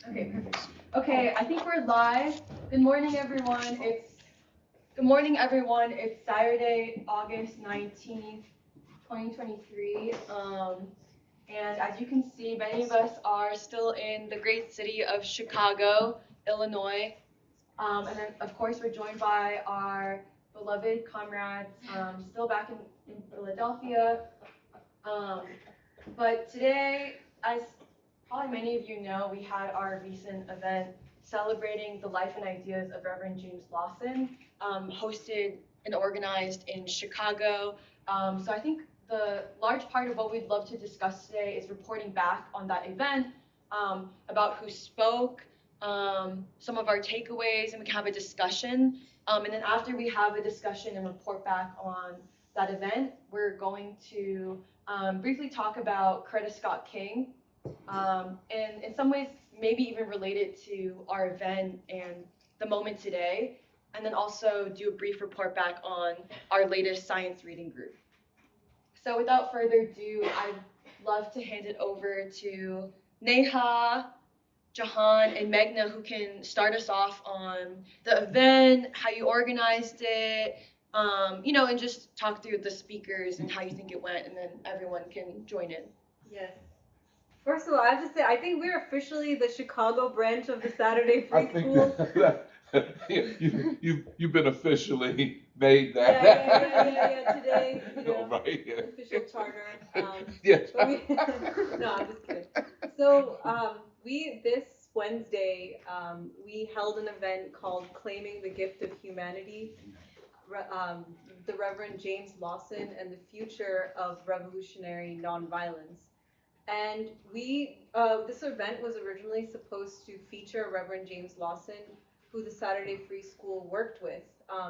Okay, perfect. Okay, I think we're live. Good morning, everyone. It's Saturday, August 19th, 2023. And as you can see, many of us are still in the great city of Chicago, Illinois. And then, of course, we're joined by our beloved comrades still back in Philadelphia. But today, as probably many of you know, we had our recent event celebrating the life and ideas of Reverend James Lawson, hosted and organized in Chicago. So I think the large part of what we'd love to discuss today is reporting back on that event, about who spoke, some of our takeaways, and we can have a discussion. And then after we have a discussion and report back on that event, we're going to briefly talk about Coretta Scott King, and in some ways maybe even related to our event and the moment today, and then also do a brief report back on our latest science reading group. So without further ado, I'd love to hand it over to Neha, Jahan, and Meghna, who can start us off on the event, how you organized it, and just talk through the speakers and how you think it went, and then everyone can join in. Yes. First of all, I have to say, I think we're officially the Chicago branch of the Saturday Free School. You've been officially made that. Yeah. Today, right. official charter. Yes. No, I'm just kidding. So this Wednesday, we held an event called Claiming the Gift of Humanity. The Reverend James Lawson and the Future of Revolutionary Nonviolence. And this event was originally supposed to feature Reverend James Lawson, who the Saturday Free School worked with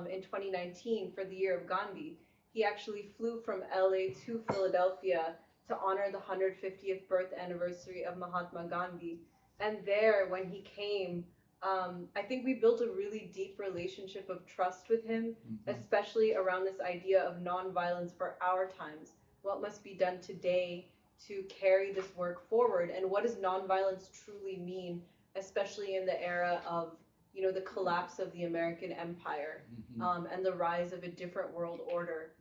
in 2019 for the Year of Gandhi. He actually flew from LA to Philadelphia to honor the 150th birth anniversary of Mahatma Gandhi. And there, when he came, I think we built a really deep relationship of trust with him, especially around this idea of nonviolence for our times. What must be done today to carry this work forward, and what does nonviolence truly mean, especially in the era of the collapse of the American empire, and the rise of a different world order.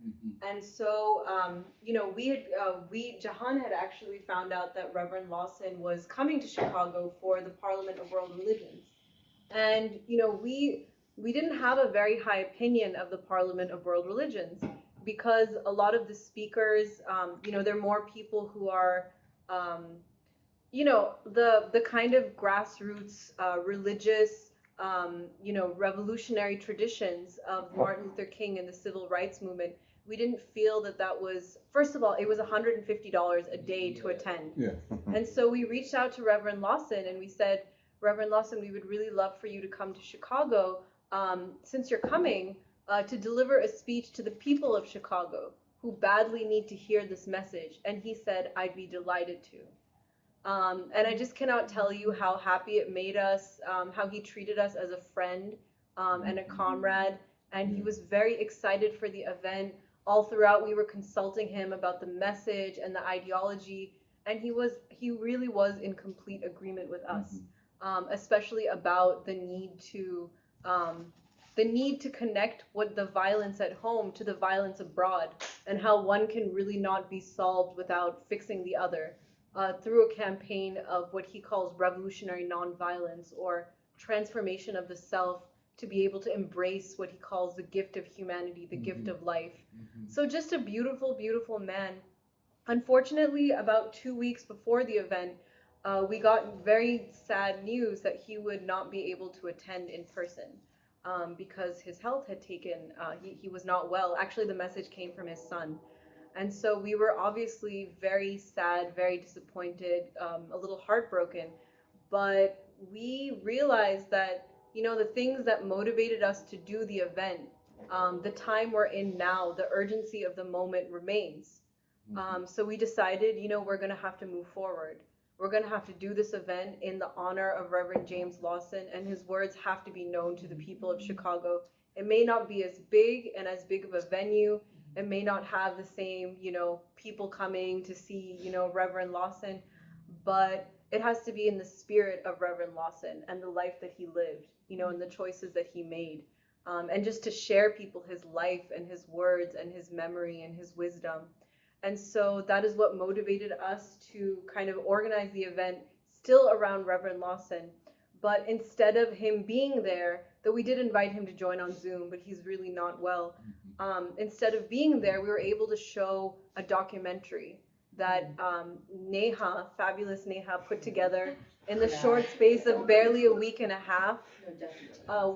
And so Jahan had actually found out that Reverend Lawson was coming to Chicago for the Parliament of World Religions, and we didn't have a very high opinion of the Parliament of World Religions, because a lot of the speakers, they're more people who are, the kind of grassroots, religious, revolutionary traditions of Martin Luther King and the Civil Rights Movement. We didn't feel that was, first of all, it was $150 a day to attend. Yeah. And so we reached out to Reverend Lawson and we said, Reverend Lawson, we would really love for you to come to Chicago, since you're coming, to deliver a speech to the people of Chicago who badly need to hear this message. And he said, I'd be delighted to. And I just cannot tell you how happy it made us, how he treated us as a friend and a comrade. And he was very excited for the event. All throughout, we were consulting him about the message and the ideology. And he really was in complete agreement with us, especially about the need to connect what the violence at home to the violence abroad, and how one can really not be solved without fixing the other, through a campaign of what he calls revolutionary nonviolence, or transformation of the self to be able to embrace what he calls the gift of humanity, the gift of life. So just a beautiful, beautiful man. Unfortunately, about 2 weeks before the event, we got very sad news that he would not be able to attend in person. Because his health had taken, he was not well. Actually, the message came from his son. And so we were obviously very sad, very disappointed, a little heartbroken. But we realized that, the things that motivated us to do the event, the time we're in now, the urgency of the moment remains. So we decided, we're going to have to move forward. We're going to have to do this event in the honor of Reverend James Lawson, and his words have to be known to the people of Chicago. It may not be as big of a venue. It may not have the same, people coming to see, Reverend Lawson, but it has to be in the spirit of Reverend Lawson and the life that he lived, and the choices that he made. And just to share people his life and his words and his memory and his wisdom. And so that is what motivated us to kind of organize the event still around Reverend Lawson. But instead of him being there, though we did invite him to join on Zoom, but he's really not well. Instead of being there, we were able to show a documentary that Neha, fabulous Neha, put together in the short space of barely a week and a half.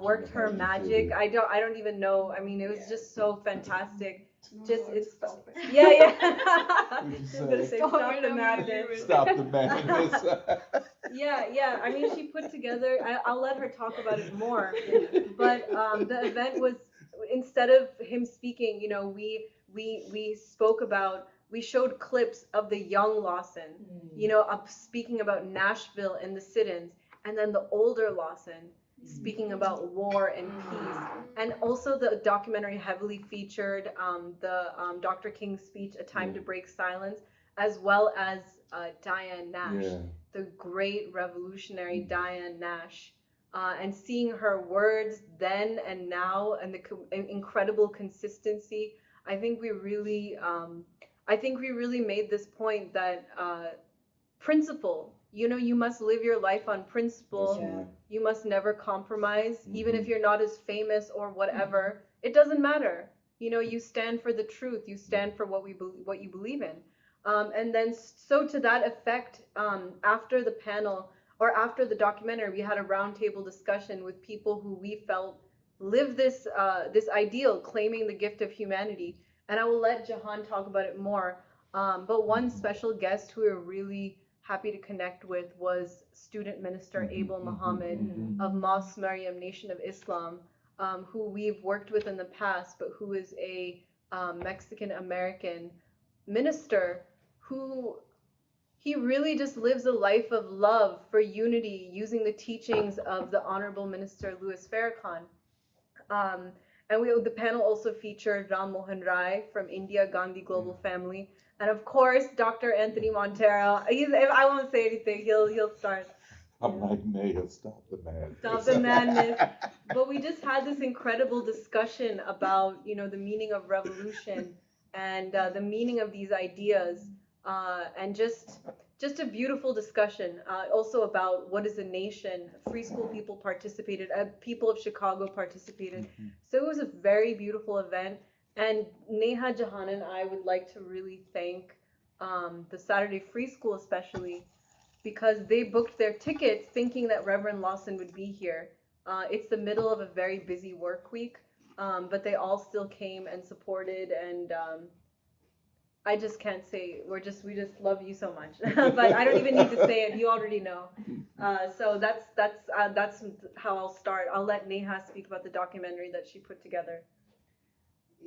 Worked her magic. I don't even know. I mean, it was just so fantastic. Yeah. I was gonna say stop the madness. Stop the madness. Yeah. I mean, she put together. I'll let her talk about it more. But the event was, instead of him speaking, we spoke about. We showed clips of the young Lawson, speaking about Nashville and the sit-ins, and then the older Lawson speaking about war and peace. And also the documentary heavily featured the Dr. King's speech, A Time to Break Silence, as well as Diane Nash, the great revolutionary Diane Nash. And seeing her words then and now and the incredible consistency, I think we really made this point that principle, you must live your life on principle. Right. You must never compromise, even if you're not as famous or whatever. It doesn't matter. You stand for the truth. You stand for what you believe in. And then, so to that effect, after the panel or after the documentary, we had a roundtable discussion with people who we felt live this ideal, claiming the gift of humanity. And I will let Jahan talk about it more. But one special guest who we're really happy to connect with was student minister Abel Muhammad of Mosque Maryam Nation of Islam, who we've worked with in the past, but who is a Mexican American minister who he really just lives a life of love for unity using the teachings of the Honorable Minister Louis Farrakhan. And the panel also featured Ram Mohan Rai from India Gandhi Global Family. And of course, Dr. Anthony Montero. I won't say anything. He'll start. I'm like, Naya, stop the madness. Stop the madness. But we just had this incredible discussion about, the meaning of revolution and the meaning of these ideas, and just a beautiful discussion. Also about what is a nation. Free school people participated. People of Chicago participated. So it was a very beautiful event. And Neha, Jahan, and I would like to really thank the Saturday Free School especially, because they booked their tickets thinking that Reverend Lawson would be here. It's the middle of a very busy work week, but they all still came and supported, and I just can't say, we just love you so much. But I don't even need to say it, you already know. So that's how I'll start. I'll let Neha speak about the documentary that she put together.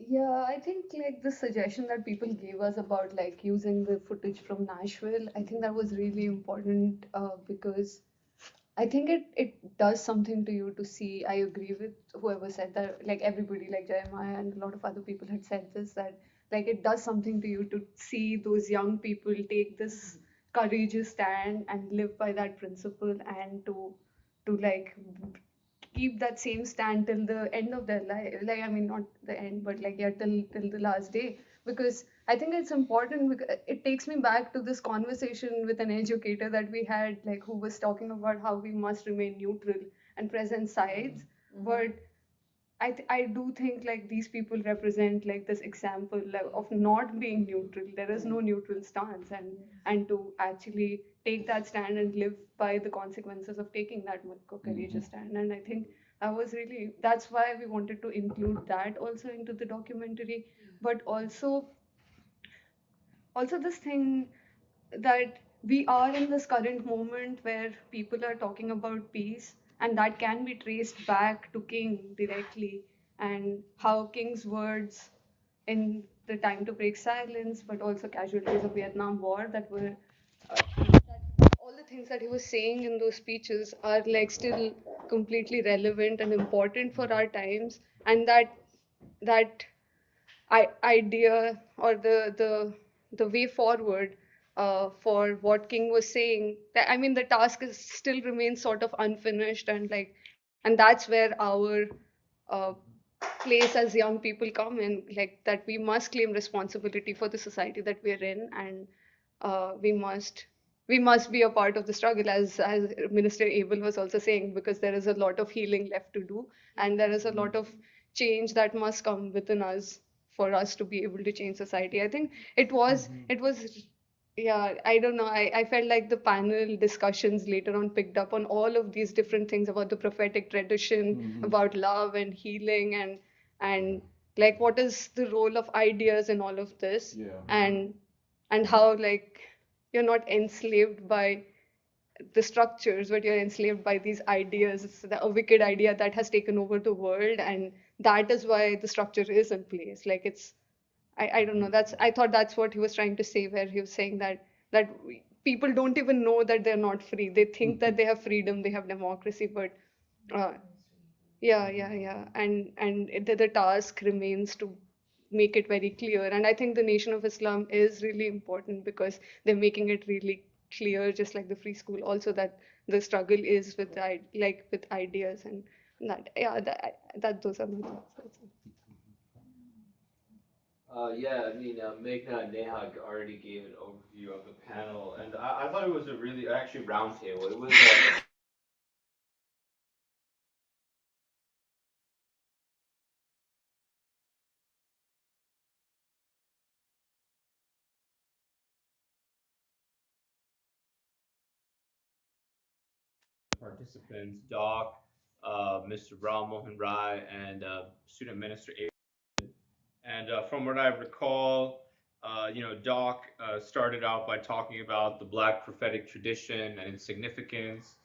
Yeah, I think like the suggestion that people gave us about like using the footage from Nashville, I think that was really important because I think it does something to you to see. I agree with whoever said that, like everybody, like Jeremiah and a lot of other people had said this, that like it does something to you to see those young people take this courageous stand and live by that principle, and to like keep that same stand till the end of their life. Like, I mean, not the end, but like, yeah, till the last day. Because I think it's important, because it takes me back to this conversation with an educator that we had, like, who was talking about how we must remain neutral and present sides. But I do think like these people represent like this example like, of not being neutral. There is no neutral stance, and to actually take that stand and live by the consequences of taking that courageous stand. And I think that's why we wanted to include that also into the documentary. But also this thing that we are in this current moment where people are talking about peace, and that can be traced back to King directly, and how King's words in The Time to Break Silence, but also Casualties of Vietnam War, that all the things that he was saying in those speeches are like still completely relevant and important for our times, and that idea or the way forward for what King was saying. That, I mean, the task is still remains sort of unfinished, and that's where our uh, place as young people come in, like that we must claim responsibility for the society that we're in, and we must be a part of the struggle, as Minister Abel was also saying, because there is a lot of healing left to do, and there is a lot of change that must come within us for us to be able to change society. I think it was yeah, I don't know. I felt like the panel discussions later on picked up on all of these different things about the prophetic tradition, about love and healing, and like what is the role of ideas in all of this, Yeah. and how like you're not enslaved by the structures, but you're enslaved by these ideas. It's a wicked idea that has taken over the world, and that is why the structure is in place. Like it's I don't know. I thought that's what he was trying to say, where he was saying that people don't even know that they're not free. They think that they have freedom, they have democracy, but uh, yeah, and the task remains to make it very clear. And I think the Nation of Islam is really important because they're making it really clear, just like the free school, also that the struggle is with like with ideas, and that yeah that those are my thoughts. Yeah, I mean, Meghna and Neha already gave an overview of the panel, and I thought it was a really, actually, roundtable. It was participants, Doc, Mr. Ram Mohan Rai, and Student Minister A. And from what I recall, Doc started out by talking about the Black prophetic tradition and its significance,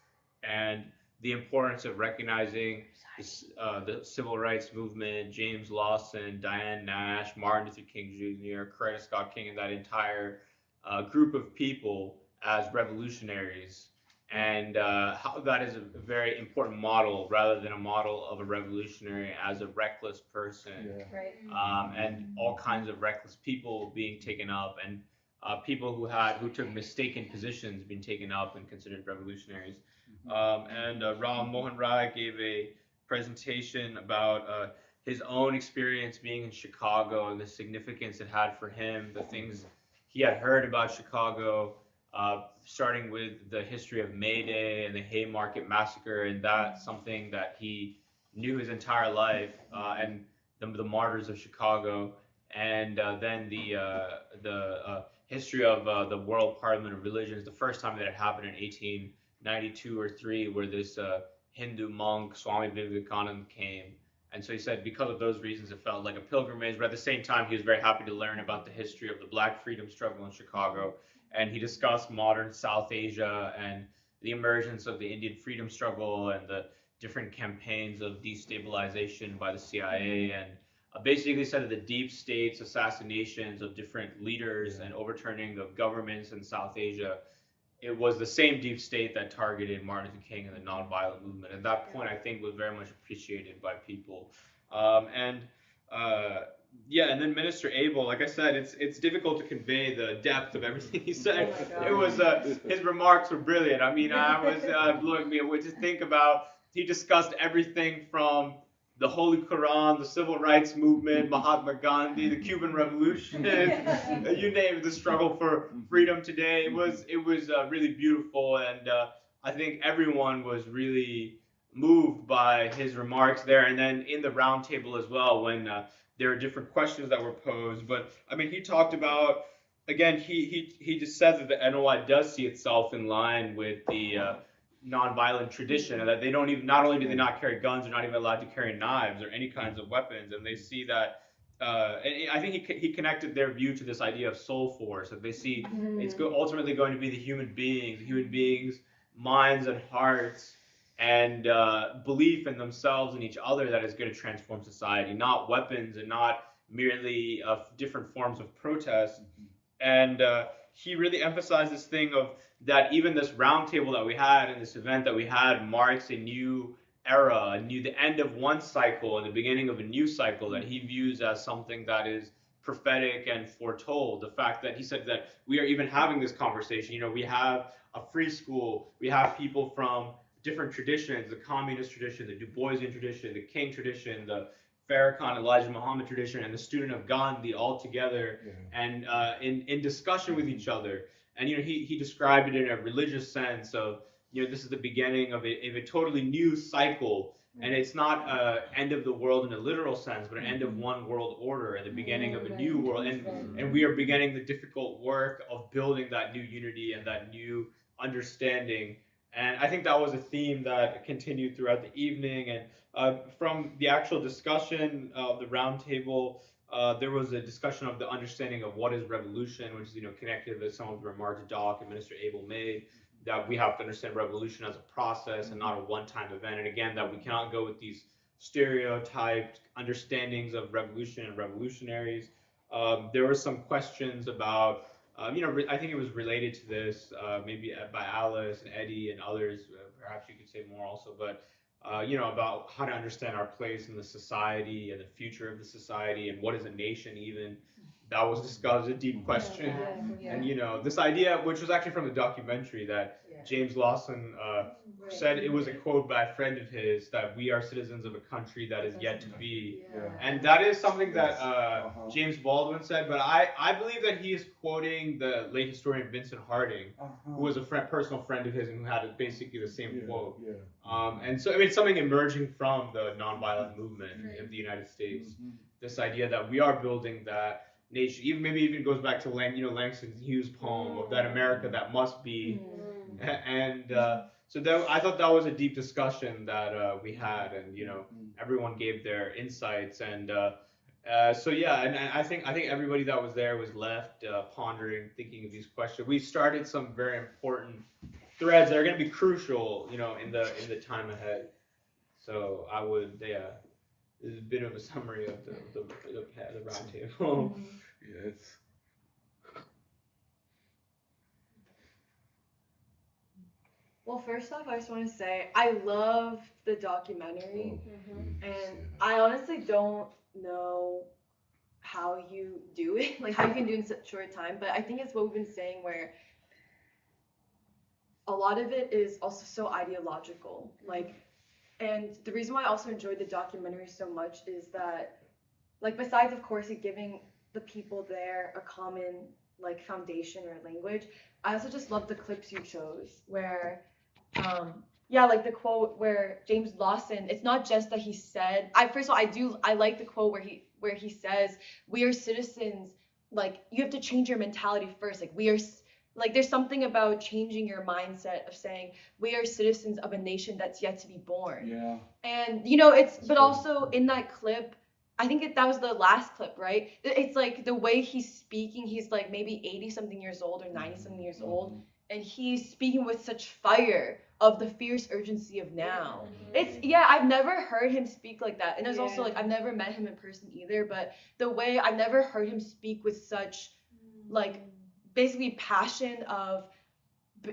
and the importance of recognizing the civil rights movement, James Lawson, Diane Nash, Martin Luther King Jr., Coretta Scott King, and that entire group of people as revolutionaries, and how that is a very important model rather than a model of a revolutionary as a reckless person. Yeah. Right. And all kinds of reckless people being taken up, and people who took mistaken positions being taken up and considered revolutionaries. And Ram Mohan Rai gave a presentation about his own experience being in Chicago and the significance it had for him, the things he had heard about Chicago, starting with the history of May Day and the Haymarket Massacre, and that's something that he knew his entire life, and the martyrs of Chicago, and then the history of the World Parliament of Religions, the first time that it happened in 1892 or 3, where this Hindu monk, Swami Vivekananda, came. And so he said because of those reasons it felt like a pilgrimage, but at the same time he was very happy to learn about the history of the Black freedom struggle in Chicago. And he discussed modern South Asia and the emergence of the Indian freedom struggle and the different campaigns of destabilization by the CIA, and basically said that the deep states assassinations of different leaders and overturning of governments in South Asia, it was the same deep state that targeted Martin Luther King and the nonviolent movement. And that point, I think, was very much appreciated by people. And yeah, and then Minister Abel, like I said, it's difficult to convey the depth of everything he said. Oh It was his remarks were brilliant. I mean, I was blowing me away to think about. He discussed everything from the Holy Quran, the Civil Rights Movement, Mahatma Gandhi, the Cuban Revolution, you name it, the struggle for freedom today. It was really beautiful, and I think everyone was really moved by his remarks there. And then in the roundtable as well, when there were different questions that were posed. But I mean, he talked about, again, he just said that the NOI does see itself in line with the nonviolent tradition, and that they don't even, not only do they not carry guns, they're not even allowed to carry knives or any kinds of weapons, and they see that. And I think he connected their view to this idea of soul force, that they see it's ultimately going to be the human beings' minds and hearts, and belief in themselves and each other that is going to transform society, not weapons and not merely different forms of protest. And he really emphasized this thing of that even this roundtable that we had and this event that we had marks a new era, the end of one cycle and the beginning of a new cycle that he views as something that is prophetic and foretold. The fact that he said that we are even having this conversation. You know, we have a free school, we have people from different traditions, the communist tradition, the Du Boisian tradition, the King tradition, the Farrakhan Elijah Muhammad tradition, and the student of Gandhi all together and in discussion with each other. And you know, he described it in a religious sense of, you know, this is the beginning of a totally new cycle. And it's not end of the world in a literal sense, but an end of one world order and the beginning of a new world. And we are beginning the difficult work of building that new unity and that new understanding. And I think that was a theme that continued throughout the evening. And from the actual discussion of the roundtable, there was a discussion of the understanding of what is revolution, which is, you know, connected with some of the remarks Doc and Minister Abel made, that we have to understand revolution as a process and not a one-time event. And again, that we cannot go with these stereotyped understandings of revolution and revolutionaries. There were some questions about, you know, I think it was related to this, maybe by Alice and Eddie and others, perhaps you could say more also, but you know, about how to understand our place in the society and the future of the society and what is a nation even. That was discussed, a deep question. And you know, this idea, which was actually from the documentary, that James Lawson said, it was a quote by a friend of his, that we are citizens of a country that is yet to be. And that is something that James Baldwin said, but I believe that he is quoting the late historian Vincent Harding, who was a personal friend of his and who had basically the same quote. And so, I mean, it's something emerging from the nonviolent movement of the United States. This idea that we are building that nation, even goes back to Langston Hughes' poem of that America that must be. And so I thought that was a deep discussion that we had, and you know, everyone gave their insights, and so yeah, and I think everybody that was there was left pondering, thinking of these questions. We started some very important threads that are going to be crucial, you know, in the time ahead. So I would, this is a bit of a summary of the roundtable. Yes. Well, first off, I just want to say I love the documentary, and I honestly don't know how you do it, like how you can do it in such a short time. But I think it's what we've been saying, where a lot of it is also so ideological, like. And the reason why I also enjoyed the documentary so much is that, like, besides, of course, it giving the people there a common, like, foundation or language, I also just love the clips you chose where, like the quote where James Lawson, it's not just that he said, first of all, I like the quote where he says, we are citizens, like, you have to change your mentality first, like, like, there's something about changing your mindset of saying we are citizens of a nation that's yet to be born. Yeah. And you know, but also in that clip, I think that was the last clip, right? It's like the way he's speaking. He's like maybe 80 something years old or 90 something years old, and he's speaking with such fire of the fierce urgency of now. I've never heard him speak like that, and there's also like I've never met him in person either, but the way I've never heard him speak with such like basically passion of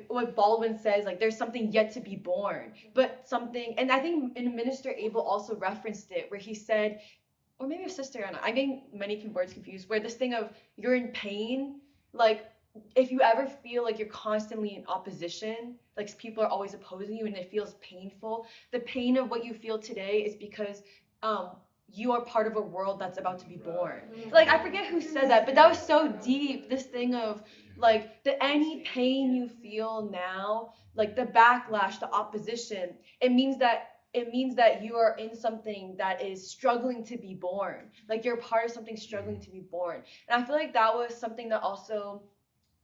what Baldwin says, like there's something yet to be born, but something, and I think Minister Abel also referenced it where he said, or maybe a sister, I'm getting many words confused, where this thing of you're in pain, like if you ever feel like you're constantly in opposition, like people are always opposing you and it feels painful, the pain of what you feel today is because you are part of a world that's about to be born. Like, I forget who said that, but that was so deep, this thing of, like, any pain you feel now, like, the backlash, the opposition, it means that you are in something that is struggling to be born. Like, you're part of something struggling to be born. And I feel like that was something that also,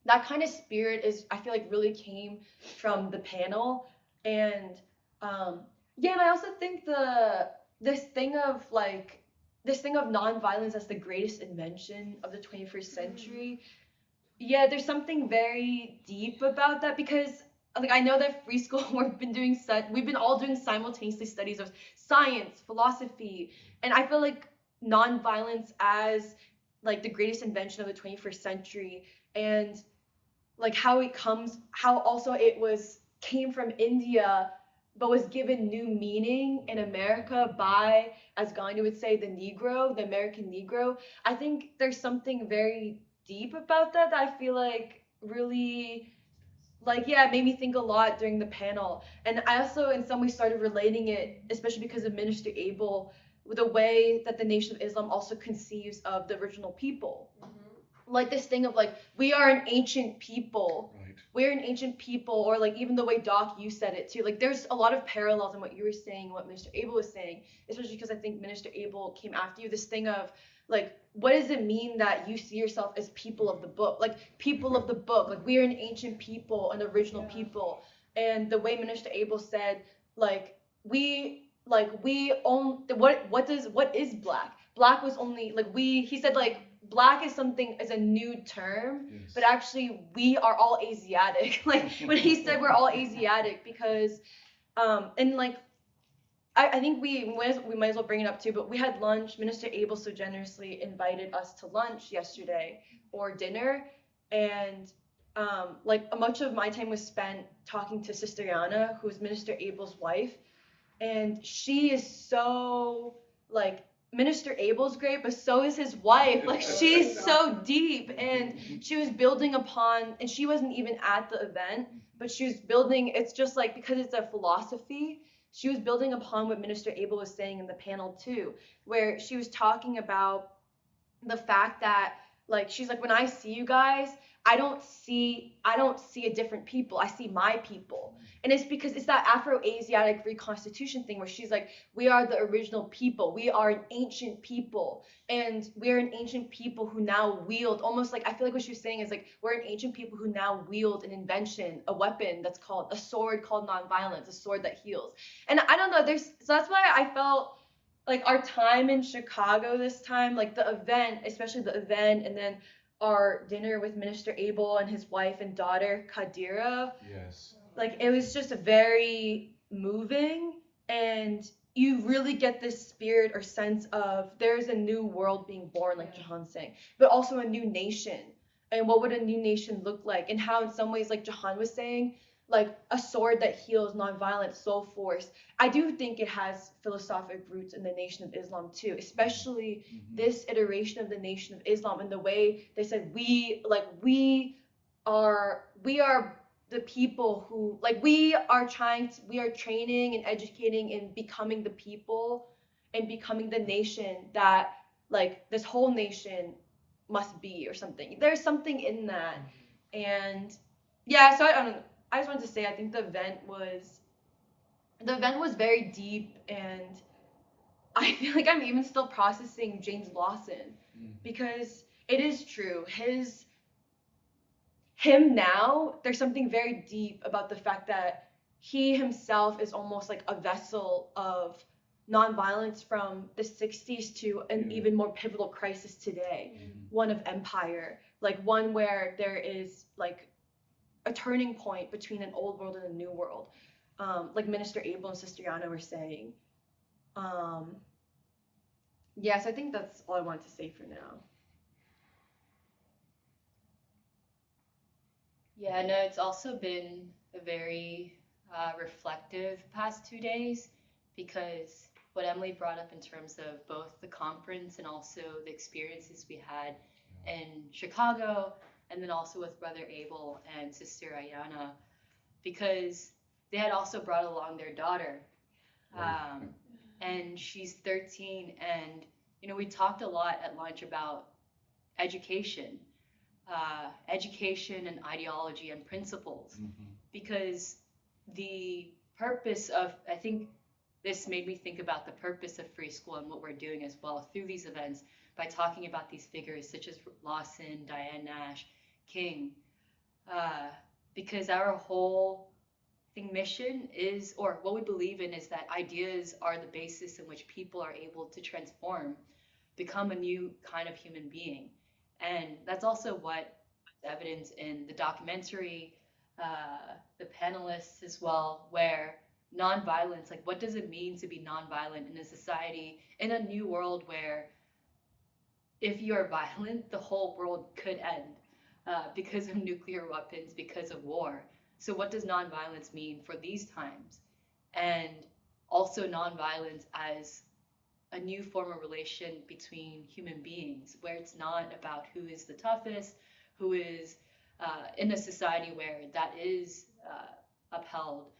that kind of spirit I feel like really came from the panel. And, and I also think this thing of nonviolence as the greatest invention of the 21st century. Yeah, there's something very deep about that, because like I know that free school we've been all doing simultaneously studies of science, philosophy, and I feel like nonviolence as like the greatest invention of the 21st century, and like how also it came from India but was given new meaning in America by, as Gandhi would say, the Negro, the American Negro. I think there's something very deep about that I feel like really, like, yeah, it made me think a lot during the panel. And I also in some way started relating it, especially because of Minister Abel, with the way that the Nation of Islam also conceives of the original people. Like this thing of like, we are an ancient people. Right. We're an ancient people, or like even the way Doc, you said it too. Like there's a lot of parallels in what you were saying and what Minister Abel was saying, especially because I think Minister Abel came after you. This thing of like, what does it mean that you see yourself as people of the book? Like people of the book, like we are an ancient people, an original people. And the way Minister Abel said, like we own what is black? Black was only like he said like black is something is a new term, Yes. but actually we are all Asiatic. Like when he said we're all Asiatic because and like I think we might as well bring it up too, but we had lunch. Minister Abel so generously invited us to lunch yesterday or dinner, and like much of my time was spent talking to Sister Yana, who is Minister Abel's wife, and she is so like Minister Abel's great, but so is his wife. Like she's so deep, and she was building upon, and she wasn't even at the event, but she was building. It's just like because it's a philosophy. She was building upon what Minister Abel was saying in the panel too, where she was talking about the fact that like she's like when I see you guys, I don't see a different people. I see my people. And it's because it's that Afro-Asiatic reconstitution thing where she's like, we are the original people. We are an ancient people. And we're an ancient people who now wield almost like I feel like what she was saying is like we're an ancient people who now wield an invention, a weapon that's called a sword called nonviolence, a sword that heals. And I don't know, so that's why I felt like our time in Chicago this time, like the event, especially the event, and then our dinner with Minister Abel and his wife and daughter, Kadira, Yes. like it was just very moving, and you really get this spirit or sense of there's a new world being born, like Jahan's saying, but also a new nation. And what would a new nation look like? And how in some ways, like Jahan was saying, like a sword that heals, nonviolent, soul force. I do think it has philosophic roots in the Nation of Islam too, especially this iteration of the Nation of Islam and the way they said we are the people who like we are training and educating and becoming the people and becoming the nation that like this whole nation must be or something. There's something in that. And yeah, so I don't know. I just wanted to say I think the event was very deep, and I feel like I'm even still processing James Lawson because it is true. Him now, there's something very deep about the fact that he himself is almost like a vessel of nonviolence from the 60s to an even more pivotal crisis today, one of empire, like one where there is like a turning point between an old world and a new world, like Minister Abel and Sister Yana were saying. Yes, I think that's all I wanted to say for now. Yeah, no, it's also been a very reflective past 2 days because what Emily brought up in terms of both the conference and also the experiences we had in Chicago, and then also with Brother Abel and Sister Ayana, because they had also brought along their daughter, and she's 13, and you know we talked a lot at lunch about education and ideology and principles, because the purpose of, I think this made me think about the purpose of free school and what we're doing as well through these events by talking about these figures such as Lawson, Diane Nash, King, because our whole mission is, or what we believe in is that ideas are the basis in which people are able to transform, become a new kind of human being. And that's also what evidence in the documentary, the panelists as well, where nonviolence, like what does it mean to be nonviolent in a society, in a new world where if you are violent, the whole world could end because of nuclear weapons, because of war. So what does nonviolence mean for these times? and also nonviolence as a new form of relation between human beings, where it's not about who is the toughest, who is in a society where that is upheld.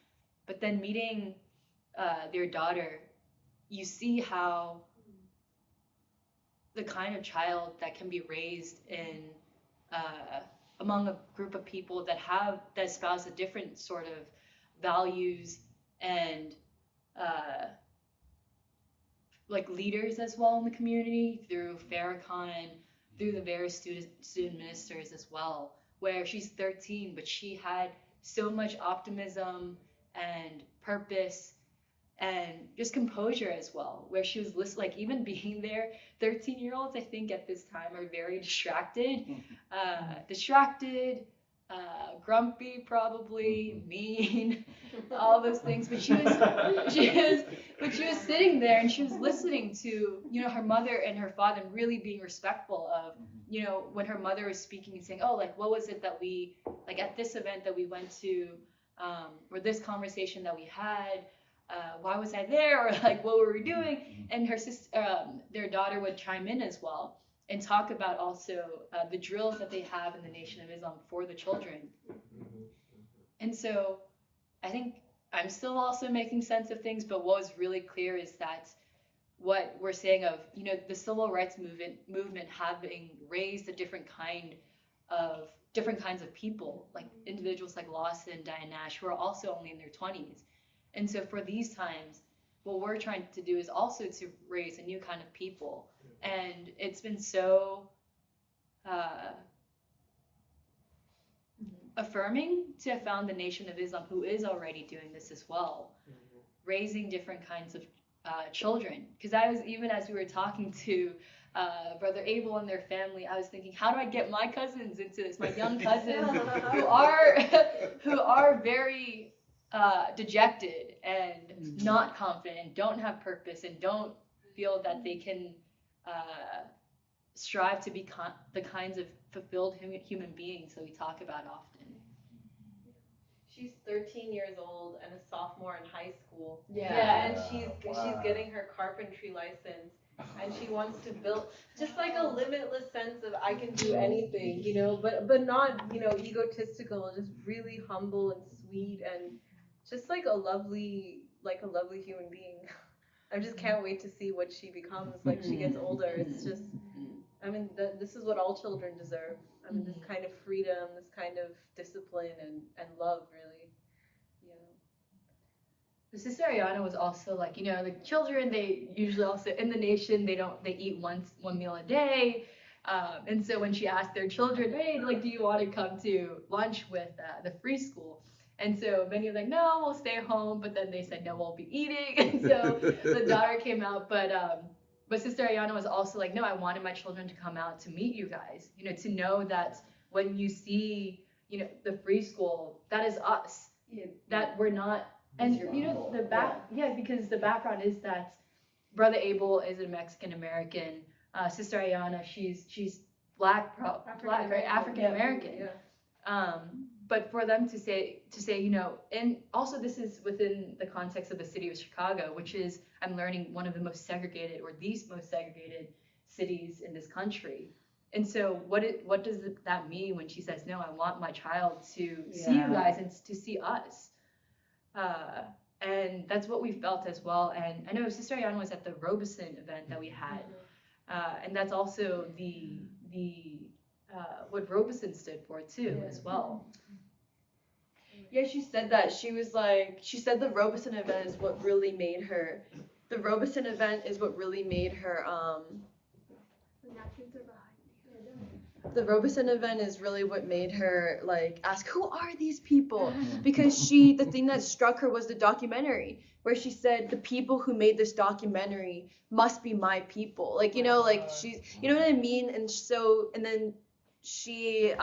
But then meeting their daughter, you see how the kind of child that can be raised in among a group of people that espouse a different sort of values and like leaders as well in the community through Farrakhan, through the various student ministers as well, where she's 13, but she had so much optimism and purpose and just composure as well, where she was listening, like even being there, 13-year-olds, I think at this time are very distracted, grumpy, probably mean, all those things. But she was sitting there and she was listening to, her mother and her father, and really being respectful of, when her mother was speaking and saying, oh, like, what was it that we, like at this event that we went to, or this conversation that we had, why was I there, or like what were we doing? And her sister, their daughter would chime in as well and talk about also the drills that they have in the Nation of Islam for the children. And so I think I'm still also making sense of things, but what was really clear is that what we're saying of, the civil rights movement having raised a different kinds of people, like individuals like Lawson, Diane Nash, who are also only in their 20s. And so for these times, what we're trying to do is also to raise a new kind of people. And it's been so affirming to have found the Nation of Islam, who is already doing this as well, raising different kinds of children. Because even as we were talking to Brother Abel and their family, I was thinking, how do I get my cousins into this, my young cousins who are very dejected and not confident and don't have purpose and don't feel that they can strive to be the kinds of fulfilled human beings that we talk about often. She's 13 years old and a sophomore in high school. Yeah. And she's getting her carpentry license, and she wants to build just like a limitless sense of I can do anything, but not, egotistical, just really humble and sweet and just like a lovely human being. I just can't wait to see what she becomes like she gets older. It's just, this is what all children deserve. This kind of freedom, this kind of discipline and love, really. But Sister Ayana was also like, the children, they usually also in the nation, they eat one meal a day. And so when she asked their children, hey, like, do you want to come to lunch with the free school? And so many were like, no, we'll stay home. But then they said, no, we'll be eating. And so the daughter came out. But Sister Ayana was also like, no, I wanted my children to come out to meet you guys, to know that when you see, the free school, that is us, that we're not. And, because the background is that Brother Abel is a Mexican American. Sister Ayana, she's black, African American. Yeah. But for them to say, and also this is within the context of the city of Chicago, which is, I'm learning, one of the most segregated or the most segregated cities in this country. And so what does that mean when she says, no, I want my child to see you guys and to see us? And that's what we felt as well. And I know Sister Ayana was at the Robeson event that we had. And that's also the what Robeson stood for too, as well. Yeah, she said that. She said the Robeson event is what really made her, the Robeson event is what really made her, the Robeson event is really what made her, like, ask, who are these people? Because the thing that struck her was the documentary, where she said, the people who made this documentary must be my people. Like, she's, you know what I mean? And so, and then she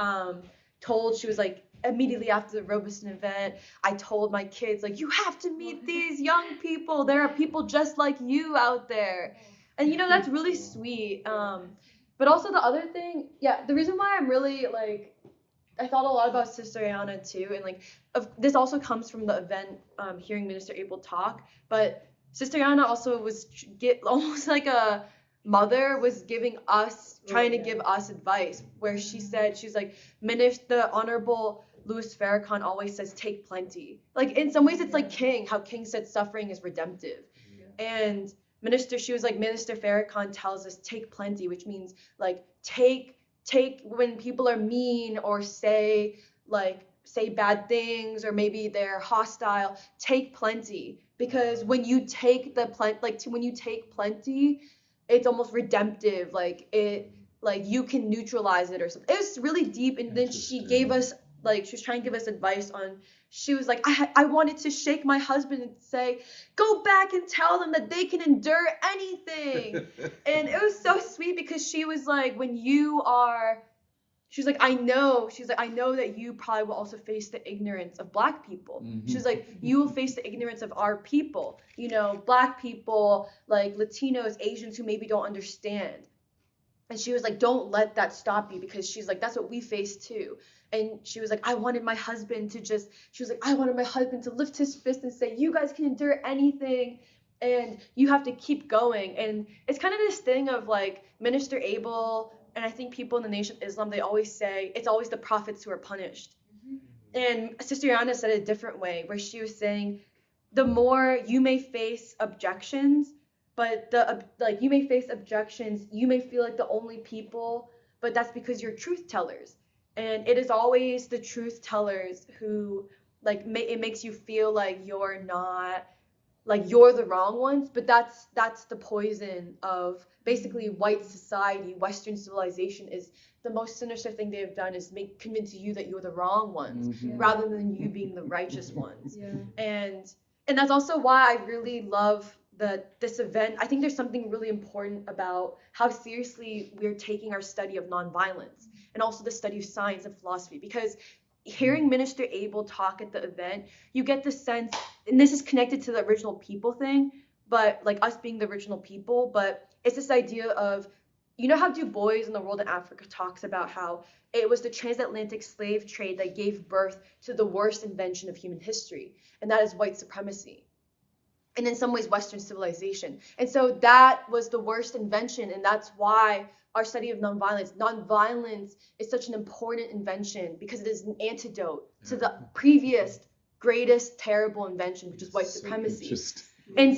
she was like, immediately after the Robeson event, I told my kids, like, you have to meet these young people. There are people just like you out there. And, that's really sweet. But also the other thing, the reason why I'm really, like, I thought a lot about Sister Ayana too, and like this also comes from the event, hearing Minister Abel talk. But Sister Ayana also was almost like a mother was giving us, trying to give us advice, where she said, she's like, the Honorable Louis Farrakhan always says, take plenty. Like in some ways, it's like King, how King said suffering is redemptive, and she was like, Minister Farrakhan tells us take plenty, which means like take when people are mean or say bad things, or maybe they're hostile, take plenty, because when you take when you take plenty, it's almost redemptive, like you can neutralize it or something. It was really deep, and then she gave us she was trying to give us advice on. She was like, I wanted to shake my husband and say, go back and tell them that they can endure anything. And it was so sweet, because she was like, she's like, I know that you probably will also face the ignorance of Black people. She's like, you will face the ignorance of our people, Black people, like Latinos, Asians who maybe don't understand. And she was like, don't let that stop you, because she's like, that's what we face too. And she was like, I wanted my husband to lift his fist and say, you guys can endure anything, and you have to keep going. And it's kind of this thing of like Minister Abel, and I think people in the Nation of Islam, they always say it's always the prophets who are punished. And Sister Yana said it a different way, where she was saying, the more you may face objections, but you may face objections, you may feel like the only people, but that's because you're truth tellers. And it is always the truth tellers who it makes you feel like you're not, like you're the wrong ones. But that's the poison of basically white society. Western civilization is the most sinister thing they have done, is convince you that you're the wrong ones, rather than you being the righteous ones. And that's also why I really love this event. I think there's something really important about how seriously we're taking our study of nonviolence, and also the study of science and philosophy, because hearing Minister Abel talk at the event, you get the sense, and this is connected to the original people thing, but like us being the original people, but it's this idea of, how Du Bois in The World in Africa talks about how it was the transatlantic slave trade that gave birth to the worst invention of human history, and that is white supremacy. And in some ways, Western civilization. And so that was the worst invention, and that's why our study of nonviolence is such an important invention, because it is an antidote to the previous greatest terrible invention, which is white supremacy. And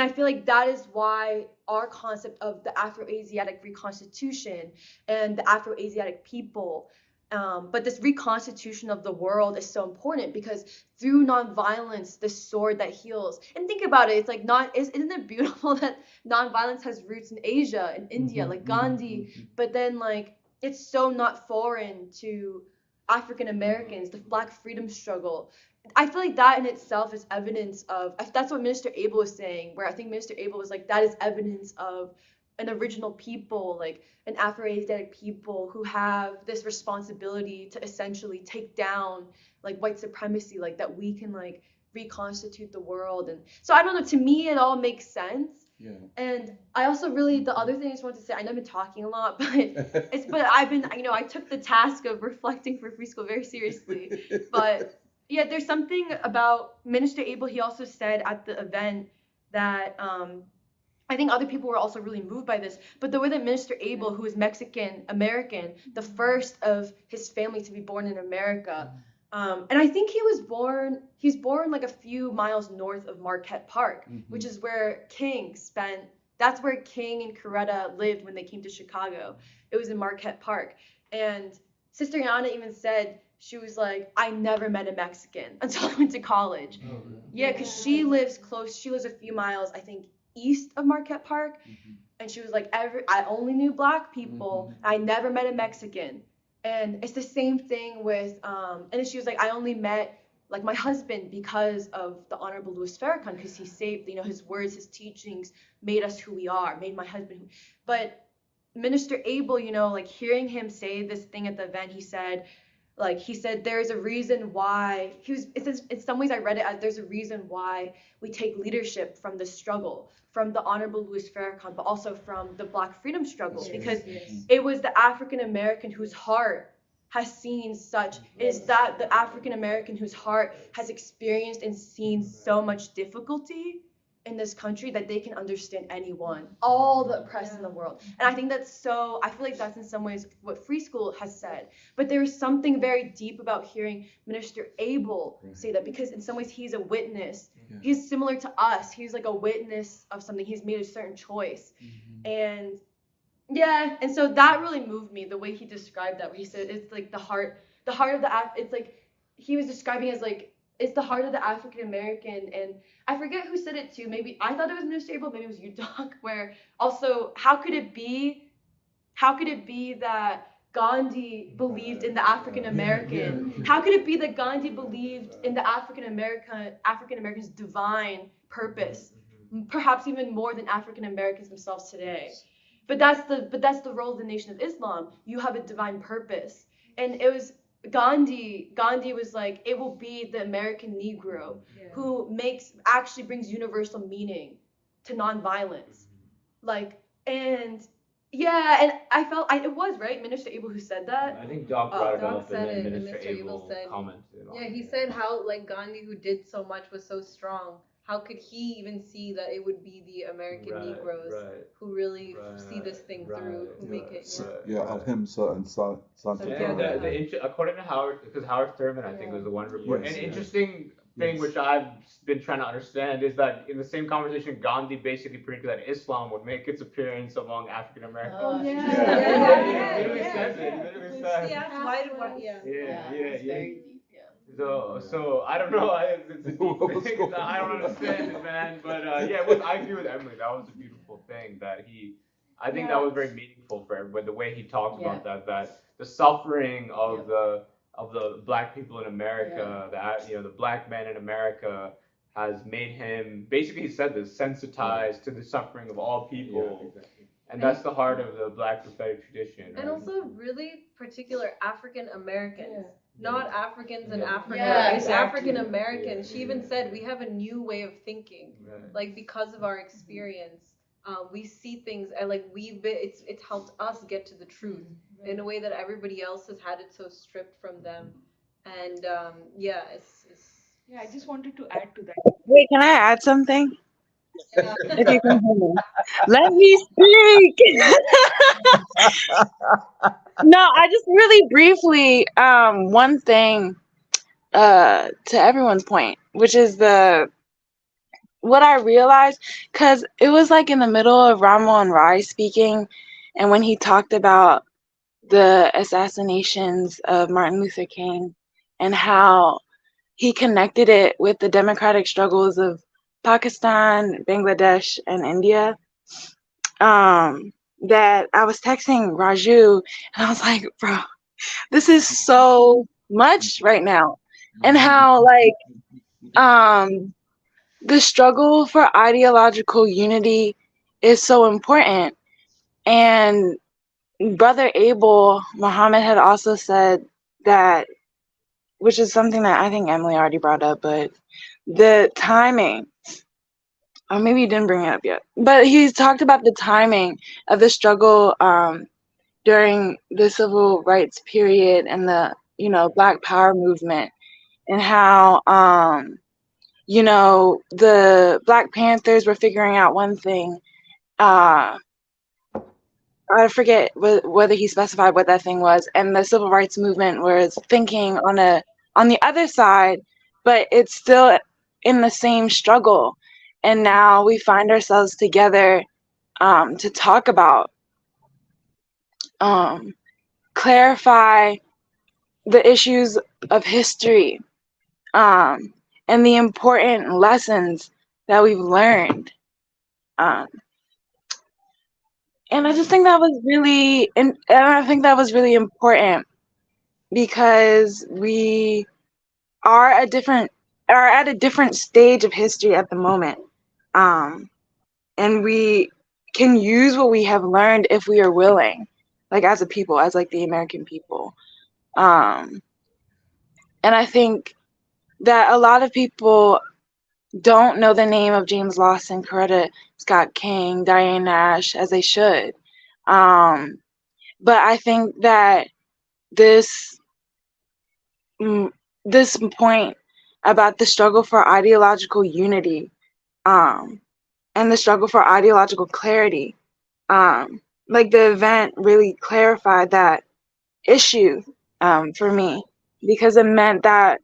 I feel like that is why our concept of the Afro-Asiatic reconstitution and the Afro-Asiatic people, but this reconstitution of the world is so important, because through nonviolence, this sword that heals. And think about it, it's like isn't it beautiful that nonviolence has roots in Asia and India, like Gandhi, but then like it's so not foreign to African Americans, the Black freedom struggle. I feel like that in itself is evidence of, that's what Minister Abel was saying, where I think Minister Abel was like, that is evidence of an original people, like an Afro-Asiatic people who have this responsibility to essentially take down like white supremacy, like that we can like reconstitute the world. And so I don't know, to me it all makes sense. Yeah. And I also really, the other thing I just wanted to say, I know I've been talking a lot, but I've been, I took the task of reflecting for free school very seriously. But yeah, there's something about Minister Abel, he also said at the event that, I think other people were also really moved by this, but the way that Minister Abel, who is Mexican American, the first of his family to be born in America, and I think he was born like a few miles north of Marquette Park, which is where that's where King and Coretta lived when they came to Chicago. It was in Marquette Park. And Sister Yana even said, she was like, I never met a Mexican until I went to college. Oh, really? Yeah, because she lives a few miles, I think, east of Marquette Park. And she was like, I only knew Black people. I never met a Mexican. And it's the same thing with, and then she was like, I only met like my husband because of the Honorable Louis Farrakhan, because he saved, his words, his teachings made us who we are, made my husband. But Minister Abel, like hearing him say this thing at the event, he said there's a reason why in some ways I read it as there's a reason why we take leadership from the struggle, from the Honorable Louis Farrakhan, but also from the Black freedom struggle, because it was the African American whose heart has seen such, is that the African American whose heart has experienced and seen so much difficulty in this country that they can understand anyone, all the oppressed in the world. And I think that's so, I feel like that's in some ways what Free School has said. But there is something very deep about hearing Minister Abel say that, because in some ways he's a witness. He's similar to us. He's like a witness of something. He's made a certain choice. And yeah, and so that really moved me, the way he described that, where he said it's like the heart of the it's like he was describing as like it's the heart of the African American. And I forget who said it too. Maybe I thought it was Minister Abel, maybe it was you, Doc, where also how could it be that Gandhi believed in the African American? How could it be that Gandhi believed in the African American's divine purpose, perhaps even more than African Americans themselves today? But that's the role of the Nation of Islam. You have a divine purpose. And it was Gandhi was like, it will be the American Negro who actually brings universal meaning to nonviolence. Like, and yeah, and I felt it was right, Minister Abel who said that. I think Doc brought it Doc up, said and it, then and Minister Mr. Abel Abel said- commented on Yeah, he it. said how like Gandhi, who did so much, was so strong. How could he even see that it would be the American Negroes who really see this thing through, who make it? Yeah, Ahimsa and Scientific. And according to Howard, because Howard Thurman, I think, was the one report. Yes, An yes. interesting thing which I've been trying to understand is that in the same conversation, Gandhi basically predicted that Islam would make its appearance among African Americans. Oh, He yeah. literally says it. He literally says. Yeah, why, yeah. Yeah. So I don't know. It's a deep thing. I don't understand it, man. But yeah, I agree with Emily. That was a beautiful thing that I think that was very meaningful for everybody. The way he talks about that the suffering of the black people in America, the black man in America has made him, basically he said this, sensitized to the suffering of all people. Yeah, exactly. And that's the heart of the black prophetic tradition. And also really particular African Americans. Not Africans in Africa. Yeah, It's exactly. African Americans. She even said we have a new way of thinking, like because of our experience. We see things and like it's helped us get to the truth in a way that everybody else has had it so stripped from them. And yeah, it's Yeah, I just wanted to add to that. Wait, can I add something? If you can hear me. Let me speak. No, I just really briefly, one thing to everyone's point, which is what I realized, because it was like in the middle of Ramon Rai speaking, and when he talked about the assassinations of Martin Luther King and how he connected it with the democratic struggles of Pakistan, Bangladesh, and India, that I was texting Raju, and I was like, bro, this is so much right now. And how, like, the struggle for ideological unity is so important. And Brother Abel Muhammad had also said that, which is something that I think Emily already brought up, but the timing, or maybe you didn't bring it up yet, but he talked about the timing of the struggle during the civil rights period and the Black Power movement, and how the Black Panthers were figuring out one thing. I forget whether he specified what that thing was, and the civil rights movement was thinking on the other side, but it's still in the same struggle. And now we find ourselves together to talk about, clarify the issues of history, and the important lessons that we've learned. And I just think that was really, and I think that was really important, because we are at a different stage of history at the moment. And we can use what we have learned if we are willing, like as a people, as like the American people. And I think that a lot of people don't know the name of James Lawson, Coretta Scott King, Diane Nash, as they should. But I think that this mm, this point about the struggle for ideological unity, um, and the struggle for ideological clarity. Like the event really clarified that issue for me, because it meant that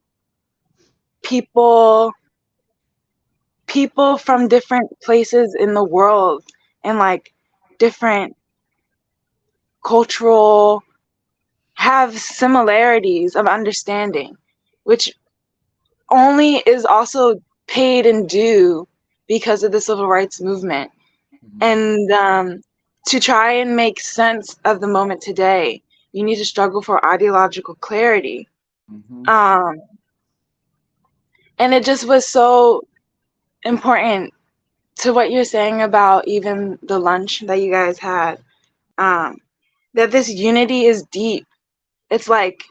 people people from different places in the world and like different cultural have similarities of understanding, which only is also paid and due because of the civil rights movement. And to try and make sense of the moment today, you need to struggle for ideological clarity. Um, and it just was so important to what you're saying about even the lunch that you guys had, that this unity is deep. It's like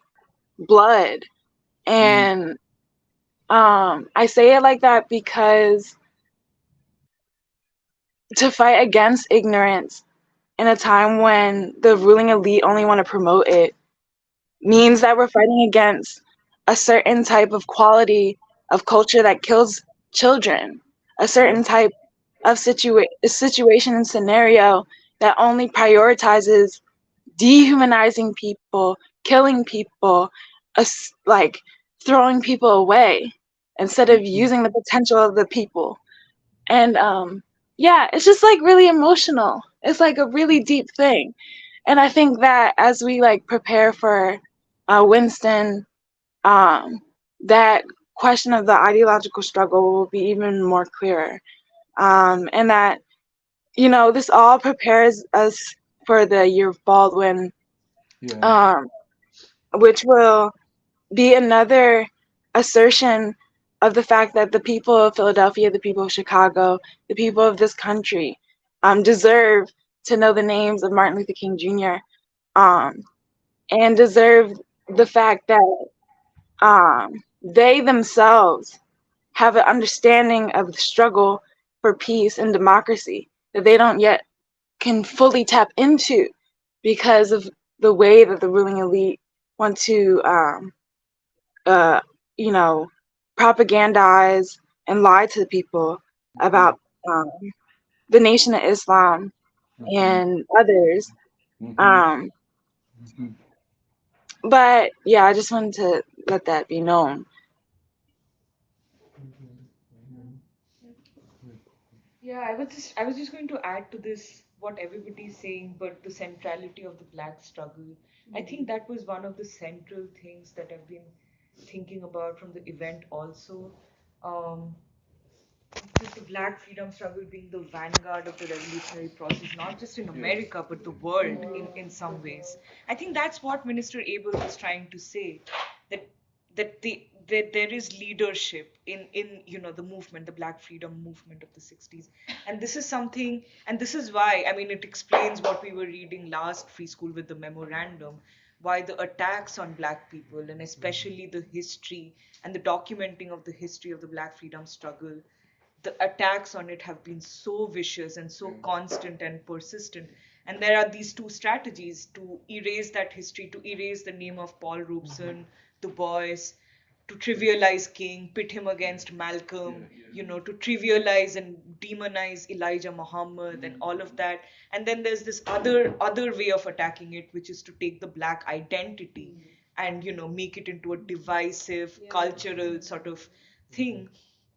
blood. And I say it like that because to fight against ignorance in a time when the ruling elite only want to promote it means that we're fighting against a certain type of quality of culture that kills children, a certain type of situation and scenario that only prioritizes dehumanizing people, killing people, like throwing people away instead of using the potential of the people. And yeah, it's just like really emotional. It's like a really deep thing. And I think that as we like prepare for Winston, that question of the ideological struggle will be even more clearer. And that, you know, this all prepares us for the year of Baldwin, which will be another assertion of the fact that the people of Philadelphia, the people of Chicago, the people of this country deserve to know the names of Martin Luther King Jr. And deserve the fact that they themselves have an understanding of the struggle for peace and democracy that they don't yet can fully tap into because of the way that the ruling elite want to you know, propagandize and lie to the people about the Nation of Islam and others. But yeah, I just wanted to let that be known. Yeah, I was just going to add to this what everybody's saying, but the centrality of the black struggle. I think that was one of the central things that I've been thinking about from the event also. Um, just the black freedom struggle being the vanguard of the revolutionary process, not just in America, but the world in some ways. I think that's what Minister Abel was trying to say, that that there is leadership in the movement, the black freedom movement of the 60s. And this is something, and this is why, I mean, it explains what we were reading last free school with the memorandum, why the attacks on black people, and especially the history and the documenting of the history of the black freedom struggle, the attacks on it have been so vicious and so constant and persistent. And there are these two strategies to erase that history, to erase the name of Paul Robeson, Du Bois, to trivialize King, pit him against Malcolm, to trivialize and demonize Elijah Muhammad and all of that. And then there's this other way of attacking it, which is to take the black identity and make it into a divisive cultural sort of thing.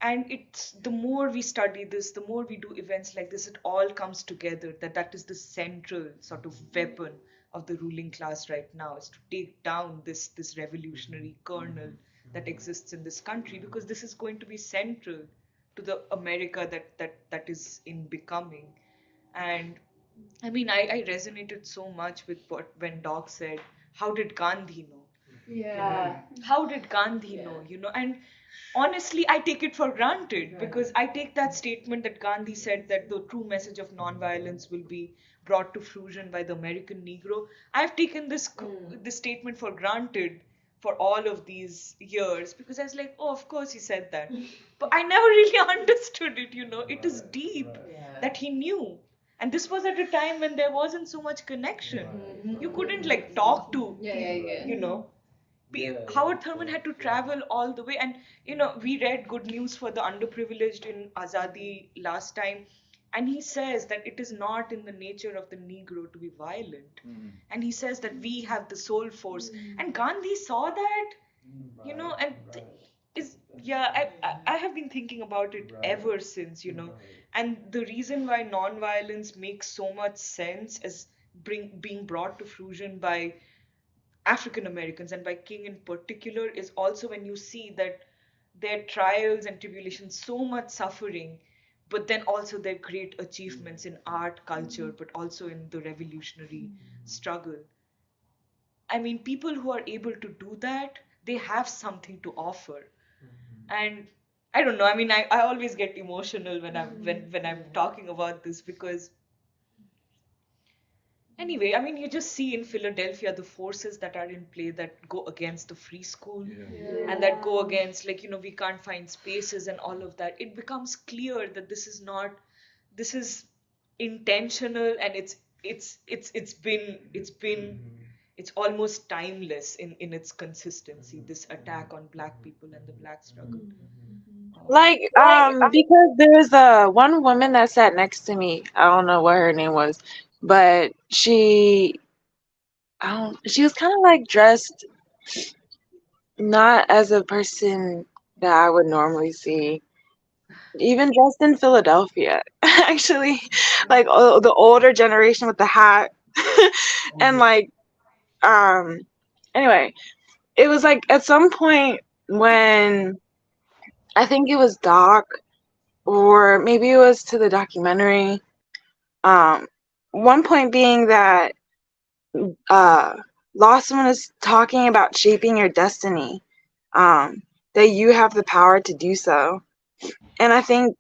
And it's the more we study this, the more we do events like this, it all comes together, that is the central sort of weapon of the ruling class right now, is to take down this revolutionary kernel that exists in this country, because this is going to be central to the America that is in becoming. And I mean, I resonated so much with what when Doc said, how did Gandhi know? Yeah. How did Gandhi know? And honestly, I take it for granted, because I take that statement that Gandhi said, that the true message of nonviolence will be brought to fruition by the American Negro. I've taken this statement for granted for all of these years, because I was like, oh, of course he said that. But I never really understood it, It is deep that he knew. And this was at a time when there wasn't so much connection. You couldn't like talk to people, Howard Thurman had to travel all the way, and we read Good News for the Underprivileged in Azadi last time, and he says that it is not in the nature of the Negro to be violent, and he says that we have the soul force, and Gandhi saw that, and I have been thinking about it ever since, and the reason why nonviolence makes so much sense as being brought to fruition by African Americans and by King in particular is also when you see that their trials and tribulations, so much suffering, but then also their great achievements in art, culture, but also in the revolutionary struggle. I mean, people who are able to do that, they have something to offer. And I don't know, I mean, I always get emotional when I'm talking about this because anyway, I mean, you just see in Philadelphia the forces that are in play that go against the free school and that go against, like, we can't find spaces and all of that. It becomes clear that this is intentional, and it's almost timeless in its consistency, this attack on Black people and the Black struggle. Like, because there was one woman that sat next to me. I don't know what her name was, but she was kind of like dressed not as a person that I would normally see, even dressed in Philadelphia. Actually, like the older generation with the hat, and like, anyway, it was like at some point when I think it was Doc, or maybe it was to the documentary. One point being that Lawson was talking about shaping your destiny, that you have the power to do so. And I think,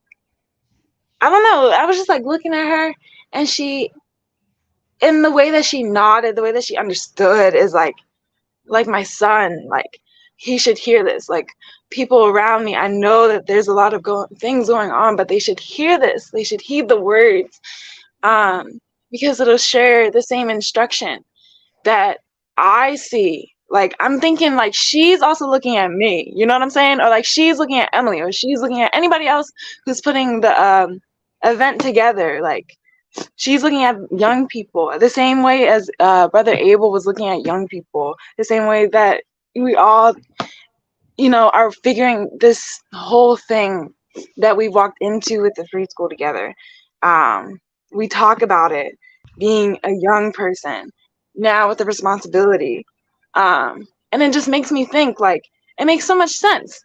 I don't know, I was just like looking at her, and she, in the way that she nodded, the way that she understood is like my son, like, he should hear this. Like, people around me, I know that there's a lot of things going on, but they should hear this. They should heed the words, because it'll share the same instruction that I see. Like, I'm thinking, like, she's also looking at me, you know what I'm saying? Or like she's looking at Emily, or she's looking at anybody else who's putting the event together. Like, she's looking at young people the same way as Brother Abel was looking at young people, the same way that we all, are figuring this whole thing that we walked into with the free school together. We talk about it being a young person now with the responsibility. And it just makes me think, like, it makes so much sense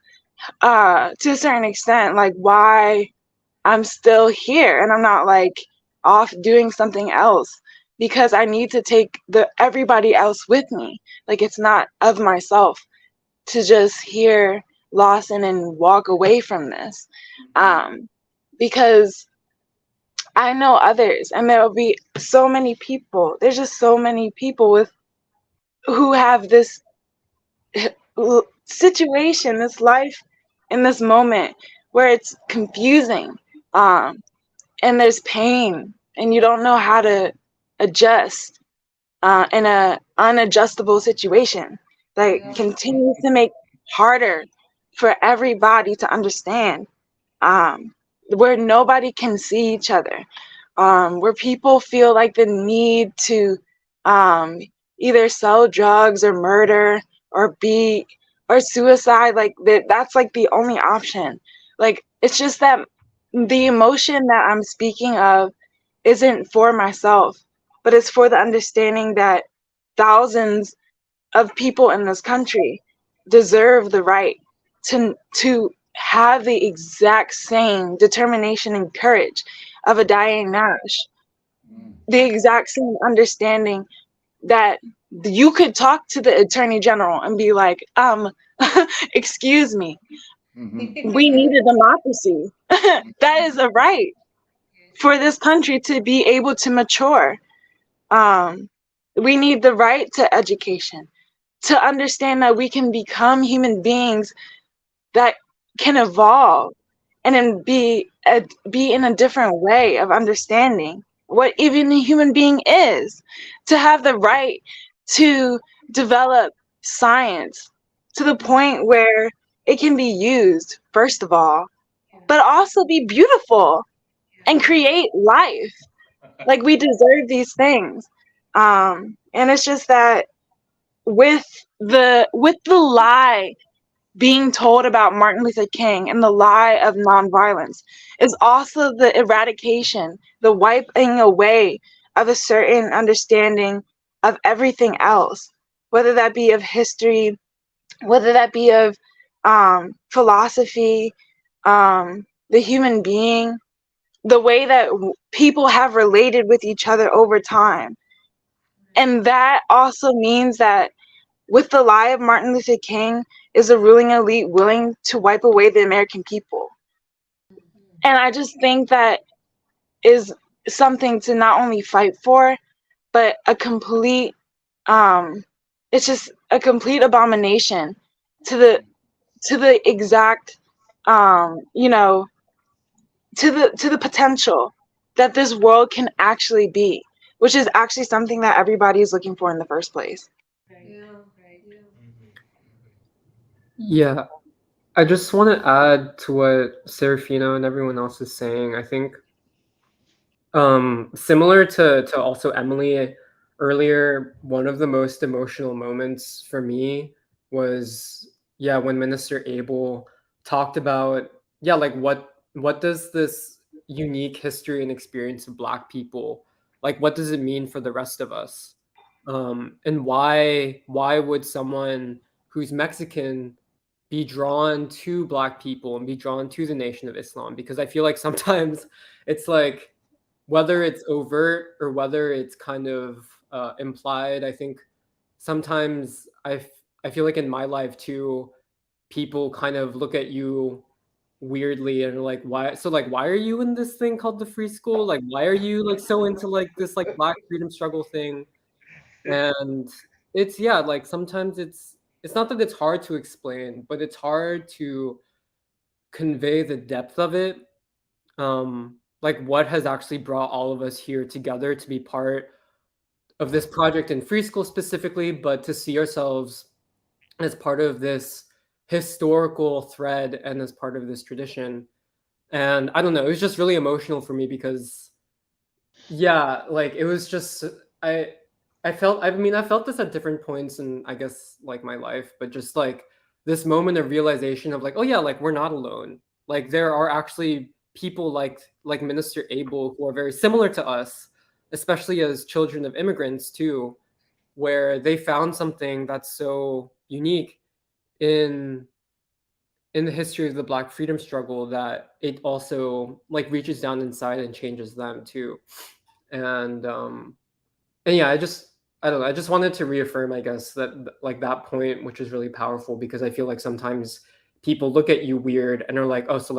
to a certain extent, like, why I'm still here and I'm not like off doing something else, because I need to take everybody else with me. Like, it's not of myself to just hear Lawson and walk away from this, because I know others, and there will be so many people. There's just so many people who have this situation, this life, in this moment where it's confusing, and there's pain, and you don't know how to adjust in a unadjustable situation that continues to make harder for everybody to understand, where nobody can see each other, where people feel like the need to either sell drugs or murder or suicide, like that's like the only option. Like, it's just that the emotion that I'm speaking of isn't for myself, but it's for the understanding that thousands of people in this country deserve the right to have the exact same determination and courage of a Diane Nash, the exact same understanding that you could talk to the Attorney General and be like, excuse me, we need a democracy. That is a right for this country to be able to mature. We need the right to education, to understand that we can become human beings that can evolve and then be in a different way of understanding what even a human being is, to have the right to develop science to the point where it can be used, first of all, but also be beautiful and create life. Like, we deserve these things. And it's just that with the lie being told about Martin Luther King and the lie of nonviolence is also the eradication, the wiping away of a certain understanding of everything else, whether that be of history, whether that be of philosophy, the human being, the way that people have related with each other over time. And that also means that with the lie of Martin Luther King is a ruling elite willing to wipe away the American people. And I just think that is something to not only fight for, but a complete it's just a complete abomination to the exact you know, to the potential that this world can actually be, which is actually something that everybody is looking for in the first place. Yeah, I just want to add to what Serafino and everyone else is saying. I think similar to also Emily earlier, one of the most emotional moments for me was, yeah, when Minister Abel talked about, yeah, like what does this unique history and experience of Black people, like what does it mean for the rest of us? And why would someone who's Mexican be drawn to Black people and be drawn to the Nation of Islam? Because I feel like sometimes it's like, whether it's overt or whether it's kind of implied, I think sometimes I feel like in my life too, people kind of look at you weirdly and are like, why? So like, why are you in this thing called the free school? Like, why are you like so into like this like Black freedom struggle thing? And it's, yeah, like sometimes it's not that it's hard to explain, but it's hard to convey the depth of it. Like what has actually brought all of us here together to be part of this project in free school specifically, but to see ourselves as part of this historical thread and as part of this tradition. And I don't know, it was just really emotional for me because, yeah, like it was just I felt, I mean, I felt this at different points in, I guess, like my life, but just like this moment of realization of like, oh yeah, like we're not alone. Like there are actually people like Minister Abel who are very similar to us, especially as children of immigrants too, where they found something that's so unique in the history of the Black freedom struggle that it also like reaches down inside and changes them too. And yeah, I don't know, I just wanted to reaffirm, I guess, that like that point, which is really powerful, because I feel like sometimes people look at you weird and are like, oh, so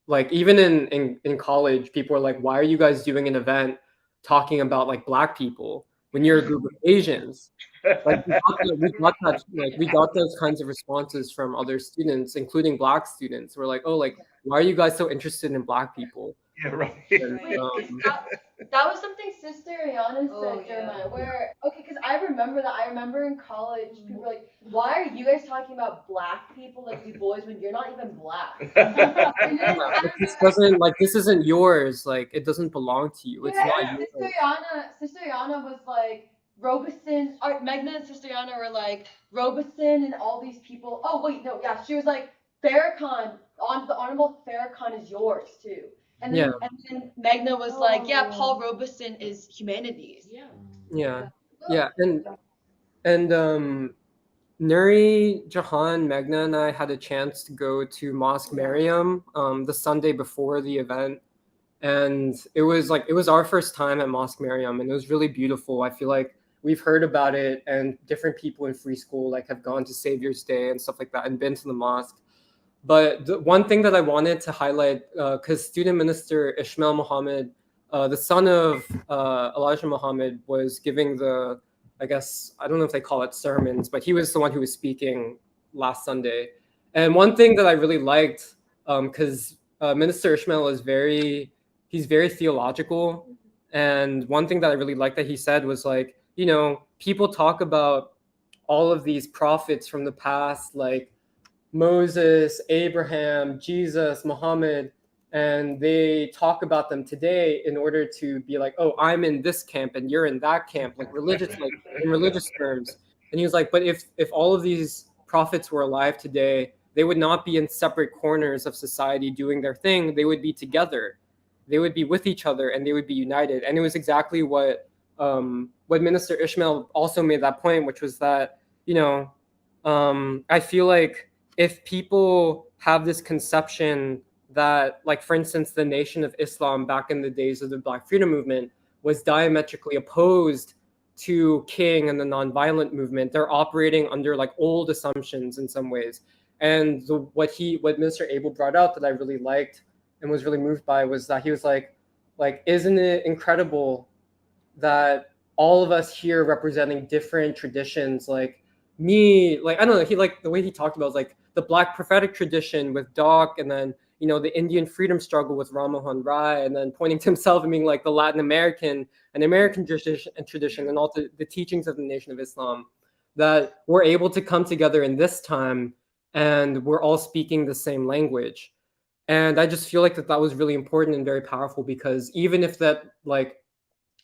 like even in college, people are like, why are you guys doing an event talking about like Black people when you're a group of Asians? Like we got those kinds of responses from other students, including Black students. We're like, oh, like why are you guys so interested in Black people? Yeah, right. And, Wait, that was something Sister Ayana said, Jeremiah, where, okay, because I remember that. I remember in college, people were like, why are you guys talking about Black people, like you boys, when you're not even Black? And then, this doesn't, like, this isn't yours. Like, it doesn't belong to you. It's not yours. Sister Ayana was like, Robeson, Megna and Sister Ayana were like, Robeson and all these people. Oh, wait, no, yeah, she was like, Farrakhan, the Honorable Farrakhan is yours, too. And then, Yeah. and then Megna was like, yeah, Paul Robeson is humanities. Yeah. And Nuri, Jahan, Megna, and I had a chance to go to Mosque Mariam the Sunday before the event. And it was our first time at Mosque Mariam, and it was really beautiful. I feel like we've heard about it, and different people in free school like have gone to Savior's Day and stuff like that and been to the mosque. But the one thing that I wanted to highlight, because student minister Ishmael Muhammad, the son of Elijah Muhammad, was giving the, I guess, I don't know if they call it sermons, but he was the one who was speaking last Sunday. And one thing that I really liked, because Minister Ishmael is he's very theological. And one thing that I really liked that he said was like, you know, people talk about all of these prophets from the past, like Moses, Abraham, Jesus, Muhammad, and they talk about them today in order to be like, oh, I'm in this camp and you're in that camp, like religious, like in religious terms. And he was like, but if all of these prophets were alive today, they would not be in separate corners of society doing their thing. They would be together. They would be with each other and they would be united. And it was exactly what Minister Ishmael also made that point, which was that, you know, I feel like if people have this conception that, like, for instance, the Nation of Islam back in the days of the Black Freedom Movement was diametrically opposed to King and the nonviolent movement, they're operating under like old assumptions in some ways. And what Mr. Abel brought out that I really liked and was really moved by was that he was like, isn't it incredible that all of us here representing different traditions, like me, like, I don't know, he, like, the way he talked about was like the Black prophetic tradition with Doc, and then, you know, the Indian freedom struggle with Ram Mohan Rai, and then pointing to himself and being like the Latin American tradition and all the teachings of the Nation of Islam, that we're able to come together in this time and we're all speaking the same language. And I just feel like that was really important and very powerful, because even if that, like,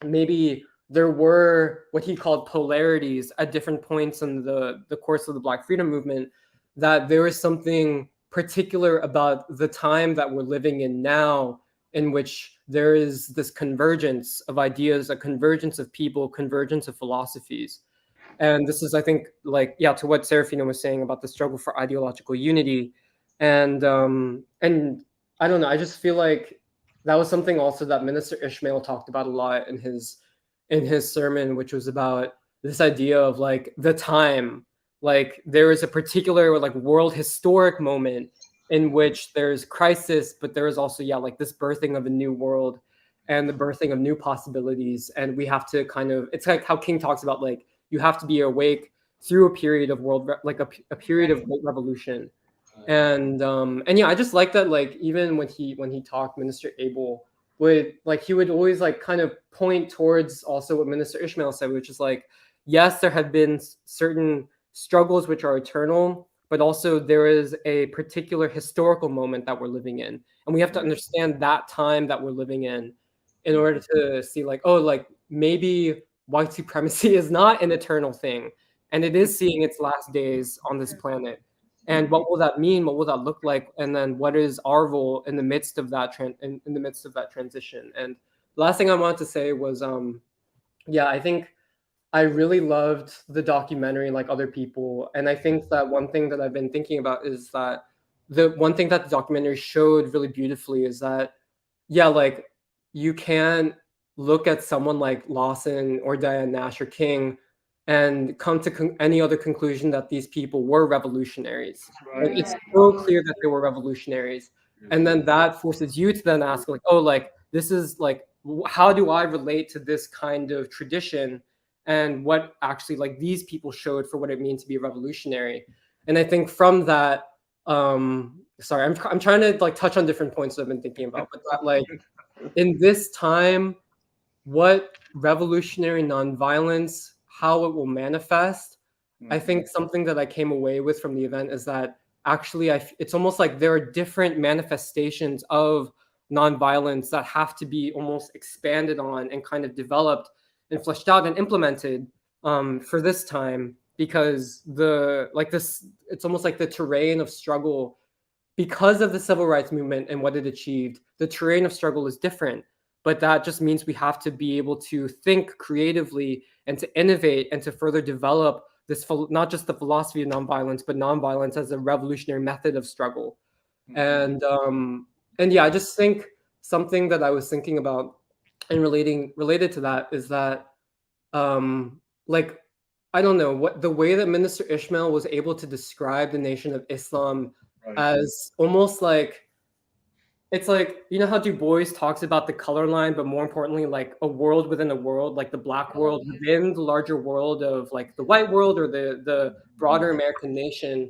maybe there were what he called polarities at different points in the course of the Black Freedom Movement, that there is something particular about the time that we're living in now, in which there is this convergence of ideas, a convergence of people, convergence of philosophies. And this is, I think, like, yeah, to what Serafina was saying about the struggle for ideological unity. And I don't know, I just feel like that was something also that Minister Ishmael talked about a lot in his sermon, which was about this idea of like the time, like there is a particular like world historic moment in which there's crisis, but there is also, yeah, like this birthing of a new world and the birthing of new possibilities. And we have to kind of, it's like how King talks about, like, you have to be awake through a period of a period of great revolution. And yeah, I just like that, like, even when he talked, Minister Abel he would always like kind of point towards also what Minister Ishmael said, which is like, yes, there have been certain struggles which are eternal, but also there is a particular historical moment that we're living in, and we have to understand that time that we're living in order to see, like, oh, like maybe white supremacy is not an eternal thing, and it is seeing its last days on this planet. And what will that mean? What will that look like? And then what is our role in the midst of that in the midst of that transition? And the last thing I wanted to say was, yeah, I think I really loved the documentary, like other people. And I think that one thing that I've been thinking about is that the one thing that the documentary showed really beautifully is that, yeah, like, you can look at someone like Lawson or Diane Nash or King and come to any other conclusion that these people were revolutionaries. Like, it's so clear that they were revolutionaries. And then that forces you to then ask, like, oh, like, this is like, how do I relate to this kind of tradition, and what actually, like, these people showed for what it means to be a revolutionary. And I think from that, sorry, I'm trying to like touch on different points that I've been thinking about, but that, like, in this time, what revolutionary nonviolence, how it will manifest. I think something that I came away with from the event is that actually it's almost like there are different manifestations of nonviolence that have to be almost expanded on and kind of developed and fleshed out and implemented for this time, because it's almost like the terrain of struggle, because of the civil rights movement and what it achieved, the terrain of struggle is different. But that just means we have to be able to think creatively and to innovate and to further develop this, not just the philosophy of nonviolence, but nonviolence as a revolutionary method of struggle. And yeah, I just think something that I was thinking about and related to that is that, like, I don't know, what the way that Minister Ishmael was able to describe the Nation of Islam as almost like, it's like, you know how Du Bois talks about the color line, but more importantly, like a world within a world, like the Black world within the larger world of like the white world or the broader American nation.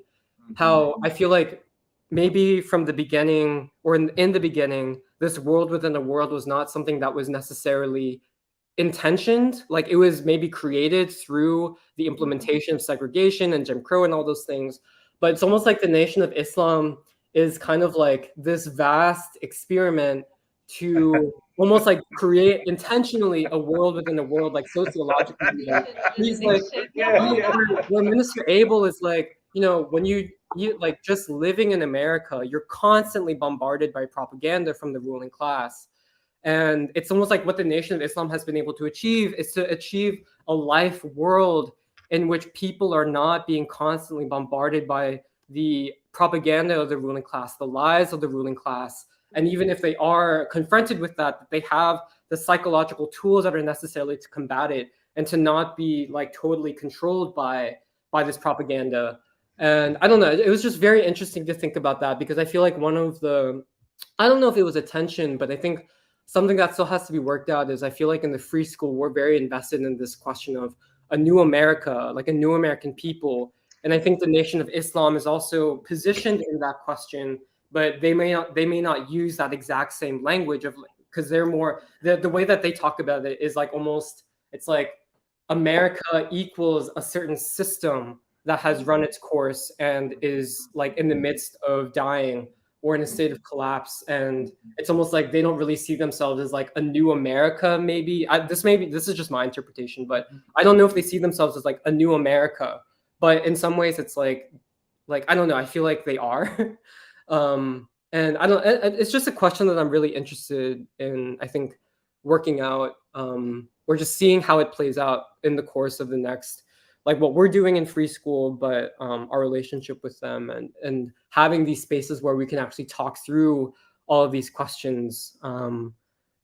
How I feel like maybe from the beginning, or in the beginning, this world within a world was not something that was necessarily intentioned, like it was maybe created through the implementation of segregation and Jim Crow and all those things. But it's almost like the Nation of Islam is kind of like this vast experiment to almost like create intentionally a world within a world, like sociologically. Even. He's like, where Minister Abel is like, when you like just living in America, you're constantly bombarded by propaganda from the ruling class. And it's almost like what the Nation of Islam has been able to achieve is to achieve a life world in which people are not being constantly bombarded by the propaganda of the ruling class, the lies of the ruling class. And even if they are confronted with that, they have the psychological tools that are necessary to combat it and to not be like totally controlled by this propaganda. And I don't know, it was just very interesting to think about that, because I feel like one of the, I don't know if it was a tension, but I think something that still has to be worked out is I feel like in the free school, we're very invested in this question of a new America, like a new American people. And I think the Nation of Islam is also positioned in that question, but they may not use that exact same language of, because they're more, the way that they talk about it is like almost, it's like America equals a certain system that has run its course and is like in the midst of dying or in a state of collapse. And it's almost like they don't really see themselves as like a new America. Maybe this is just my interpretation, but I don't know if they see themselves as like a new America. But in some ways, it's like I don't know. I feel like they are, and I don't. It's just a question that I'm really interested in. I think working out, or just seeing how it plays out in the course of the next, like what we're doing in free school, but our relationship with them, and having these spaces where we can actually talk through all of these questions.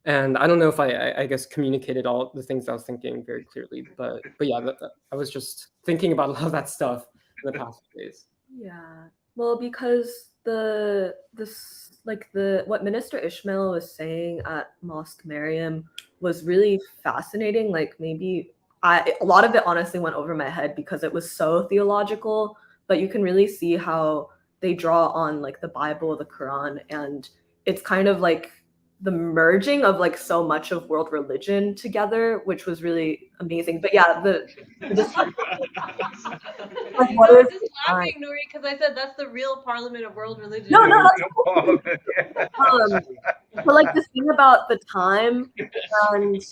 And I don't know if I guess communicated all the things I was thinking very clearly, but yeah, I was just thinking about a lot of that stuff in the past few days. Yeah, well, because what Minister Ishmael was saying at Mosque Mariam was really fascinating. Like maybe a lot of it honestly went over my head because it was so theological, but you can really see how they draw on like the Bible, the Quran, and it's kind of like the merging of like so much of world religion together, which was really amazing. But yeah, like what is just laughing, Nuri, because I said that's the real parliament of world religion. No, but like the thing about the time, and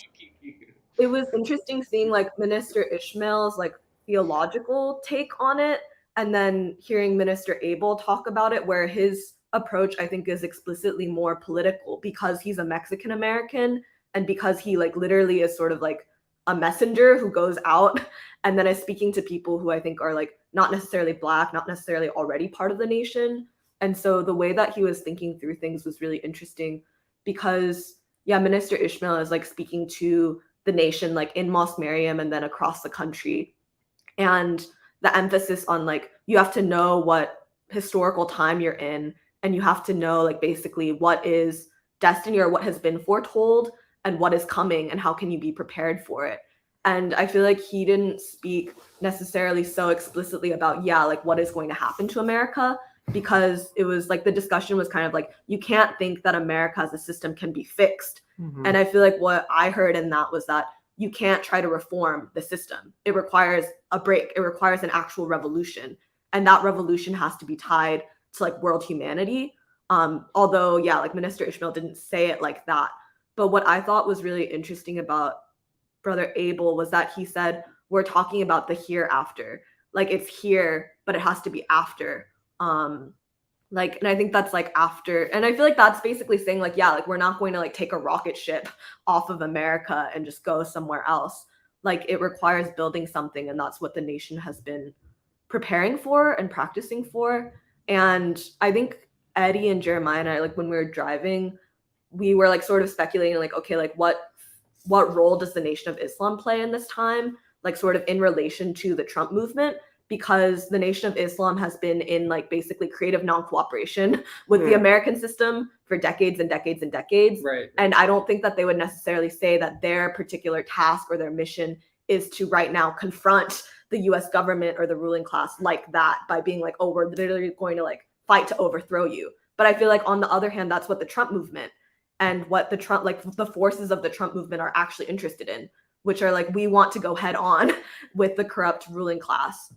it was interesting seeing like Minister Ishmael's like theological take on it, and then hearing Minister Abel talk about it, where his approach I think is explicitly more political because he's a Mexican American and because he like literally is sort of like a messenger who goes out and then is speaking to people who I think are like not necessarily Black, not necessarily already part of the nation. And so the way that he was thinking through things was really interesting because yeah, Minister Ishmael is like speaking to the nation like in Mosque Mariam and then across the country. And the emphasis on like you have to know what historical time you're in, and you have to know like basically what is destiny or what has been foretold and what is coming and how can you be prepared for it. And I feel like he didn't speak necessarily so explicitly about like what is going to happen to America, because it was like the discussion was kind of like you can't think that America as a system can be fixed. Mm-hmm. And I feel like what I heard in that was that you can't try to reform the system. It requires a break. It requires an actual revolution. And that revolution has to be tied to like world humanity. Although, yeah, like Minister Ishmael didn't say it like that. But what I thought was really interesting about Brother Abel was that he said, we're talking about the hereafter. Like it's here, but it has to be after. And I think that's like after, and I feel like that's basically saying like, yeah, like we're not going to like take a rocket ship off of America and just go somewhere else. Like it requires building something, and that's what the nation has been preparing for and practicing for. And I think Eddie and Jeremiah and I, like when we were driving, we were like sort of speculating like, okay, like what role does the Nation of Islam play in this time? Like sort of in relation to the Trump movement, because the Nation of Islam has been in like basically creative non-cooperation with the American system for decades and decades and decades. Right. And I don't think that they would necessarily say that their particular task or their mission is to right now confront the US government or the ruling class like that by being like, oh, we're literally going to like fight to overthrow you. But I feel like on the other hand, that's what the Trump movement and what the Trump, like the forces of the Trump movement are actually interested in, which are like, we want to go head on with the corrupt ruling class.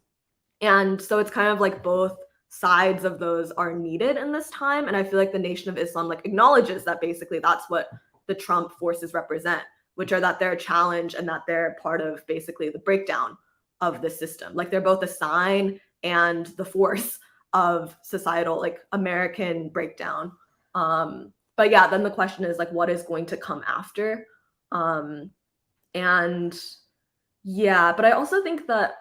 And so it's kind of like both sides of those are needed in this time. And I feel like the Nation of Islam like acknowledges that basically that's what the Trump forces represent, which are that they're a challenge and that they're part of basically the breakdown of the system. Like they're both a sign and the force of societal, like American breakdown. But yeah, then the question is like, what is going to come after? And yeah, but I also think that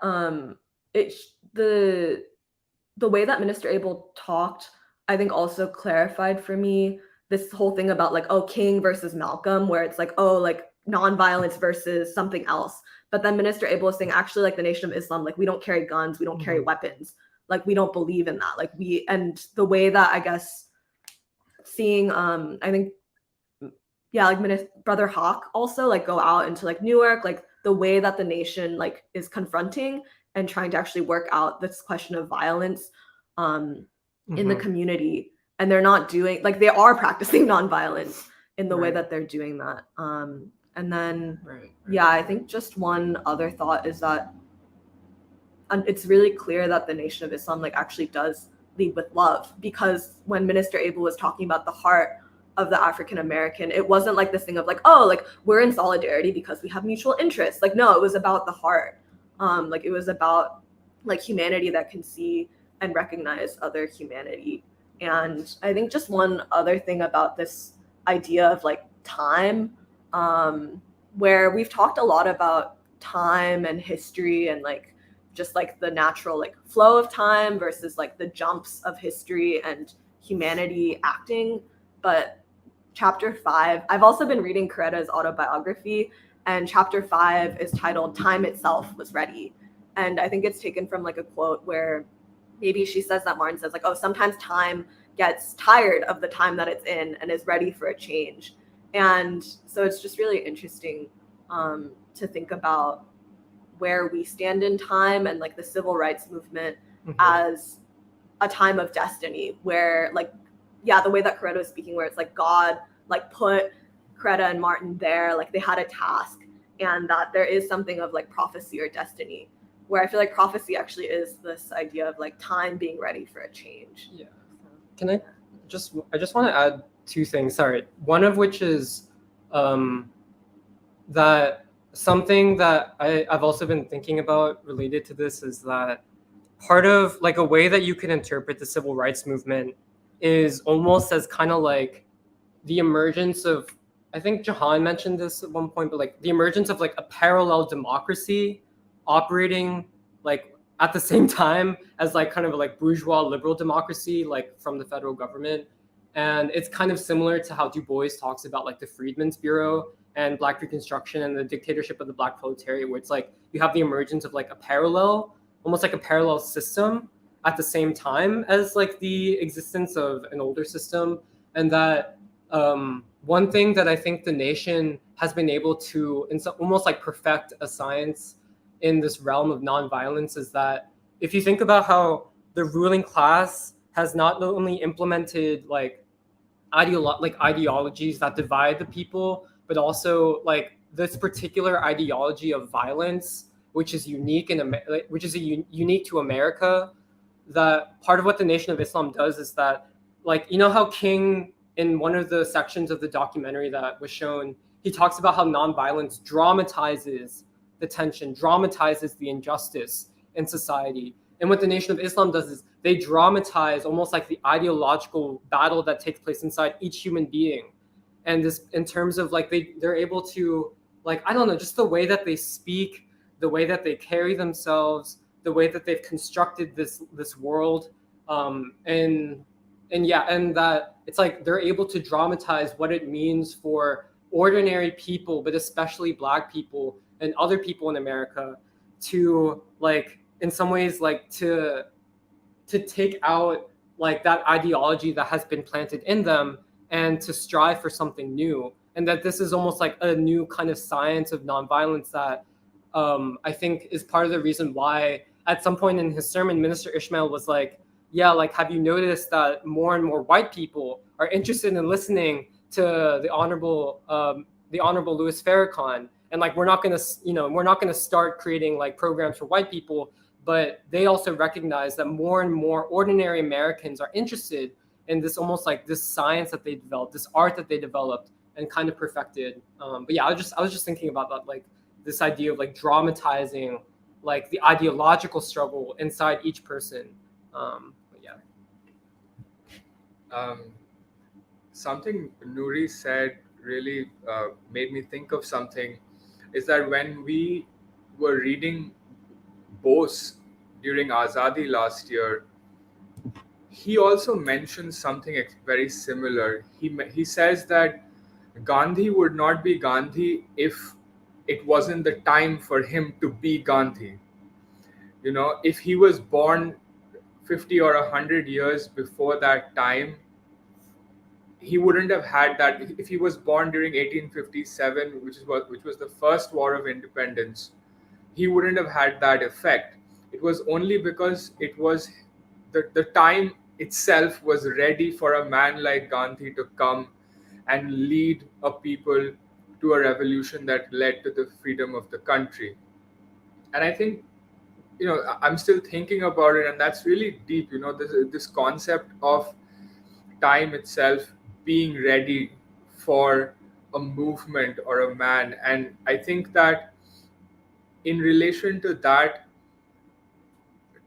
the way that Minister Abel talked, I think also clarified for me this whole thing about like, oh, King versus Malcolm, where it's like, oh, like nonviolence versus something else. But then Minister Abel is saying, actually, like the Nation of Islam, like we don't carry guns, we don't carry weapons, like we don't believe in that. Like and the way that I guess seeing, I think, yeah, like Brother Hawk also like go out into like Newark, like the way that the nation like is confronting and trying to actually work out this question of violence in the community. And they're not doing, like they are practicing nonviolence in the way that they're doing that. And then, yeah, I think just one other thought is that it's really clear that the Nation of Islam like actually does lead with love, because when Minister Abel was talking about the heart of the African American, it wasn't like this thing of like, oh, like we're in solidarity because we have mutual interests. Like, no, it was about the heart. Like it was about like humanity that can see and recognize other humanity. And I think just one other thing about this idea of like time, where we've talked a lot about time and history and like just like the natural like flow of time versus like the jumps of history and humanity acting. But chapter 5, I've also been reading Coretta's autobiography, and chapter 5 is titled Time Itself Was Ready. And I think it's taken from like a quote where maybe she says that Martin says like, oh, sometimes time gets tired of the time that it's in and is ready for a change. And so it's just really interesting to think about where we stand in time and like the civil rights movement as a time of destiny, where like, yeah, the way that Coretta was speaking, where it's like God like put Coretta and Martin there, like they had a task, and that there is something of like prophecy or destiny, where I feel like prophecy actually is this idea of like time being ready for a change. Yeah. Can I just want to add two things. Sorry. One of which is that something that I've also been thinking about related to this is that part of like a way that you can interpret the civil rights movement is almost as kind of like the emergence of, I think Jahan mentioned this at one point, but like the emergence of like a parallel democracy operating like at the same time as like kind of like bourgeois liberal democracy, like from the federal government. And it's kind of similar to how Du Bois talks about like the Freedmen's Bureau and Black Reconstruction and the dictatorship of the Black proletariat, where it's like you have the emergence of like a parallel, almost like a parallel system at the same time as like the existence of an older system. And that one thing that I think the nation has been able to almost like perfect a science in this realm of nonviolence is that if you think about how the ruling class has not only implemented like ideologies that divide the people, but also like this particular ideology of violence, which is unique unique to America. That part of what the Nation of Islam does is that, like, you know how King in one of the sections of the documentary that was shown, he talks about how nonviolence dramatizes the tension, dramatizes the injustice in society. And what the Nation of Islam does is they dramatize almost like the ideological battle that takes place inside each human being. And this, in terms of like they're able to, like, I don't know, just the way that they speak, the way that they carry themselves, the way that they've constructed this world, and that it's like they're able to dramatize what it means for ordinary people, but especially Black people and other people in America, to like in some ways like to take out like that ideology that has been planted in them and to strive for something new. And that this is almost like a new kind of science of nonviolence that I think is part of the reason why at some point in his sermon, Minister Ishmael was like, yeah, like, have you noticed that more and more white people are interested in listening to the honorable Louis Farrakhan, and like we're not gonna start creating like programs for white people, but they also recognize that more and more ordinary Americans are interested in this, almost like this science that they developed, this art that they developed and kind of perfected. But yeah, I was just thinking about that, like this idea of like dramatizing like the ideological struggle inside each person. But yeah. Something Nuri said really made me think of something, is that when we were reading Bose during Azadi last year, he also mentions something very similar. He says that Gandhi would not be Gandhi if it wasn't the time for him to be Gandhi. You know, if he was born 50 or 100 years before that time, he wouldn't have had that. If he was born during 1857, which was the first war of independence, he wouldn't have had that effect. It was only because it was the time itself was ready for a man like Gandhi to come and lead a people to a revolution that led to the freedom of the country. And I think, you know, I'm still thinking about it, and that's really deep. You know, this concept of time itself being ready for a movement or a man. And I think that in relation to that,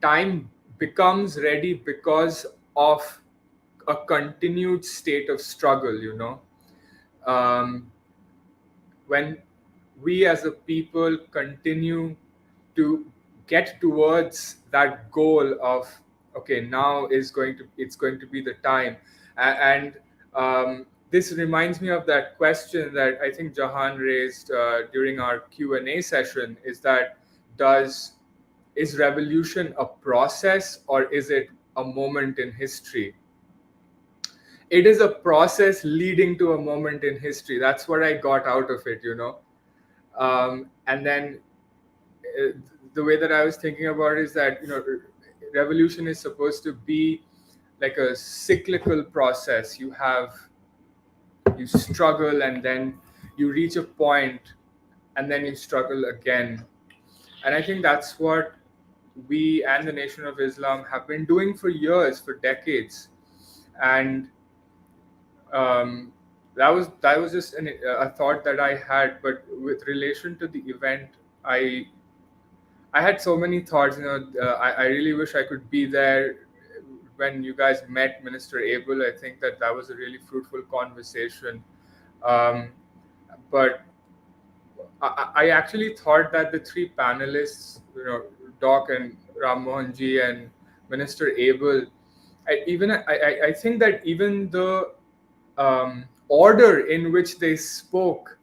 time becomes ready because of a continued state of struggle, you know. When we as a people continue to get towards that goal of, okay, now it's going to be the time. And this reminds me of that question that I think Jahan raised during our Q&A session, is that is revolution a process or is it a moment in history? It is a process leading to a moment in history. That's what I got out of it, you know. And then the way that I was thinking about it is that, you know, revolution is supposed to be like a cyclical process. You struggle, and then you reach a point, and then you struggle again. And I think that's what we and the Nation of Islam have been doing for years, for decades. And that was just a thought that I had. But with relation to the event, I had so many thoughts. You know, I really wish I could be there when you guys met Minister Abel. I think that was a really fruitful conversation. But I actually thought that the three panelists, you know, Doc and Ram Mohan ji and Minister Abel, I think that even the order in which they spoke,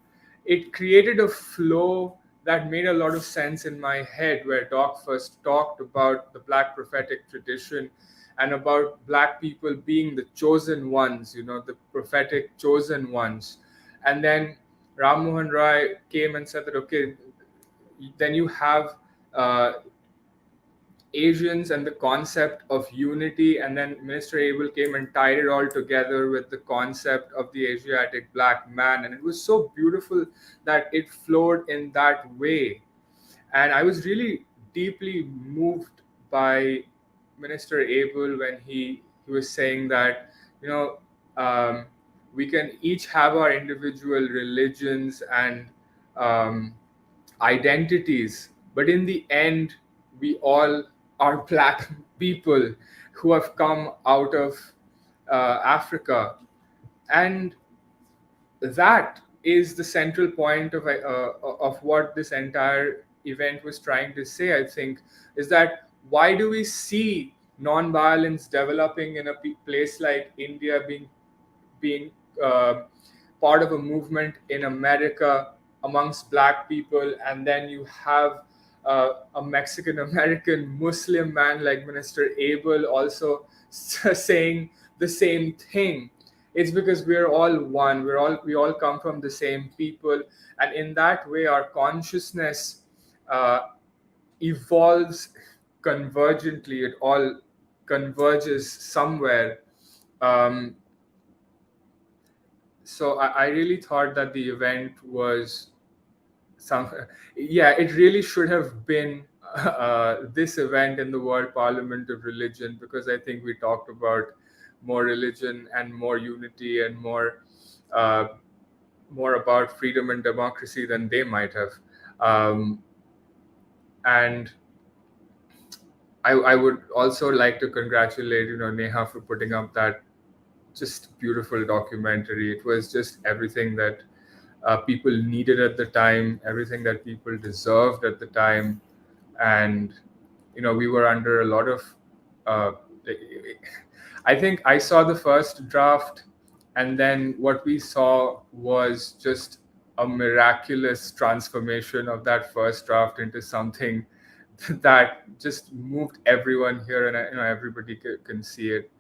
it created a flow that made a lot of sense in my head, where Doc first talked about the Black prophetic tradition and about Black people being the chosen ones, you know, the prophetic chosen ones. And then Ram Mohan Rai came and said that, okay, then you have Asians and the concept of unity. And then Minister Abel came and tied it all together with the concept of the Asiatic Black man. And it was so beautiful that it flowed in that way. And I was really deeply moved by Minister Abel when he was saying that, you know, we can each have our individual religions and identities, but in the end, we all are Black people who have come out of Africa. And that is the central point of what this entire event was trying to say, I think, is that why do we see non-violence developing in a place like India, being part of a movement in America amongst Black people, and then you have a Mexican American Muslim man like Minister Abel also saying the same thing? It's because we're all one. We all come from the same people, and in that way, our consciousness evolves convergently. It all converges somewhere. so I really thought that the event was some, yeah, it really should have been this event in the World Parliament of Religion, because I think we talked about more religion and more unity and uh, more about freedom and democracy than they might have. Um, and I would also like to congratulate, Neha for putting up that just beautiful documentary. It was just everything that people needed at the time, everything that people deserved at the time. And, we were under a lot of, uh, I think I saw the first draft, and then what we saw was just a miraculous transformation of that first draft into something that just moved everyone here, and everybody can see it.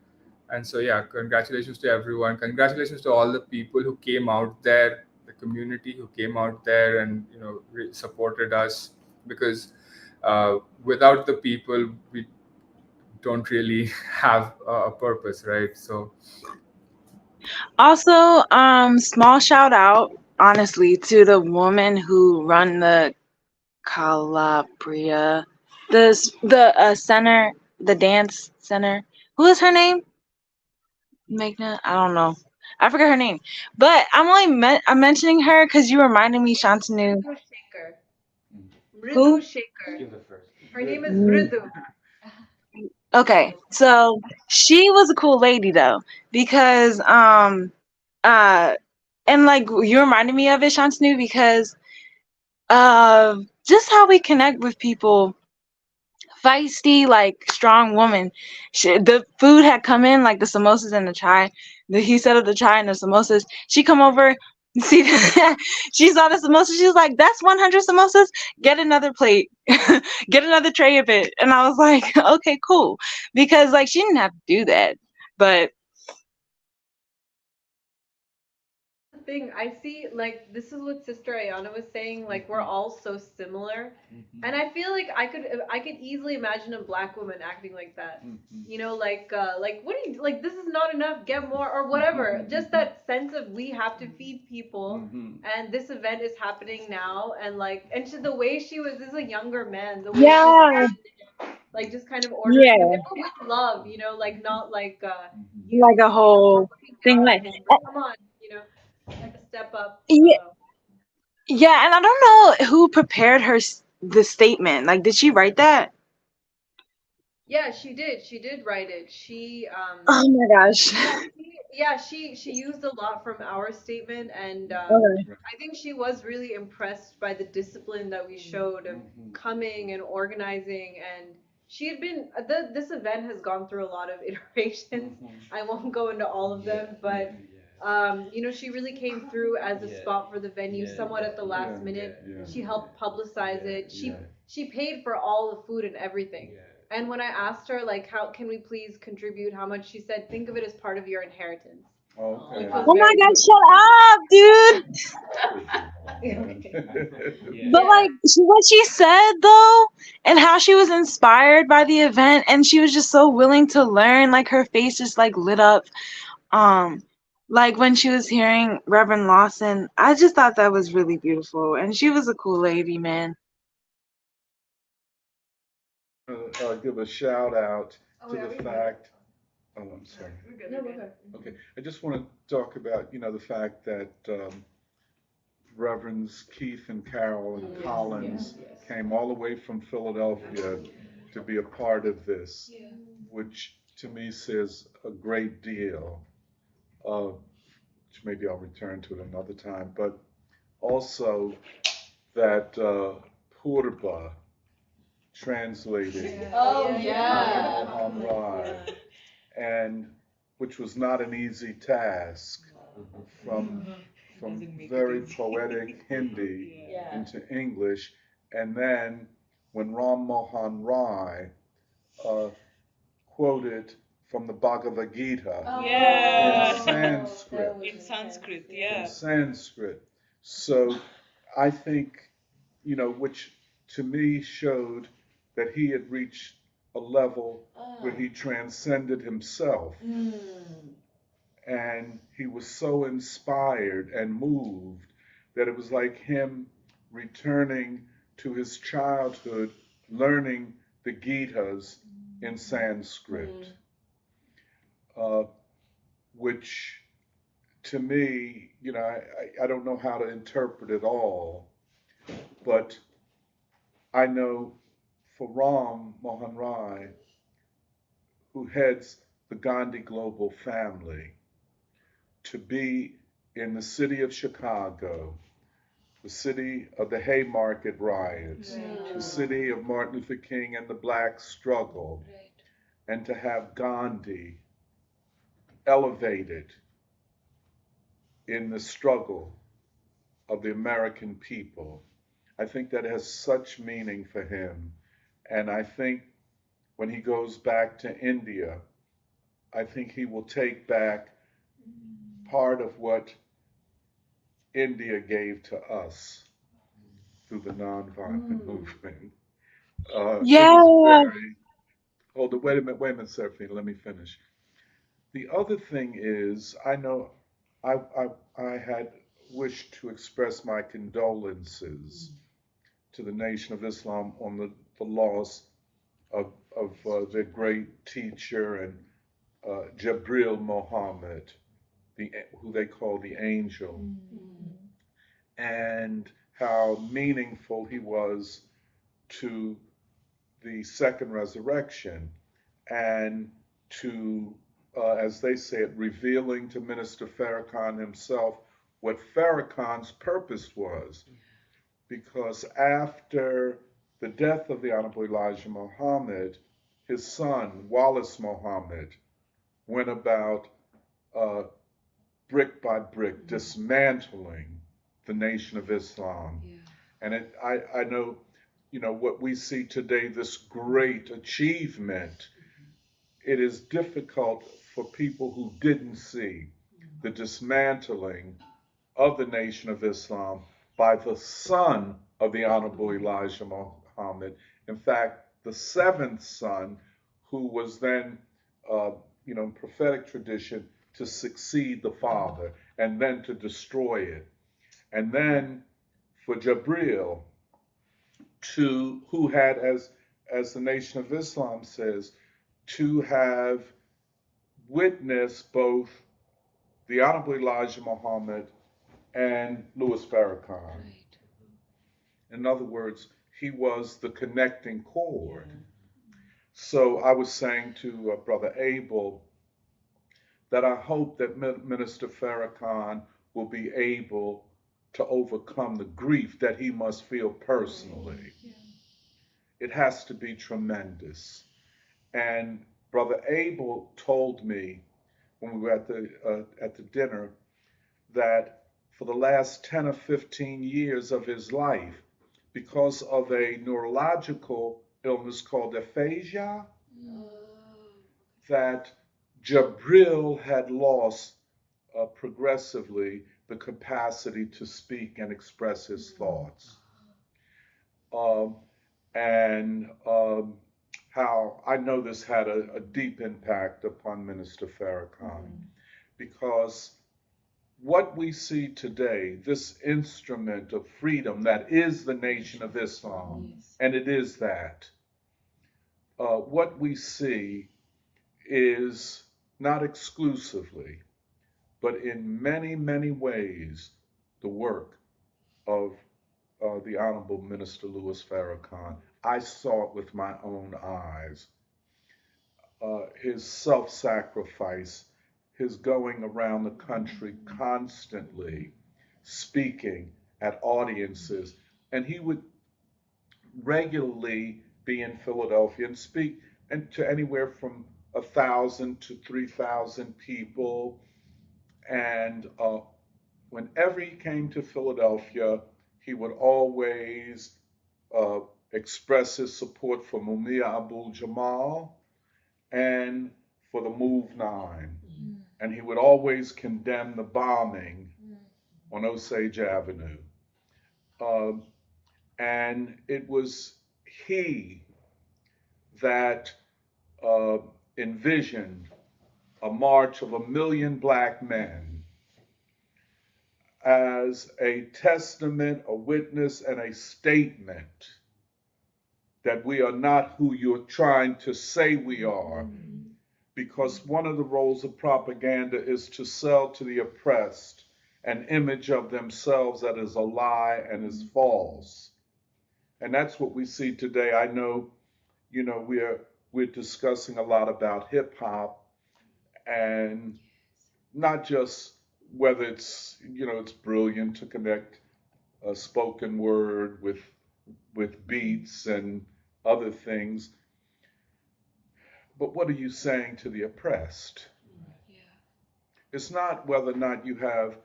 And so, yeah, congratulations to everyone. Congratulations to all the people who came out there, the community who came out there and supported us, because without the people, we don't really have a purpose, right? So Also, small shout out, honestly, to the woman who run the Calabria, the center, the dance center. Who is her name? Magna? I don't know. I forget her name. But I'm mentioning her because you reminded me, Shantanu. Mridu Shaker. Who? Mridu Shaker. Give the first. Her name is Mridu. Okay, so she was a cool lady though, because uh and like you reminded me of it, Shantanu, because just how we connect with people, feisty, like strong woman. The food had come in, like the samosas and the chai. He set up the chai and the samosas. She come over, see, she saw the samosas. She was like, "That's 100 samosas. Get another plate, get another tray of it." And I was like, "Okay, cool," because like she didn't have to do that, but Thing I see, like, this is what Sister Ayana was saying, like we're all so similar, and I feel like I could easily imagine a black woman acting like that, like what do you, like, this is not enough, get more or whatever, just that sense of we have to feed people, and this event is happening now, and like, and the way she was, this is a younger man, the way she yeah, like just kind of ordering him yeah, with love, like not like like a whole looking thing, down like on him, but come on, like a step up. yeah, yeah. And I don't know who prepared her the statement. Like, did she write that? Yeah, she did. She did write it. She Oh my gosh. she used a lot from our statement, and Okay. I think she was really impressed by the discipline that we showed of coming and organizing, and she had been this event has gone through a lot of iterations. I won't go into all of them, but she really came through as a spot for the venue somewhat at the last minute. She helped publicize it. She paid for all the food and everything. And when I asked her, like, how can we please contribute, how much, she said, think of it as part of your inheritance. Okay. Which was Oh my very God, shut up, dude. But like what she said though, and how she was inspired by the event, and she was just so willing to learn. Like her face just like lit up. Um, like when she was hearing Reverend Lawson, I just thought that was really beautiful, and she was a cool lady, man. Give a shout out Oh, to yeah, the we fact. Oh, I'm sorry. We're good. No, we're good. Okay, I just want to talk about the fact that Reverends Keith and Carol and Collins came all the way from Philadelphia to be a part of this, which to me says a great deal. Which maybe I'll return to it another time, but also that Purba translated Oh, yeah. Mohan Rai, and which was not an easy task from very poetic Hindi into English, and then when Ram Mohan Rai uh, quoted from the Bhagavad Gita in Sanskrit. In Sanskrit, In Sanskrit. So I think, which to me showed that he had reached a level where he transcended himself and he was so inspired and moved that it was like him returning to his childhood, learning the Gitas in Sanskrit, which to me, I don't know how to interpret it all, but I know for Ram Mohan Rai, who heads the Gandhi Global Family, to be in the city of Chicago, the city of the Haymarket riots, the city of Martin Luther King and the Black struggle, and to have Gandhi elevated in the struggle of the American people. I think that has such meaning for him. And I think when he goes back to India, I think he will take back part of what India gave to us through the nonviolent movement. Yeah. Hold on, wait a minute, Serafina, let me finish. The other thing is, I know I had wished to express my condolences to the Nation of Islam on the loss of their great teacher and Jabril Muhammad, who they call the angel, and how meaningful he was to the second resurrection and to, as they say it, revealing to Minister Farrakhan himself what Farrakhan's purpose was. Because after the death of the Honorable Elijah Muhammad, his son, Wallace Muhammad, went about brick by brick dismantling the Nation of Islam. And I know, what we see today, this great achievement, it is difficult for people who didn't see the dismantling of the Nation of Islam by the son of the Honorable Elijah Muhammad. In fact, the seventh son, who was then, in prophetic tradition, to succeed the father and then to destroy it. And then for Jabril, who had, as the Nation of Islam says, to have witnessed both the Honorable Elijah Muhammad and Louis Farrakhan. In other words, he was the connecting cord. So I was saying to Brother Abel that I hope that Minister Farrakhan will be able to overcome the grief that he must feel personally. It has to be tremendous. And Brother Abel told me when we were at the dinner that for the last 10 or 15 years of his life, because of a neurological illness called aphasia, that Jabril had lost progressively the capacity to speak and express his thoughts. And how I know this had a deep impact upon Minister Farrakhan, because what we see today, this instrument of freedom that is the Nation of Islam, and it is that, what we see is not exclusively, but in many, many ways, the work of the Honorable Minister Louis Farrakhan. I saw it with my own eyes. His self-sacrifice, his going around the country constantly speaking at audiences, and he would regularly be in Philadelphia and speak to anywhere from 1,000 to 3,000 people. And whenever he came to Philadelphia, he would always express his support for Mumia Abu-Jamal and for the Move 9. And he would always condemn the bombing on Osage Avenue. And it was he that envisioned a march of 1 million black men as a testament, a witness, and a statement that we are not who you're trying to say we are. Because one of the roles of propaganda is to sell to the oppressed an image of themselves that is a lie and is false. And that's what we see today. I know, we're discussing a lot about hip hop, and not just whether it's brilliant to connect a spoken word with beats and other things, but what are you saying to the oppressed? It's not whether or not you have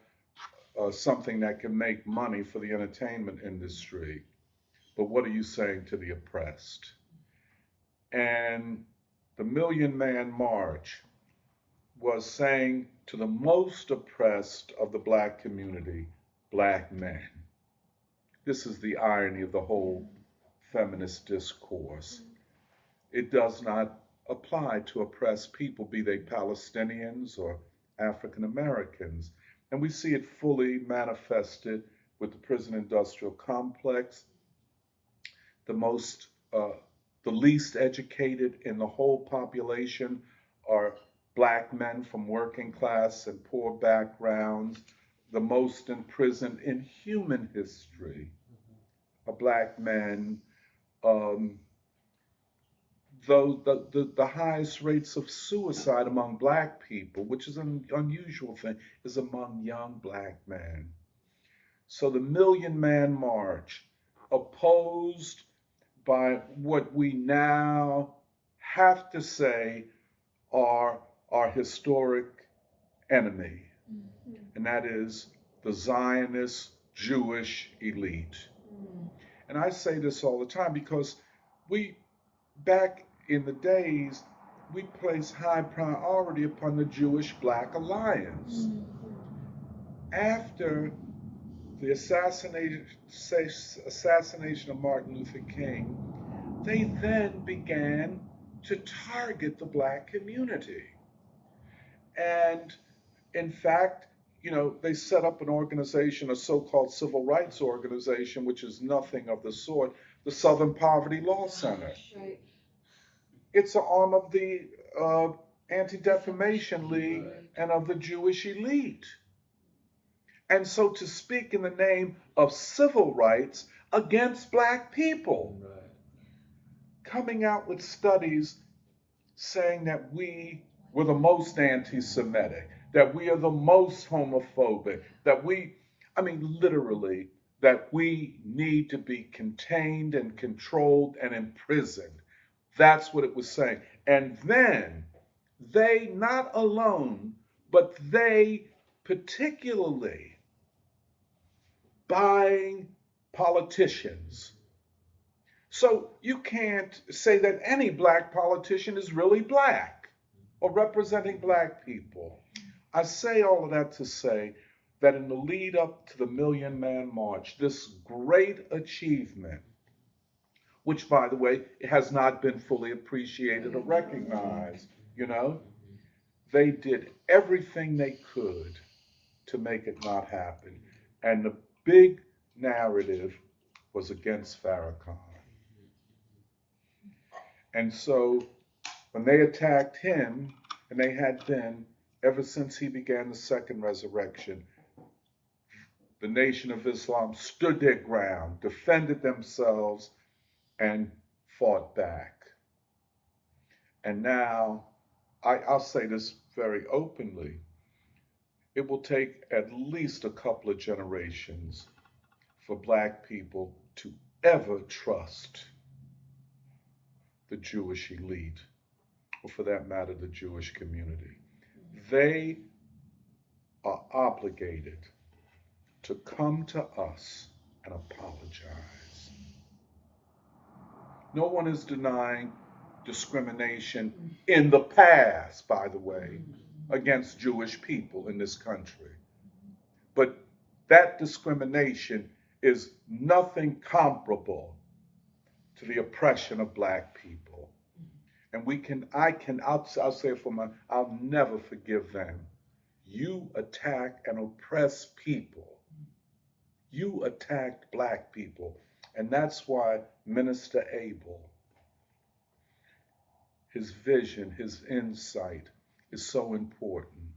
something that can make money for the entertainment industry, but what are you saying to the oppressed? And the 1 Million Man March was saying to the most oppressed of the black community, black men. This is the irony of the whole feminist discourse. It does not apply to oppressed people, be they Palestinians or African Americans. And we see it fully manifested with the prison industrial complex. The least educated in the whole population are black men from working class and poor backgrounds. The most imprisoned in human history are black men. Though the highest rates of suicide among black people, which is an unusual thing, is among young black men. So the 1 Million Man March, opposed by what we now have to say are our historic enemy, and that is the Zionist Jewish elite. And I say this all the time because back in the days, we placed high priority upon the Jewish-Black alliance. After the assassination of Martin Luther King, they then began to target the black community. And in fact, they set up an organization, a so-called civil rights organization, which is nothing of the sort, the Southern Poverty Law Center. Right. It's an arm of the Anti-Defamation League and of the Jewish elite. And so to speak in the name of civil rights against black people, coming out with studies saying that we were the most anti-Semitic, that we are the most homophobic, literally, that we need to be contained and controlled and imprisoned. That's what it was saying. And then they, not alone, but they particularly buying politicians. So you can't say that any black politician is really black or representing black people. I say all of that to say that in the lead up to the 1 Million Man March, this great achievement, which, by the way, has not been fully appreciated or recognized, they did everything they could to make it not happen. And the big narrative was against Farrakhan. And so when they attacked him, and they had been, ever since he began the second resurrection, the Nation of Islam stood their ground, defended themselves, and fought back. And now, I'll say this very openly, it will take at least a couple of generations for black people to ever trust the Jewish elite, or for that matter, the Jewish community. They are obligated to come to us and apologize. No one is denying discrimination in the past, by the way, against Jewish people in this country. But that discrimination is nothing comparable to the oppression of black people. And I'll say it I'll never forgive them. You attack and oppress people. You attacked black people. And that's why Minister Abel, his vision, his insight is so important.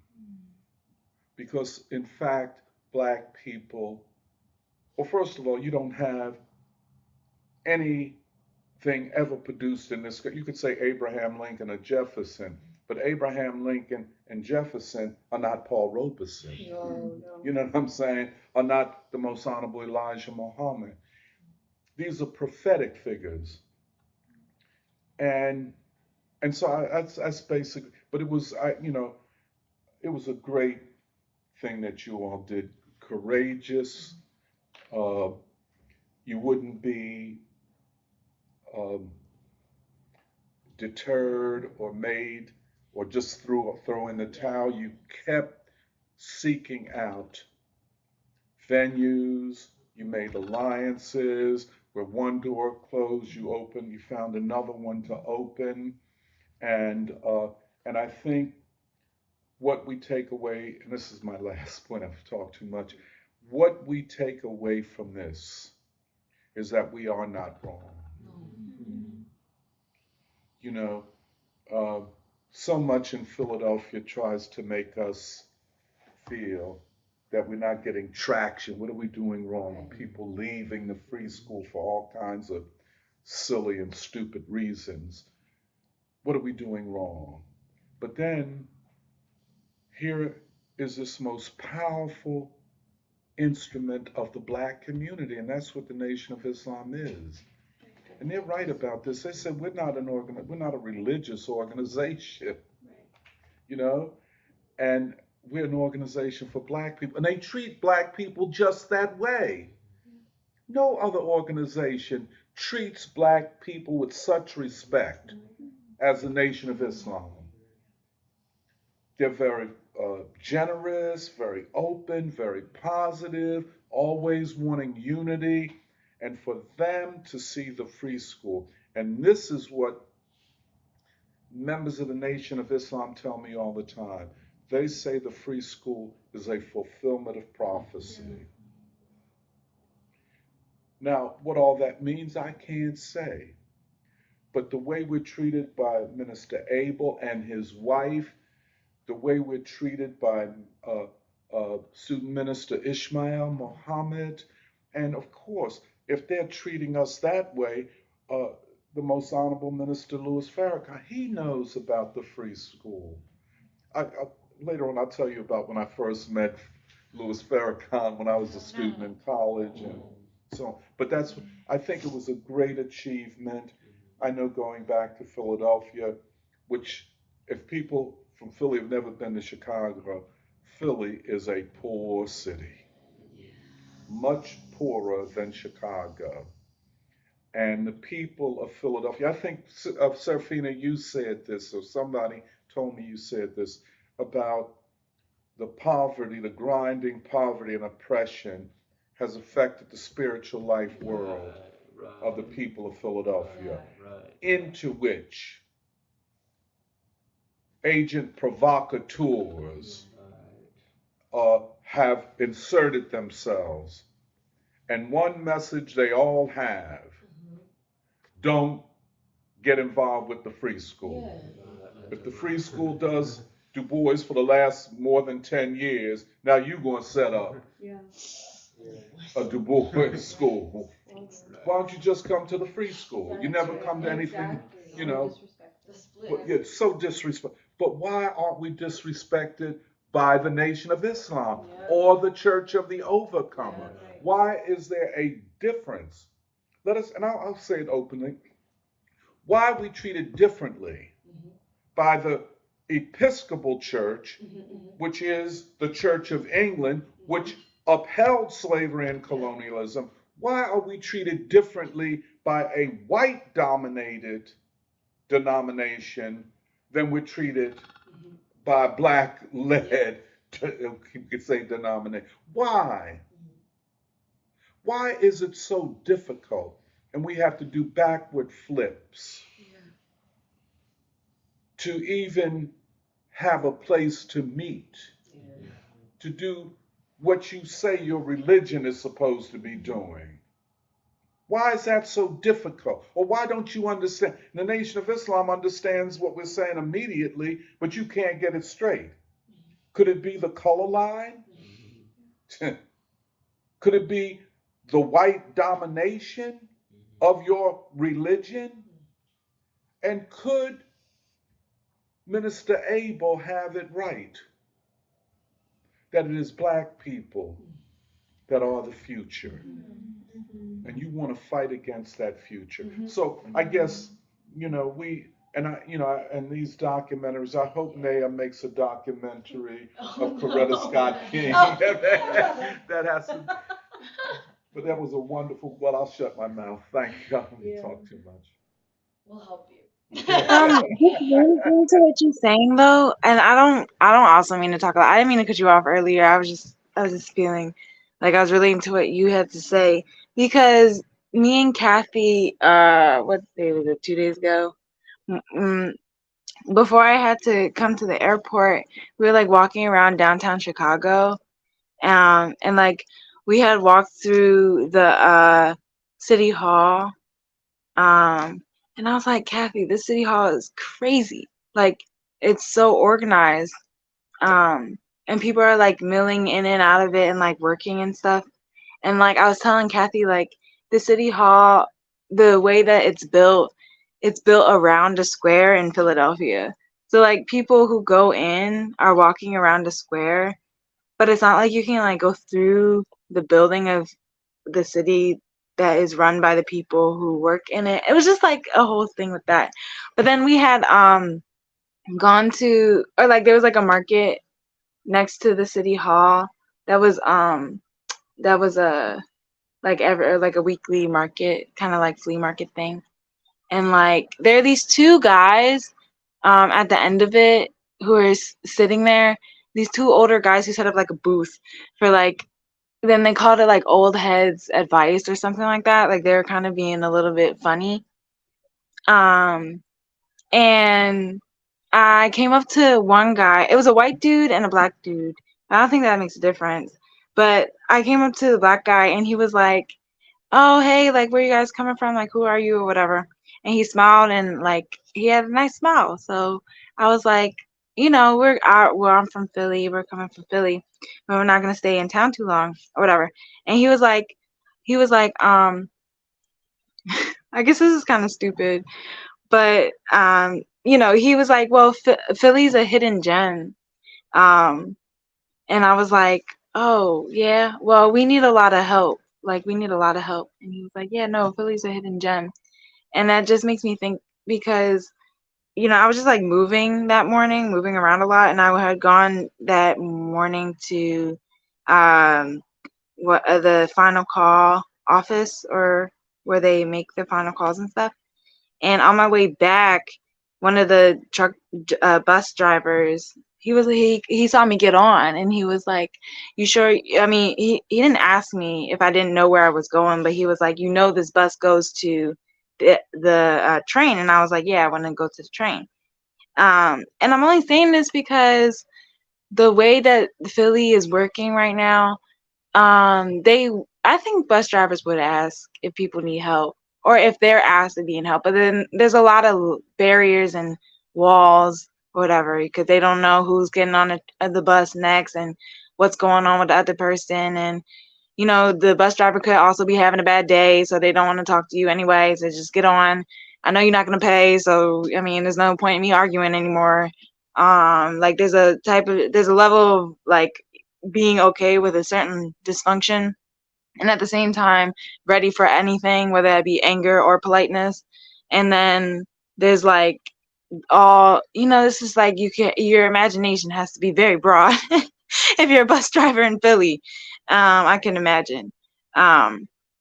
Because in fact, black people, well, first of all, you don't have anything ever produced in this. You could say Abraham Lincoln or Jefferson, but Abraham Lincoln and Jefferson are not Paul Robeson. No. You know what I'm saying? Are not the most honorable Elijah Muhammad. These are prophetic figures. And so that's basically, but it was it was a great thing that you all did. Courageous. You wouldn't be deterred or made or just throw in the towel. You kept seeking out venues. You made alliances. Where one door closed, you found another one to open. And I think what we take away, and this is my last point, I've talked too much, what we take away from this is that we are not wrong. You know, so much in Philadelphia tries to make us feel that we're not getting traction. What are we doing wrong? People leaving the free school for all kinds of silly and stupid reasons. What are we doing wrong? But then here is this most powerful instrument of the black community, and that's what the Nation of Islam is. And they're right about this. They said we're not a religious organization, you know, and we're an organization for black people, and they treat black people just that way. No other organization treats black people with such respect as the Nation of Islam. They're very generous, very open, very positive, always wanting unity, and for them to see the free school. And this is what members of the Nation of Islam tell me all the time. They say the free school is a fulfillment of prophecy. Now, what all that means, I can't say. But the way we're treated by Minister Abel and his wife, the way we're treated by student minister Ishmael Muhammad, and of course, if they're treating us that way, the most honorable Minister Louis Farrakhan, he knows about the free school. Later on, I'll tell you about when I first met Louis Farrakhan when I was a student in college, and so on. But I think it was a great achievement. I know going back to Philadelphia, which if people from Philly have never been to Chicago, Philly is a poor city, much poorer than Chicago. And the people of Philadelphia, I think, Serafina, you said this, or somebody told me you said this, about the poverty, the grinding poverty and oppression has affected the spiritual life world of the people of Philadelphia, into which agent provocateurs have inserted themselves. And one message they all have: don't get involved with the free school. If the free school does Du Bois for the last more than 10 years, now you're going to set up a Du Bois school. Why don't you just come to the free school? You never come to anything, you know. But yeah, it's so disrespectful. But why aren't we disrespected by the Nation of Islam or the Church of the Overcomer? Why is there a difference? And I'll say it openly. Why are we treated differently by the Episcopal Church, which is the Church of England, which upheld slavery and colonialism? Why are we treated differently by a white-dominated denomination than we're treated by black-led, you could say, denomination? Why? Why is it so difficult? And we have to do backward flips. to even have a place to meet, to do what you say your religion is supposed to be doing. Why is that so difficult? Or why don't you understand? The Nation of Islam understands what we're saying immediately, but you can't get it straight. Could it be the color line? Could it be the white domination of your religion? And could Minister Abel have it right that it is black people that are the future? And you want to fight against that future. So I guess, and these documentaries, I hope Naya makes a documentary of Coretta Scott King. That has to, but that was a wonderful, well, I'll shut my mouth. Thank you. I don't talk too much. We'll help you. Just really into what you're saying though, and I don't also mean to talk about. I didn't mean to cut you off earlier. I was just feeling like I was relating to what you had to say because me and Kathy, what day was it? 2 days ago. Before I had to come to the airport, we were like walking around downtown Chicago, and like we had walked through the city hall, and I was like, Kathy, this city hall is crazy. Like, it's so organized. And people are like milling in and out of it and like working and stuff. And like I was telling Kathy, like the city hall, the way that it's built around a square in Philadelphia. So like people who go in are walking around a square, but it's not like you can like go through the building of the city that is run by the people who work in it. It was just like a whole thing with that. But then we had gone to, or like there was like a market next to the city hall that was a like a weekly market, kind of like flea market thing. And like there are these two guys at the end of it who are sitting there, these two older guys who set up like a booth for like, then they called it like old heads advice or something like that. Like they were kind of being a little bit funny. And I came up to one guy. It was a white dude and a black dude. I don't think that makes a difference. But I came up to the black guy and he was like, "Oh, hey, like where you guys coming from? Like who are you or whatever?" And he smiled and like he had a nice smile. So I was like, I'm from Philly. We're coming from Philly, but we're not gonna stay in town too long or whatever. And he was like, I guess this is kind of stupid, but he was like, well, Philly's a hidden gem. And I was like, oh yeah, well, we need a lot of help. Like we need a lot of help. And he was like, yeah, no, Philly's a hidden gem. And that just makes me think because I was just like moving around a lot, and I had gone that morning to the final call office, or where they make the final calls and stuff. And on my way back, one of the bus drivers, he saw me get on, and he was like, "You sure?" I mean, he didn't ask me if I didn't know where I was going, but he was like, "This bus goes to the train," and I was like, "Yeah, I want to go to the train." And I'm only saying this because the way that Philly is working right now, I think bus drivers would ask if people need help, or if they're asked to be in help. But then there's a lot of barriers and walls, whatever, because they don't know who's getting on the bus next and what's going on with the other person. And the bus driver could also be having a bad day, so they don't want to talk to you anyway. So just get on. I know you're not gonna pay, so I mean, there's no point in me arguing anymore. Like there's a level of like being okay with a certain dysfunction, and at the same time ready for anything, whether that be anger or politeness. And then there's like this is like your imagination has to be very broad if you're a bus driver in Philly. I can imagine.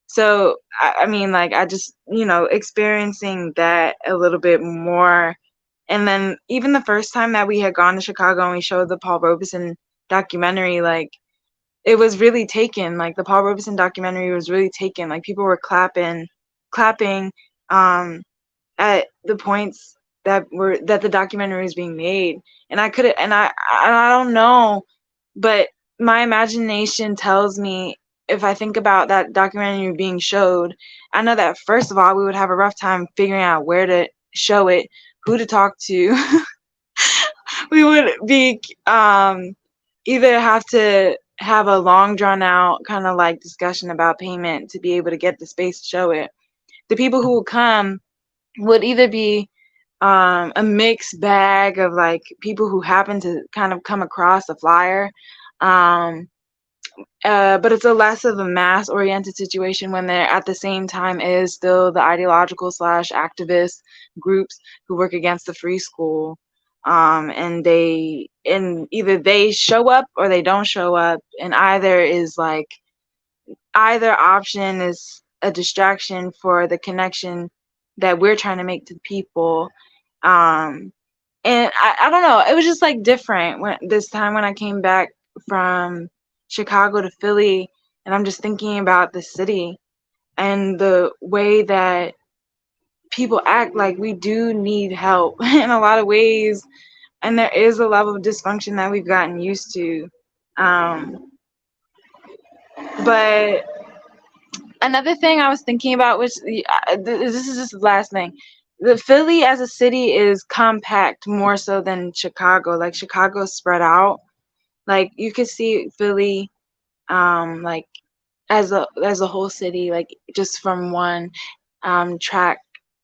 So I mean, like I just experiencing that a little bit more. And then even the first time that we had gone to Chicago and we showed the Paul Robeson documentary, like it was really taken. Like the Paul Robeson documentary was really taken. Like people were clapping at the points that the documentary was being made, and I don't know, but my imagination tells me, if I think about that documentary being showed, I know that first of all we would have a rough time figuring out where to show it, who to talk to. We would be either have to have a long drawn out kind of like discussion about payment to be able to get the space to show it. The people who would come would either be a mixed bag of like people who happen to kind of come across a flyer, um, but it's a less of a mass oriented situation when there at the same time is still the ideological / activist groups who work against the free school, and either they show up or they don't show up, and either option is a distraction for the connection that we're trying to make to the people. And I don't know, it was just like different when this time when I came back from Chicago to Philly, and I'm just thinking about the city and the way that people act like we do need help in a lot of ways, and there is a level of dysfunction that we've gotten used to. But another thing I was thinking about, which this is just the last thing, the Philly as a city is compact more so than Chicago. Like Chicago's spread out. Like you could see Philly, like as a whole city, like just from one track,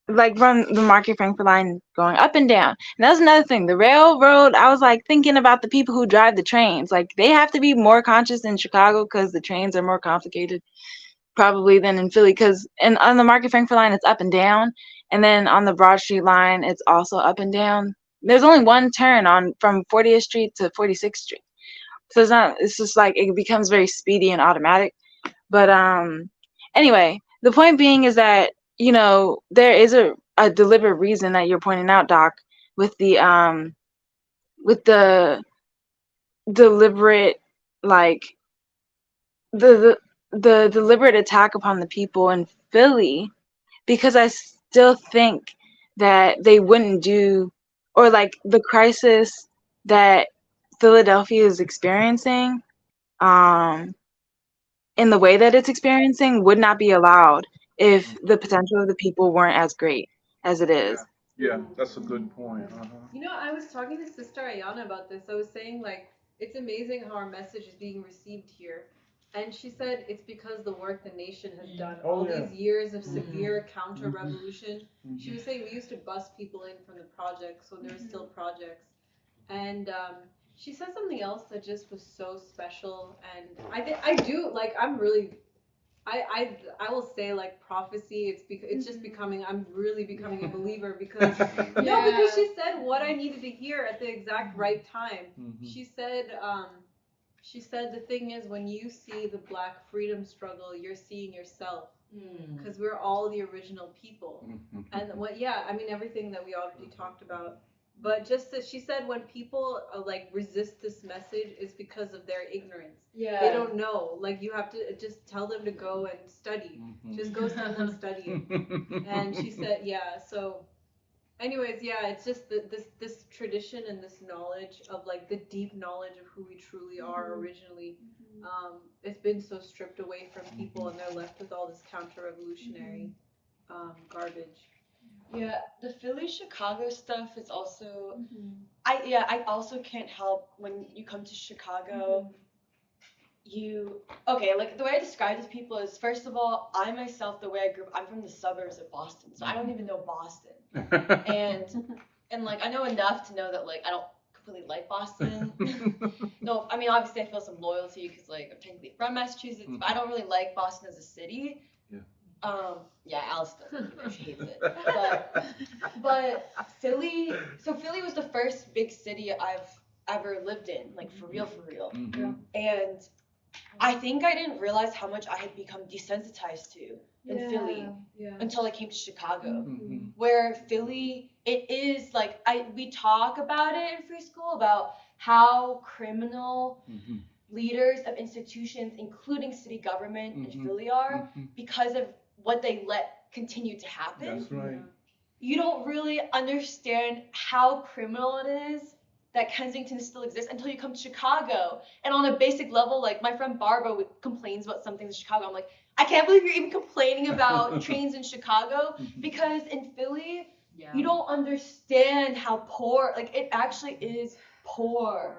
like from the Market Frankfurt line going up and down. And that's another thing. The railroad, I was like thinking about the people who drive the trains. Like they have to be more conscious in Chicago because the trains are more complicated probably than in Philly, because on the Market Frankfurt line it's up and down, and then on the Broad Street line it's also up and down. There's only one turn on from 40th Street to 46th Street, so it's just like it becomes very speedy and automatic. But anyway, the point being is that there is a deliberate reason that you're pointing out, Doc, with the deliberate, like the deliberate attack upon the people in Philly, because I still think that they wouldn't do, or like the crisis that Philadelphia is experiencing, in the way that it's experiencing, would not be allowed if the potential of the people weren't as great as it is. Yeah, that's a good point. I was talking to Sister Ayana about this. I was saying, like, it's amazing how our message is being received here. And she said it's because the work the nation has done, all these years of severe counter-revolution. She was saying we used to bus people in from the projects, so there were still projects. And she said something else that just was so special. And I do, like, I will say, like, prophecy, it's just becoming, I'm really becoming a believer because no, because she said what I needed to hear at the exact right time. She said the thing is, when you see the Black freedom struggle, you're seeing yourself, because we're all the original people. And everything that we already talked about. But just that she said, when people like resist this message, it's because of their ignorance. Yeah. They don't know. Like, you have to just tell them to go and study. Just go send them studying. And she said, yeah. So, anyways, yeah, it's just this tradition and this knowledge of, like, the deep knowledge of who we truly are originally. It's been so stripped away from people, and they're left with all this counter-revolutionary garbage. Yeah, the Philly Chicago stuff is also I also can't help when you come to Chicago. Like, the way I describe it to people is, first of all, I myself, the way I grew up, I'm from the suburbs of Boston, so I don't even know Boston. and like, I know enough to know that, like, I don't completely like Boston. No, I mean, obviously I feel some loyalty because, like, I'm technically from Massachusetts, but I don't really like Boston as a city. Alice doesn't. She hates it. But Philly was the first big city I've ever lived in, like, for real. And I think I didn't realize how much I had become desensitized to in Philly until I came to Chicago, where Philly, it is like, we talk about it in free school about how criminal leaders of institutions, including city government in Philly, are because of what they let continue to happen. That's right. you don't really understand how criminal it is that Kensington still exists until you come to Chicago. And on a basic level, like my friend Barbara complains about something in Chicago. I'm like, I can't believe you're even complaining about trains in Chicago, because in Philly, Yeah. you don't understand how poor, like it actually is poor.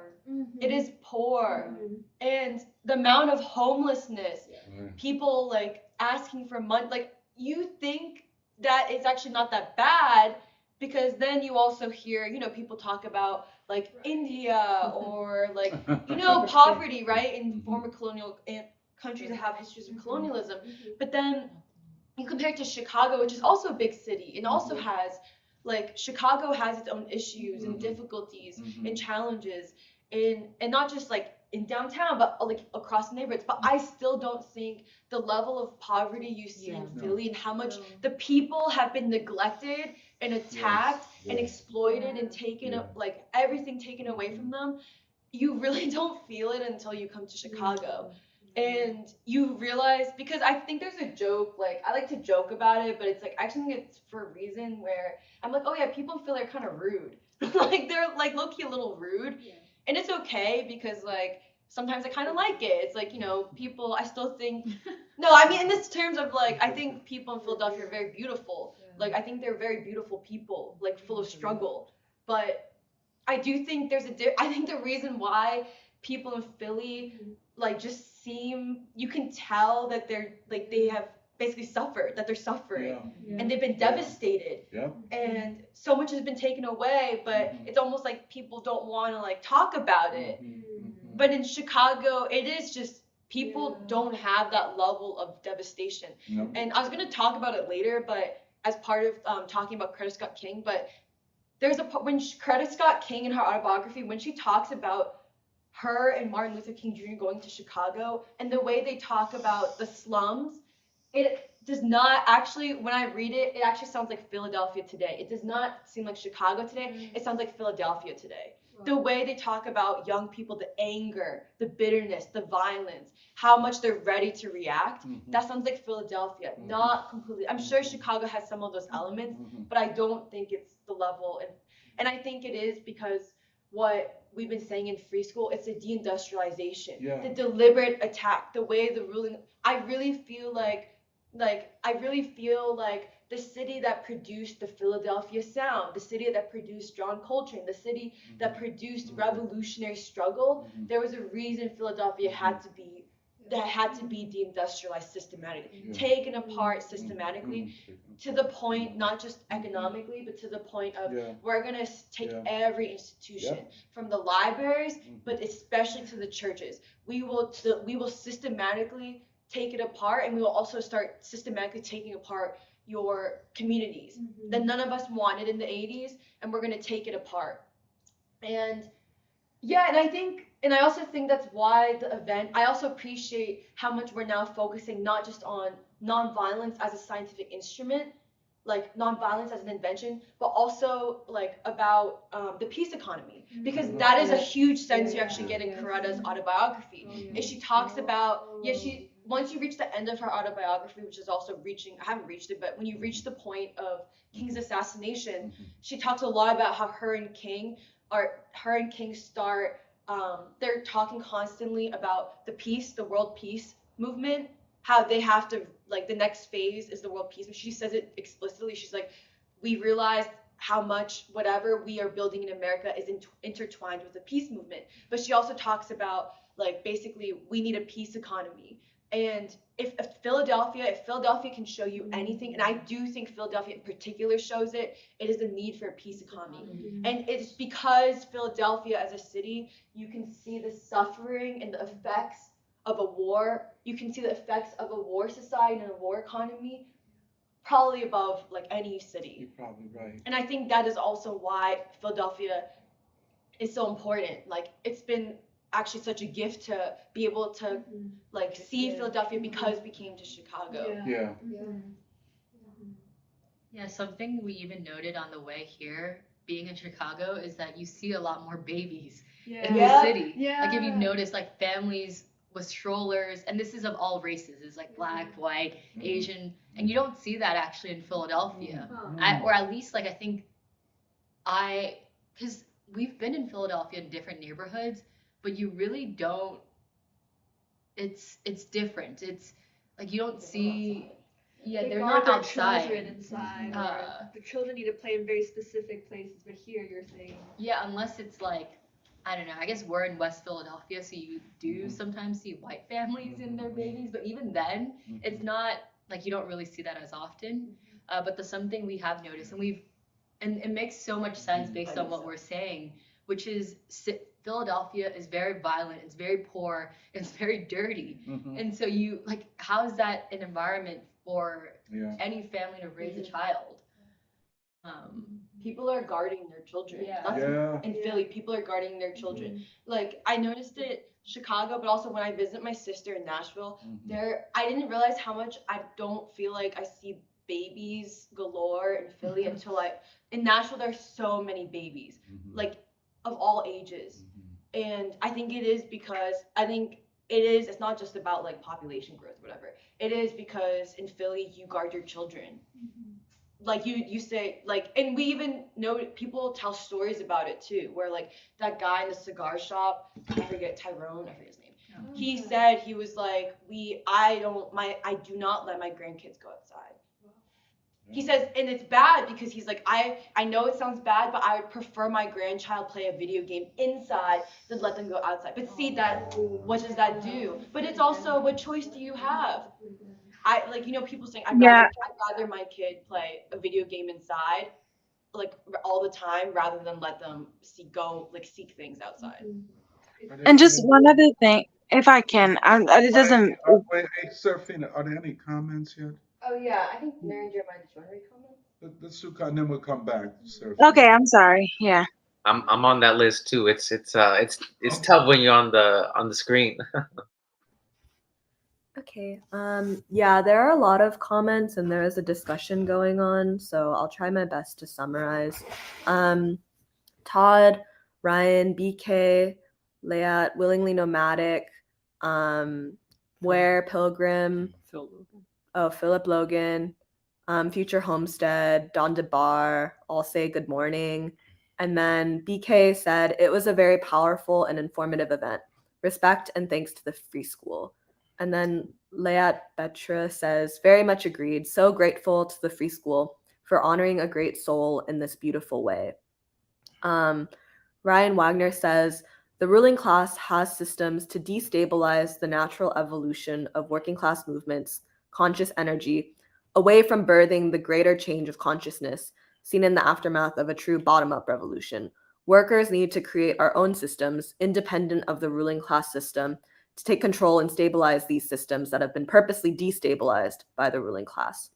It is poor. And the amount of homelessness, people like asking for money, like you think that it's actually not that bad, because then you also hear, you know, people talk about like India or like, you know, poverty, right, in former colonial countries that have histories of colonialism. But then you compare it to Chicago, which is also a big city, and also has, like, Chicago has its own issues and difficulties and challenges, and not just like in downtown, but like across neighborhoods. But I still don't think the level of poverty you see in Philly and how much the people have been neglected and attacked and exploited and taken like everything taken away from them. You really don't feel it until you come to Chicago. And you realize, because I think there's a joke, like I like to joke about it, but it's like I actually think it's for a reason where I'm like, oh yeah, people feel they're kind of rude. Like they're like low-key a little rude. And it's okay, because like sometimes I kind of like it. It's like, you know, people, I still think, no, I mean in this terms of like, I think people in Philadelphia are very beautiful. Like I think they're very beautiful people, like full of struggle. But I do think I think the reason why people in Philly like just seem, you can tell that they're like, they have basically suffered, that they're suffering, and they've been devastated, and so much has been taken away, but it's almost like people don't want to like talk about it. But in Chicago, it is just, people don't have that level of devastation. And I was going to talk about it later, but as part of talking about Coretta Scott King, but there's when Coretta Scott King in her autobiography, when she talks about her and Martin Luther King Jr. going to Chicago, and the way they talk about the slums, it does not actually, when I read it, it actually sounds like Philadelphia today. It does not seem like Chicago today. It sounds like Philadelphia today. The way they talk about young people, the anger, the bitterness, the violence, how much they're ready to react, that sounds like Philadelphia. Not completely. I'm sure Chicago has some of those elements, but I don't think it's the level. And I think it is because what we've been saying in free school, it's a deindustrialization, the deliberate attack, the way the ruling, I really feel like the city that produced the Philadelphia sound, the city that produced John Coltrane, the city that produced revolutionary struggle, there was a reason Philadelphia had to be deindustrialized systematically, taken apart systematically, to the point, not just economically, but to the point of we're going to take every institution, from the libraries, but especially to the churches. We will systematically take it apart, and we will also start systematically taking apart your communities that none of us wanted in the 80s, and we're going to take it apart. And and I also think that's why the event, I also appreciate how much we're now focusing not just on nonviolence as a scientific instrument, like nonviolence as an invention, but also like about the peace economy, because that is a huge sense you actually get in Coretta's autobiography. And she talks about, once you reach the end of her autobiography, which is also I haven't reached it, but when you reach the point of King's assassination, she talks a lot about how her and King start, they're talking constantly about the world peace movement, how they have to, like, the next phase is the world peace. And she says it explicitly. She's like, we realized how much whatever we are building in America is intertwined with the peace movement. But she also talks about, like, basically we need a peace economy. And if Philadelphia can show you anything, and I do think Philadelphia in particular shows it, it is the need for a peace economy. And it's because Philadelphia as a city, you can see the suffering and the effects of a war. You can see the effects of a war society and a war economy probably above like any city. You're probably right. And I think that is also why Philadelphia is so important. Like, it's been actually such a gift to be able to like see Philadelphia because we came to Chicago. Yeah, something we even noted on the way here, being in Chicago, is that you see a lot more babies in the city. Like, if you've noticed, like, families with strollers, and this is of all races. It's like black, white, Asian, and you don't see that actually in Philadelphia, or at least like I think because we've been in Philadelphia in different neighborhoods, but you really don't. It's different. It's like you don't see. Yeah, They they're guard not their outside. children inside, or the children need to play in very specific places. But here, you're saying. Yeah, unless it's like, I don't know. I guess we're in West Philadelphia, so you do sometimes see white families and their babies. But even then, it's not like you don't really see that as often. But something we have noticed, and it makes so much sense based on what we're saying, which is Philadelphia is very violent, it's very poor, it's very dirty. And so how is that an environment for any family to raise a child? People are guarding their children. Yeah. In Philly, people are guarding their children. Like, I noticed it Chicago, but also when I visit my sister in Nashville, I didn't realize how much I don't feel like I see babies galore in Philly until in Nashville, there's so many babies, like of all ages. And I think it is because it's not just about like population growth or whatever. It is because in Philly, you guard your children. Like you say, like, and we even know people tell stories about it too, where like that guy in the cigar shop, I forget his name. He said he was like, I do not let my grandkids go outside. He says, and it's bad because he's like, I know it sounds bad, but I would prefer my grandchild play a video game inside than let them go outside. But see what does that do? But it's also, what choice do you have? People saying, I'd rather my kid play a video game inside, like all the time, rather than let them seek things outside. And just one other thing, if I can, it doesn't. Wait, hey, Serafina, are there any comments yet? Oh yeah, I think Mary and Jeremiah, did you want to read comments? Let's do, and then we'll come back, Serafina. Okay, I'm sorry. Yeah. I'm on that list too. It's tough when you're on the screen. Okay. Yeah, there are a lot of comments and there is a discussion going on, so I'll try my best to summarize. Todd, Ryan, BK, Layat, Willingly Nomadic, Ware, Pilgrim, Philip Logan, Future Homestead, Don DeBar, all say good morning. And then BK said, it was a very powerful and informative event. Respect and thanks to the free school. And then Layat Betra says, very much agreed. So grateful to the free school for honoring a great soul in this beautiful way. Ryan Wagner says, the ruling class has systems to destabilize the natural evolution of working class movements, conscious energy, away from birthing the greater change of consciousness seen in the aftermath of a true bottom-up revolution. Workers need to create our own systems, independent of the ruling class system, to take control and stabilize these systems that have been purposely destabilized by the ruling class.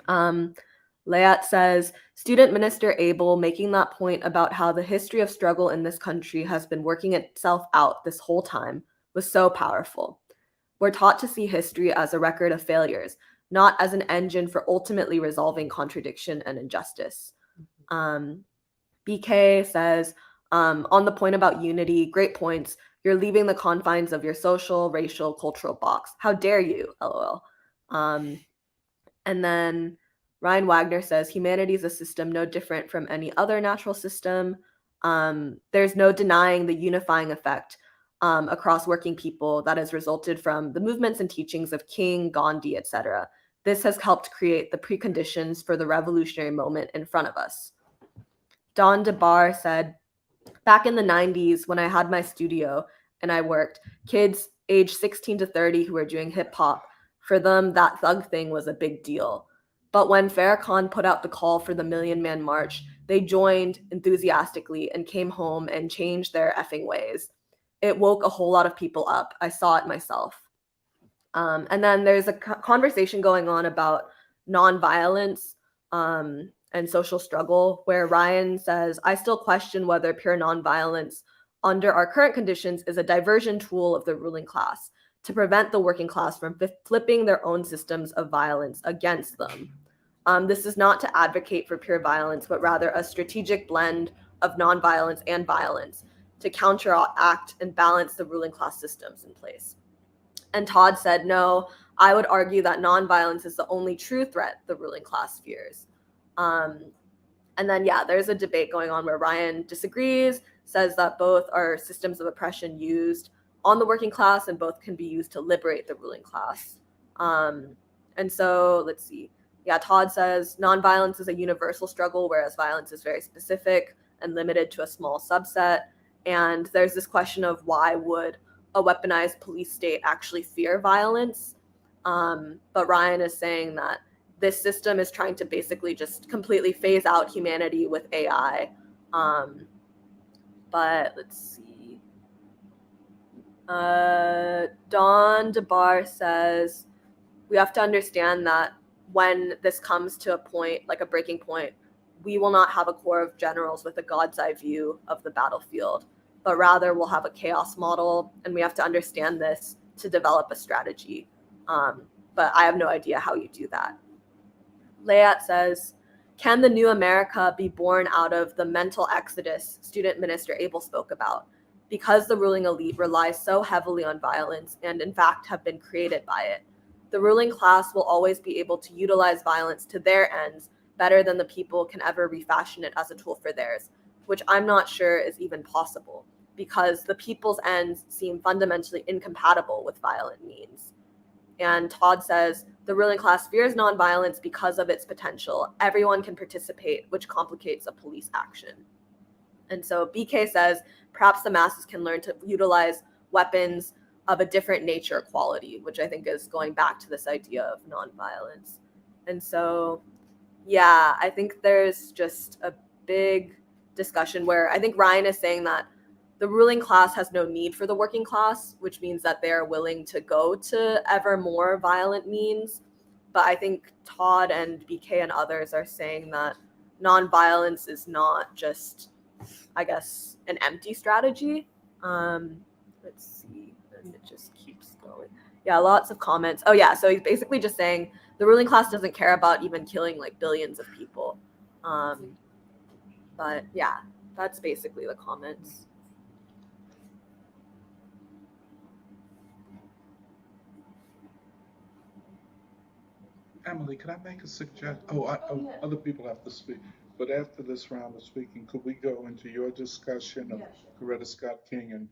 Layat says, student minister Abel making that point about how the history of struggle in this country has been working itself out this whole time was so powerful. We're taught to see history as a record of failures, not as an engine for ultimately resolving contradiction and injustice. BK says, on the point about unity, great points. You're leaving the confines of your social, racial, cultural box. How dare you, LOL. And then Ryan Wagner says, humanity is a system no different from any other natural system. There's no denying the unifying effect across working people that has resulted from the movements and teachings of King, Gandhi, etc. This has helped create the preconditions for the revolutionary moment in front of us. Don DeBar said, back in the 90s, when I had my studio and I worked, kids age 16 to 30 who were doing hip hop, for them, that thug thing was a big deal. But when Farrakhan put out the call for the Million Man March, they joined enthusiastically and came home and changed their effing ways. It woke a whole lot of people up. I saw it myself. And then there's a conversation going on about nonviolence and social struggle, where Ryan says, I still question whether pure nonviolence under our current conditions is a diversion tool of the ruling class to prevent the working class from flipping their own systems of violence against them. This is not to advocate for pure violence, but rather a strategic blend of nonviolence and violence to counteract and balance the ruling class systems in place. And Todd said, no, I would argue that nonviolence is the only true threat the ruling class fears. And then, yeah, there's a debate going on where Ryan disagrees, says that both are systems of oppression used on the working class and both can be used to liberate the ruling class. And so, let's see. Yeah, Todd says nonviolence is a universal struggle, whereas violence is very specific and limited to a small subset. And there's this question of why would a weaponized police state actually fear violence? But Ryan is saying that this system is trying to basically just completely phase out humanity with AI. But let's see. Don DeBar says, we have to understand that when this comes to a point, like a breaking point, we will not have a corps of generals with a God's eye view of the battlefield, but rather we'll have a chaos model, and we have to understand this to develop a strategy. But I have no idea how you do that. Layat says, can the new America be born out of the mental exodus student minister Abel spoke about? Because the ruling elite relies so heavily on violence and in fact have been created by it. The ruling class will always be able to utilize violence to their ends better than the people can ever refashion it as a tool for theirs, which I'm not sure is even possible because the people's ends seem fundamentally incompatible with violent means. And Todd says, the ruling class fears nonviolence because of its potential. Everyone can participate, which complicates a police action. And so BK says, perhaps the masses can learn to utilize weapons of a different nature quality, which I think is going back to this idea of nonviolence. And so, yeah, I think there's just a big discussion where I think Ryan is saying that the ruling class has no need for the working class, which means that they're willing to go to ever more violent means. But I think Todd and BK and others are saying that nonviolence is not just, I guess, an empty strategy. Let's see, and it just keeps going. Yeah, lots of comments. Oh yeah, so he's basically just saying the ruling class doesn't care about even killing like billions of people. But yeah, that's basically the comments. Emily, can I make a suggestion? Other people have to speak. But after this round of speaking, could we go into your discussion of Coretta Scott King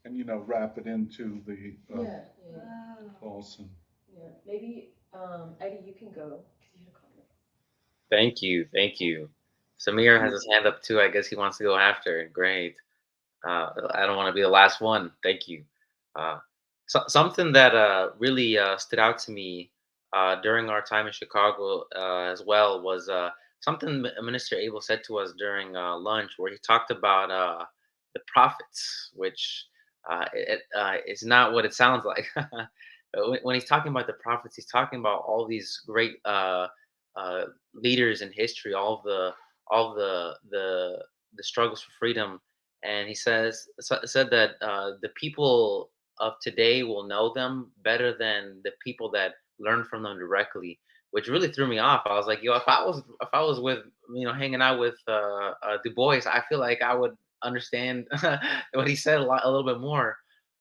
and wrap it into the Lawson? Yeah, maybe Eddie, you can go. Thank you, thank you. Samir has his hand up too. I guess he wants to go after. Great. I don't want to be the last one. Thank you. Something that really stood out to me during our time in Chicago as well was something Minister Abel said to us during lunch, where he talked about the prophets, which is not what it sounds like. When he's talking about the prophets, he's talking about all these great leaders in history, all the struggles for freedom, and he said that the people of today will know them better than the people that learn from them directly, which really threw me off. I was like, yo, if I was with hanging out with Du Bois, I feel like I would understand what he said a little bit more.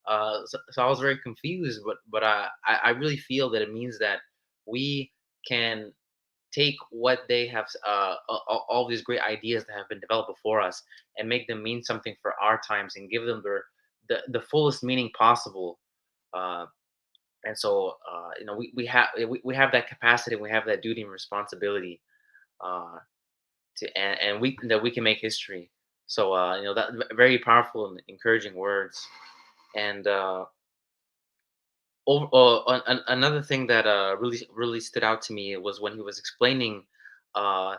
So I was very confused, but I really feel that it means that we can take what they have, all these great ideas that have been developed before us, and make them mean something for our times and give them the fullest meaning possible. And so, we have that capacity, we have that duty and responsibility and we can make history. So, that very powerful and encouraging words. And another thing that really stood out to me was when he was explaining uh,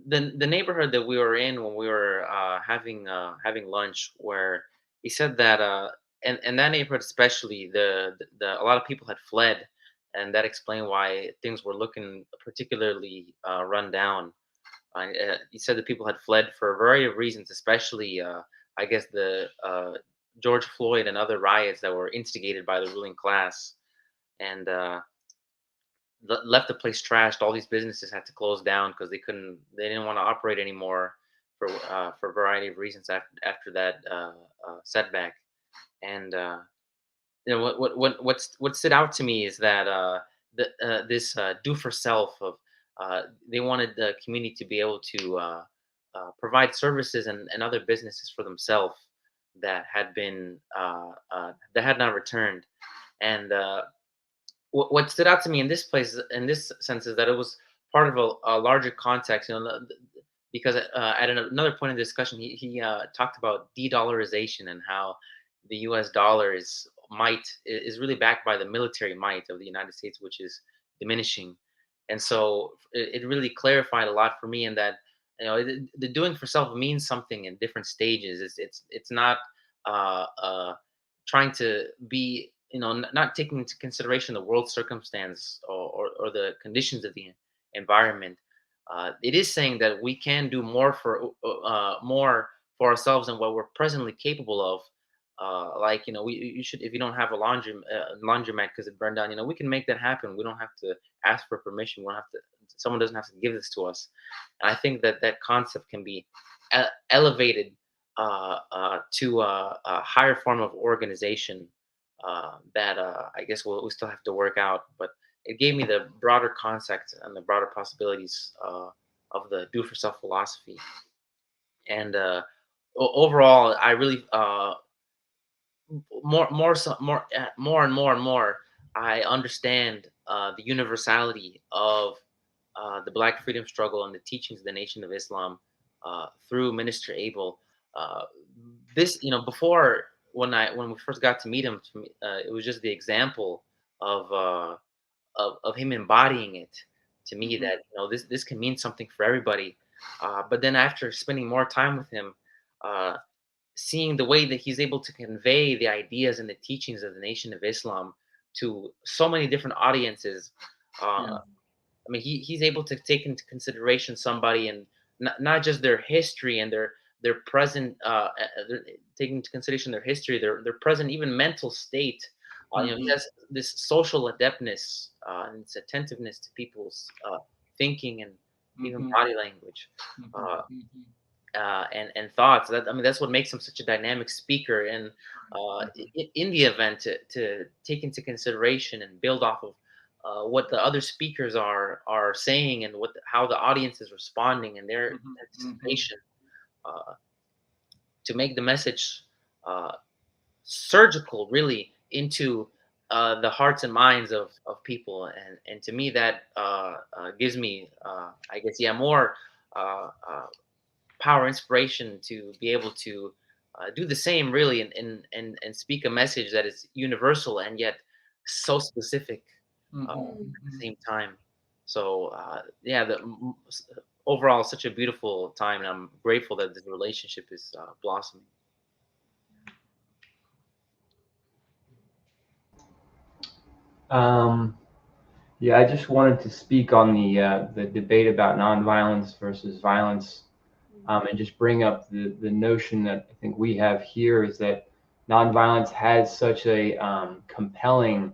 the neighborhood that we were in when we were having lunch, where he said that and that neighborhood especially, the a lot of people had fled, and that explained why things were looking particularly run down. He said that people had fled for a variety of reasons, especially I guess the George Floyd and other riots that were instigated by the ruling class, and left the place trashed. All these businesses had to close down because they didn't want to operate anymore for a variety of reasons after that setback. And you know what stood out to me is that this do for self of they wanted the community to be able to provide services and other businesses for themselves that had been that had not returned. And what stood out to me in this place, in this sense, is that it was part of a larger context. You know, because at another point in the discussion, he talked about de-dollarization and how the U.S. dollar is really backed by the military might of the United States, which is diminishing. And so it really clarified a lot for me in that, you know, the doing for self means something in different stages. It's not trying to be, you know, not taking into consideration the world circumstance or the conditions of the environment. It is saying that we can do more for ourselves than what we're presently capable of. Like, you know, you should, if you don't have a laundromat because it burned down, you know, we can make that happen. We don't have to ask for permission. We don't have to. Someone doesn't have to give this to us. And I think that that concept can be elevated to a higher form of organization that I guess we still have to work out. But it gave me the broader concept and the broader possibilities of the do for self philosophy. And overall, I really more and more, I understand the universality of the Black freedom struggle and the teachings of the Nation of Islam through Minister Abel. Uh, this, you know, before when we first got to meet him, to me, it was just the example of of him embodying it to me that, you know, this can mean something for everybody. But then after spending more time with him, uh, seeing the way that he's able to convey the ideas and the teachings of the Nation of Islam to so many different audiences. I mean, he's able to take into consideration somebody and not just their history and their present, taking into consideration their history, their present, even mental state. You know, he has this social adeptness and this attentiveness to people's thinking and even body language. And thoughts. That, I mean, that's what makes him such a dynamic speaker. And in the event, to take into consideration and build off of what the other speakers are saying and how the audience is responding and their anticipation, to make the message surgical, really, into the hearts and minds of people. And to me, that gives me, I guess, more power, inspiration to be able to do the same, really, and speak a message that is universal and yet so specific at the same time. So yeah, overall, such a beautiful time, and I'm grateful that this relationship is blossoming. Yeah, I just wanted to speak on the debate about nonviolence versus violence, and just bring up the notion that I think we have here is that nonviolence has such a compelling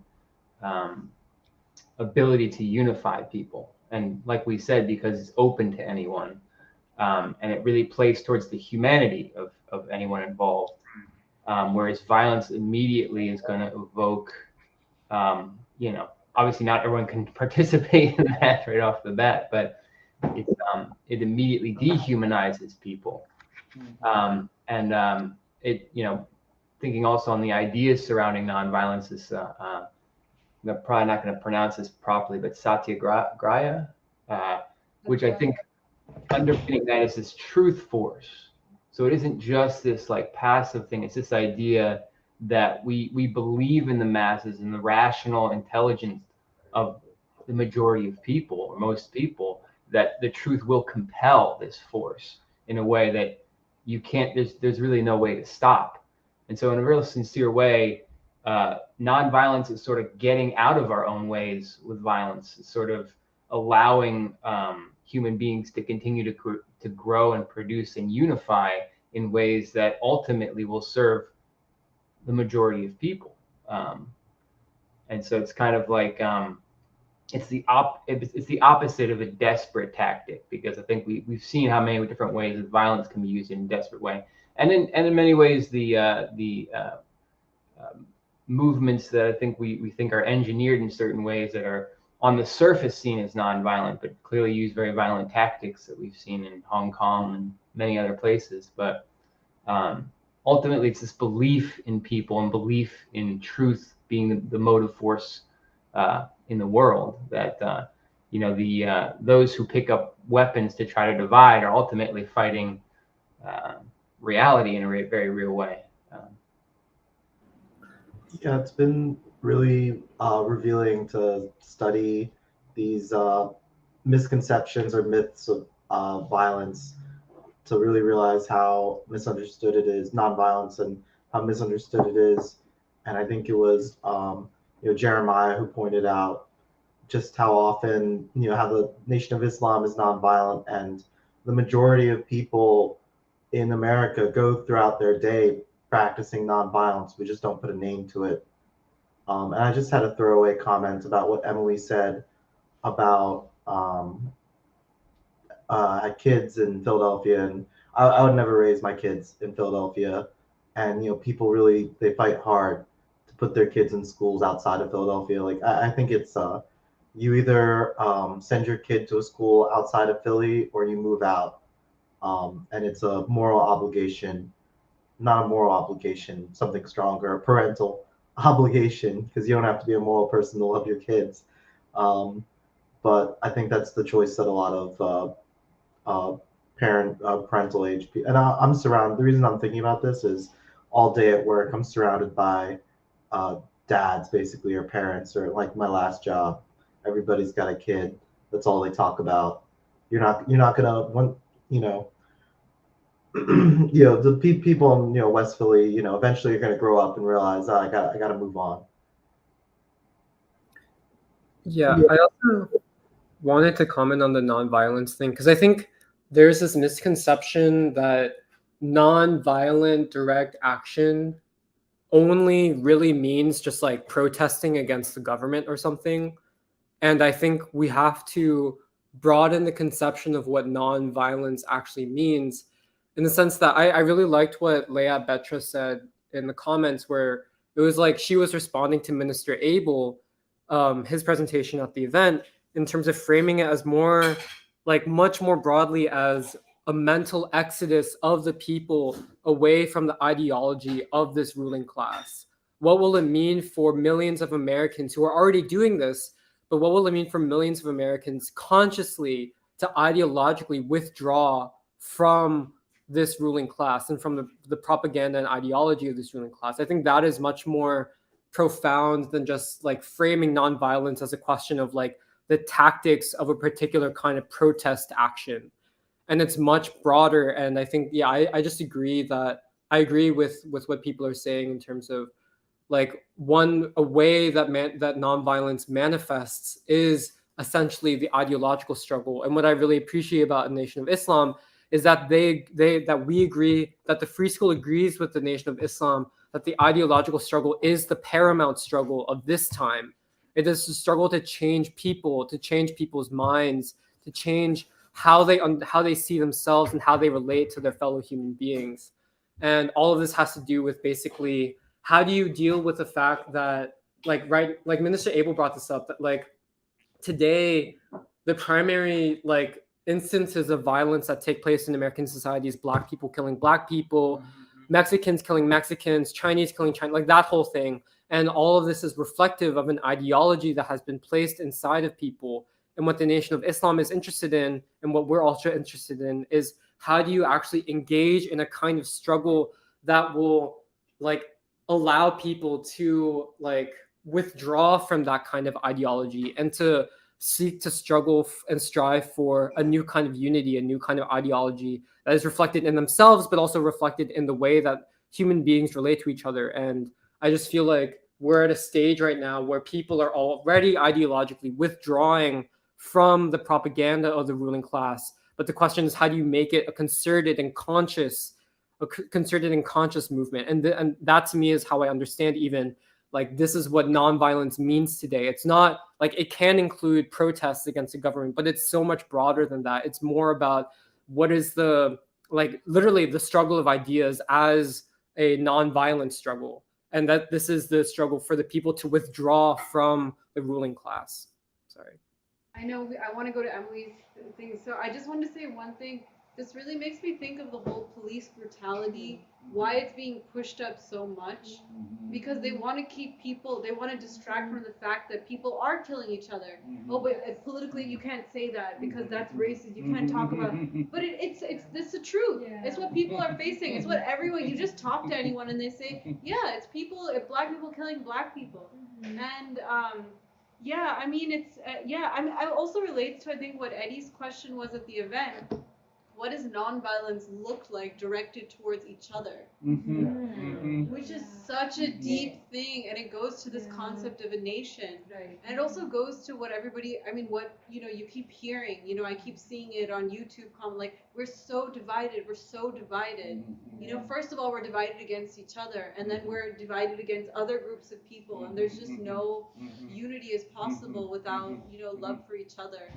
ability to unify people, and like we said, because it's open to anyone, and it really plays towards the humanity of anyone involved, whereas violence immediately is going to evoke, you know, obviously not everyone can participate in that right off the bat, but it immediately dehumanizes people. It, you know, thinking also on the ideas surrounding nonviolence is, I'm probably not going to pronounce this properly, but satyagraha, which I think underpinning that is this truth force. So it isn't just this like passive thing, it's this idea that we believe in the masses and the rational intelligence of the majority of people, or most people, that the truth will compel this force in a way that you can't, there's really no way to stop. And so in a real sincere way, nonviolence is sort of getting out of our own ways with violence. It's sort of allowing human beings to continue to grow and produce and unify in ways that ultimately will serve the majority of people. And so it's kind of like it's the opposite of a desperate tactic, because I think we've seen how many different ways that violence can be used in a desperate way, and in many ways the movements that I think we think are engineered in certain ways that are on the surface seen as nonviolent, but clearly use very violent tactics that we've seen in Hong Kong and many other places. But ultimately, it's this belief in people and belief in truth being the motive force in the world that those who pick up weapons to try to divide are ultimately fighting reality in a very real way. Yeah, it's been really revealing to study these misconceptions or myths of violence, to really realize how misunderstood it is, nonviolence, and how misunderstood it is. And I think it was Jeremiah who pointed out just how often, how the Nation of Islam is nonviolent, and the majority of people in America go throughout their day practicing nonviolence. We just don't put a name to it. And I just had a throwaway comment about what Emily said about kids in Philadelphia, and I would never raise my kids in Philadelphia. And people really, they fight hard to put their kids in schools outside of Philadelphia. Like I think it's you either send your kid to a school outside of Philly or you move out. And it's a moral obligation, not a moral obligation, something stronger, a parental obligation, because you don't have to be a moral person to love your kids. But I think that's the choice that a lot of parental age people, and I'm surrounded. The reason I'm thinking about this is all day at work, I'm surrounded by dads, basically, or parents, or like my last job, everybody's got a kid. That's all they talk about. You're not gonna the people in West Philly, eventually you're gonna grow up and realize, I gotta move on. Yeah, I also wanted to comment on the nonviolence thing, because I think there's this misconception that nonviolent direct action only really means just like protesting against the government or something. And I think we have to broaden the conception of what nonviolence actually means, in the sense that I really liked what Leah Betra said in the comments, where it was like she was responding to Minister Abel, his presentation at the event, in terms of framing it as more, like much more broadly, as a mental exodus of the people away from the ideology of this ruling class. What will it mean for millions of Americans who are already doing this? But what will it mean for millions of Americans consciously to ideologically withdraw from this ruling class and from the propaganda and ideology of this ruling class? I think that is much more profound than just like framing nonviolence as a question of like the tactics of a particular kind of protest action. And it's much broader. And I think, yeah, I just agree that I agree with what people are saying in terms of like a way that that nonviolence manifests is essentially the ideological struggle. And what I really appreciate about the Nation of Islam is that that we agree, that the Free School agrees with the Nation of Islam, that the ideological struggle is the paramount struggle of this time. It is the struggle to change people, to change people's minds, to change how they see themselves and how they relate to their fellow human beings. And all of this has to do with basically, how do you deal with the fact that, like Minister Abel brought this up, that like today the primary like instances of violence that take place in American society is Black people killing Black people, Mexicans killing Mexicans, Chinese killing China, like that whole thing. And all of this is reflective of an ideology that has been placed inside of people. And what the Nation of Islam is interested in, and what we're also interested in, is how do you actually engage in a kind of struggle that will like allow people to like withdraw from that kind of ideology and to seek to struggle and strive for a new kind of unity, a new kind of ideology that is reflected in themselves, but also reflected in the way that human beings relate to each other. And I just feel like we're at a stage right now where people are already ideologically withdrawing from the propaganda of the ruling class. But the question is, how do you make it a concerted and conscious movement? And that to me is how I understand even like this is what nonviolence means today. It's not like it can include protests against the government, but it's so much broader than that. It's more about what is the like literally the struggle of ideas as a nonviolent struggle. and that this is the struggle for the people to withdraw from the ruling class. Sorry. I know I want to go to Emily's thing, so I just want to say one thing. This really makes me think of the whole police brutality, why it's being pushed up so much, because they want to keep people, they want to distract from the fact that people are killing each other. Oh, but politically you can't say that because that's racist. You can't talk about, but it's this is the truth. It's what people are facing. It's what everyone. You just talk to anyone and they say, yeah, it's people, black people killing black people, and yeah, I mean, it's, yeah, I also relates to, I think, what Eddie's question was at the event. What does nonviolence look like directed towards each other? Which is such a deep thing, and it goes to this concept of a nation. Right. And it also goes to what everybody, I mean, what, you know, you keep hearing, you know, I keep seeing it on YouTube, like, we're so divided, we're so divided. You know, first of all, we're divided against each other, and then we're divided against other groups of people, and there's just no unity as possible without, you know, love for each other.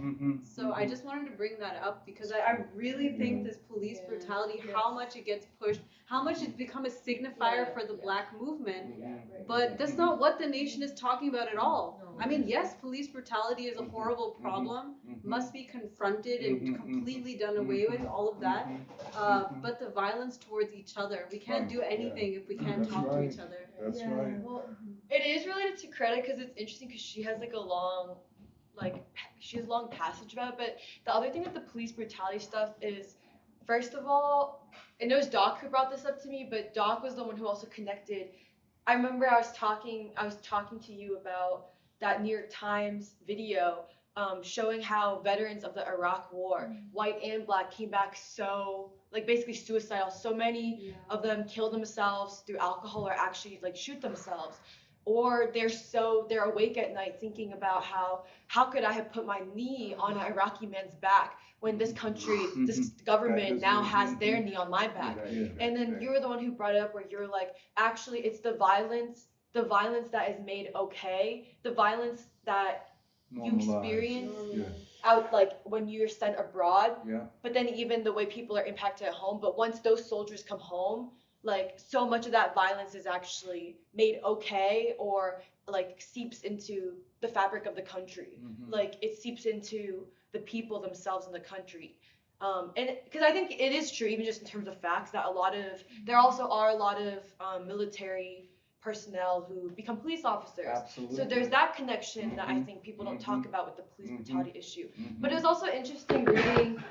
So I just wanted to bring that up because I really think this police brutality, how much it gets pushed, how much it's become a signifier for the black movement, but that's not what the nation is talking about at all. I mean, yes, police brutality is a horrible problem, must be confronted and completely done away with, all of that, but the violence towards each other, we can't do anything if we can't talk to each other. That's right. Well, it is related to Coretta because it's interesting because she has like a long, like, she has a long passage about it, but the other thing with the police brutality stuff is, first of all, and it was Doc who brought this up to me, but Doc was the one who also connected. I remember I was talking to you about that New York Times video showing how veterans of the Iraq War, white and black, came back so, like, basically suicidal. So many of them kill themselves through alcohol or actually like shoot themselves. Or they're awake at night thinking about how could I have put my knee on an Iraqi man's back when this country, this government now has their knee on my back. And then you're the one who brought it up where you're like, actually it's the violence that is made okay, the violence that you experience out, like when you're sent abroad, but then even the way people are impacted at home. But once those soldiers come home, like so much of that violence is actually made okay or like seeps into the fabric of the country. Like it seeps into the people themselves in the country. And because I think it is true, even just in terms of facts, that there also are a lot of military personnel who become police officers. Absolutely. So there's that connection that I think people don't talk about with the police brutality issue. But it was also interesting reading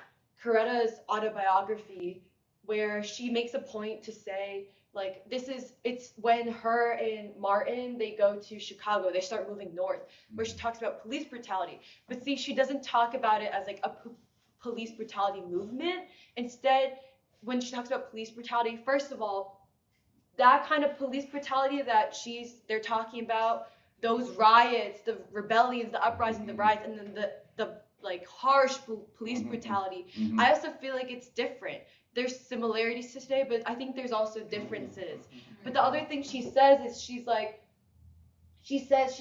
Coretta's autobiography, where she makes a point to say, like, it's when her and Martin, they go to Chicago, they start moving north, where she talks about police brutality. But see, she doesn't talk about it as like a police brutality movement. Instead, when she talks about police brutality, first of all, that kind of police brutality that they're talking about, those riots, the rebellions, the uprising, the riots, and then the like harsh police brutality. I also feel like it's different. There's similarities to today, but I think there's also differences. But the other thing she says is she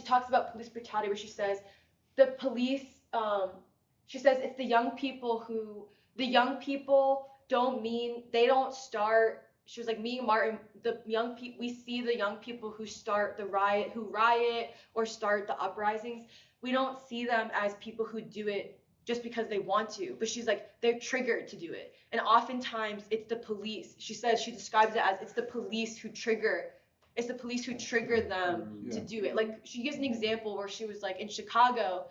talks about police brutality where she says the police, she says it's the young people they don't start, she was like, me and Martin, we see the young people who start who riot or start the uprisings. We don't see them as people who do it just because they want to, but she's like, they're triggered to do it. And oftentimes it's the police. She describes it as it's the police who trigger them to do it. Like she gives an example where she was like in Chicago,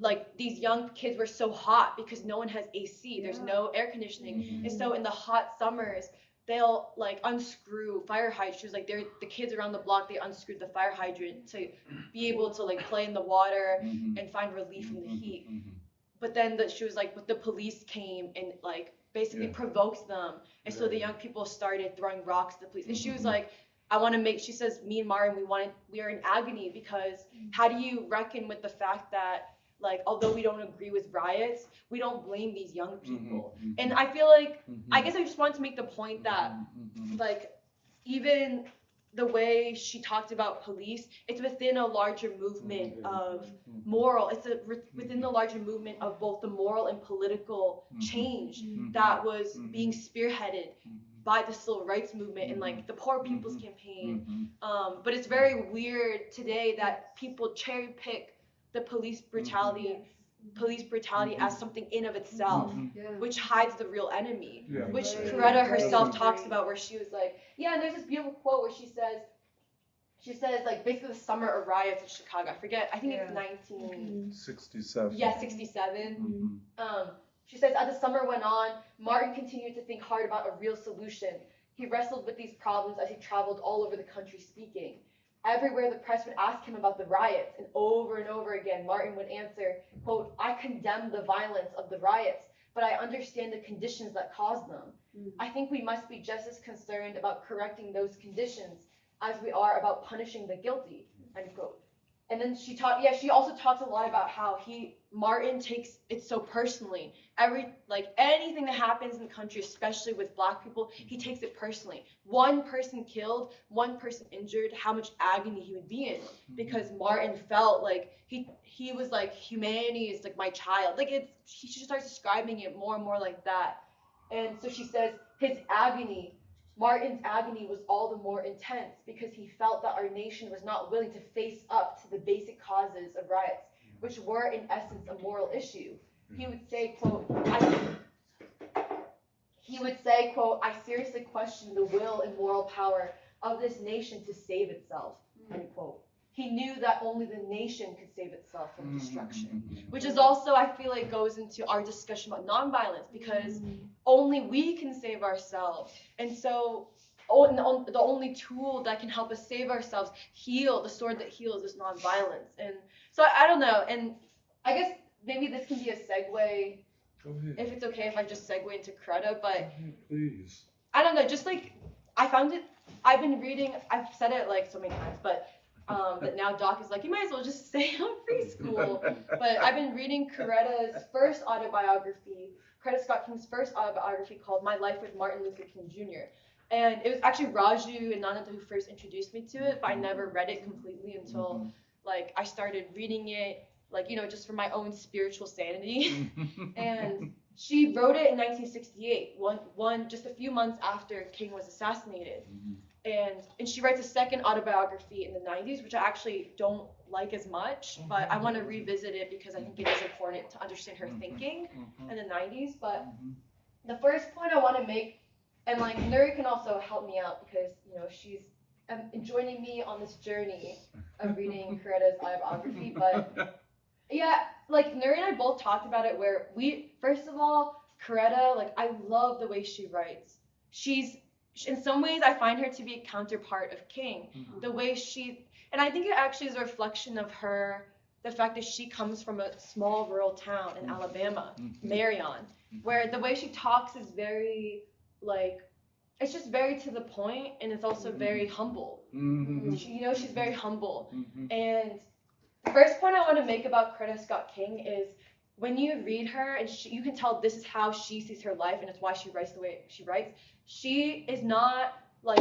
like these young kids were so hot because no one has AC, there's no air conditioning. And so in the hot summers, they'll like unscrew fire hydrants. She was like, the kids around the block, they unscrewed the fire hydrant to be able to like play in the water and find relief from the heat. But then she was like, but the police came and like basically provoked them. And so the young people started throwing rocks at the police. And she was like, she says, me and Martin, we are in agony because how do you reckon with the fact that like, although we don't agree with riots, we don't blame these young people. And I feel like, I guess I just wanted to make the point that like, even the way she talked about police, it's within a larger movement of moral, within the larger movement of both the moral and political change that was being spearheaded by the civil rights movement and like the Poor People's Mm-hmm. Campaign. But it's very weird today that people cherry pick the police brutality as something in of itself, which hides the real enemy, Yeah. which Right. Coretta herself Right. talks about, where she was like, yeah, and there's this beautiful quote where she says like basically the summer of riots in Chicago. I forget. I think it's 67. 67. She says, as the summer went on, Martin continued to think hard about a real solution. He wrestled with these problems as he traveled all over the country speaking. Everywhere the press would ask him about the riots, and over again, Martin would answer, quote, I condemn the violence of the riots, but I understand the conditions that caused them. I think we must be just as concerned about correcting those conditions as we are about punishing the guilty, end quote. And then she also talks a lot about how Martin takes it so personally. Anything that happens in the country, especially with Black people, he takes it personally. One person killed, one person injured, how much agony he would be in, because Martin felt like he was like, humanity is like my child. She starts describing it more and more like that. And so she says Martin's agony was all the more intense because he felt that our nation was not willing to face up to the basic causes of riots, which were in essence a moral issue. He would say, quote, I seriously question the will and moral power of this nation to save itself, end quote. He knew that only the nation could save itself from destruction, which is also, I feel like, goes into our discussion about nonviolence, because only we can save ourselves. And so the only tool that can help us save ourselves, the sword that heals, is nonviolence. And so I don't know, and I guess maybe this can be a segue, if it's okay if I just segue into Coretta, but Please. I don't know, just like, I've been reading, I've said it like so many times, but that now Doc is like, you might as well just say on preschool. But I've been reading Coretta Scott King's first autobiography called My Life with Martin Luther King Jr. And it was actually Raju and Nananda who first introduced me to it, but I never read it completely until I started reading it, just for my own spiritual sanity. And she wrote it in 1968, just a few months after King was assassinated. And she writes a second autobiography in the 90s, which I actually don't like as much, but I want to revisit it because I think it is important to understand her thinking in the 90s. But the first point I want to make, and Nuri can also help me out because she's joining me on this journey of reading Coretta's autobiography. But yeah, Nuri and I both talked about it, where first of all, Coretta, I love the way she writes. In some ways, I find her to be a counterpart of King. The way and I think it actually is a reflection of the fact that she comes from a small rural town in Alabama, Marion, where the way she talks is very, it's just very to the point, and it's also very humble. She's very humble. And the first point I want to make about Coretta Scott King is, when you read her, and you can tell this is how she sees her life, and it's why she writes the way she writes. She is not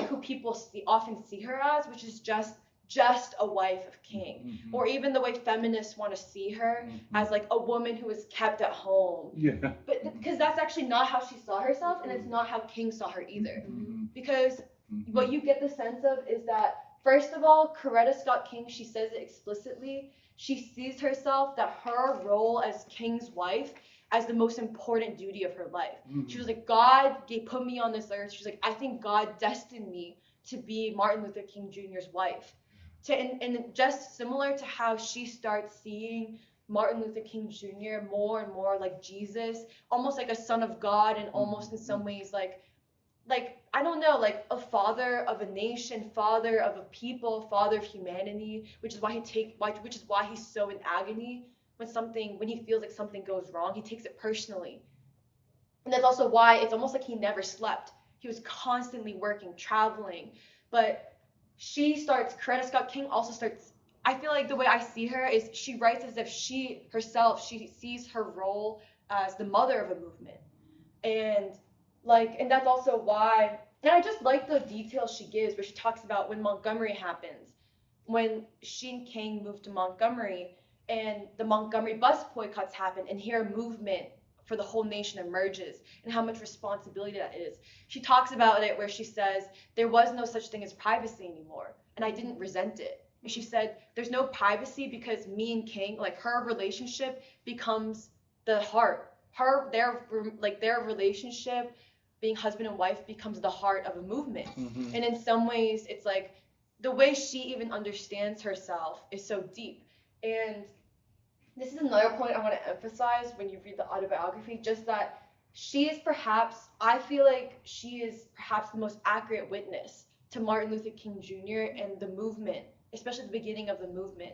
who people often see her as, which is just a wife of King, or even the way feminists want to see her as a woman who is kept at home. But because that's actually not how she saw herself, and it's not how King saw her either. Because what you get the sense of is that, first of all, Coretta Scott King, she says it explicitly, she sees herself, that her role as King's wife, as the most important duty of her life. She was like, God put me on this earth. She's like, I think God destined me to be Martin Luther King Jr.'s wife. And just similar to how she starts seeing Martin Luther King Jr. more and more like Jesus, almost like a son of God, and almost in some ways I don't know, a father of a nation, father of a people, father of humanity, which is why he's so in agony when he feels like something goes wrong. He takes it personally. And that's also why it's almost like he never slept. He was constantly working, traveling. But Coretta Scott King also starts, I feel like the way I see her is she writes as if she sees her role as the mother of a movement. And that's also why, and I just like the details she gives, where she talks about when Montgomery happens, when she and King moved to Montgomery, and the Montgomery bus boycotts happened, and here a movement for the whole nation emerges and how much responsibility that is. She talks about it where she says, there was no such thing as privacy anymore, and I didn't resent it. And she said, there's no privacy because me and King, like her relationship becomes the heart. Their relationship, being husband and wife, becomes the heart of a movement. And in some ways, it's like the way she even understands herself is so deep. And this is another point I want to emphasize when you read the autobiography, just that she is perhaps, I feel like she is perhaps the most accurate witness to Martin Luther King Jr. and the movement, especially the beginning of the movement.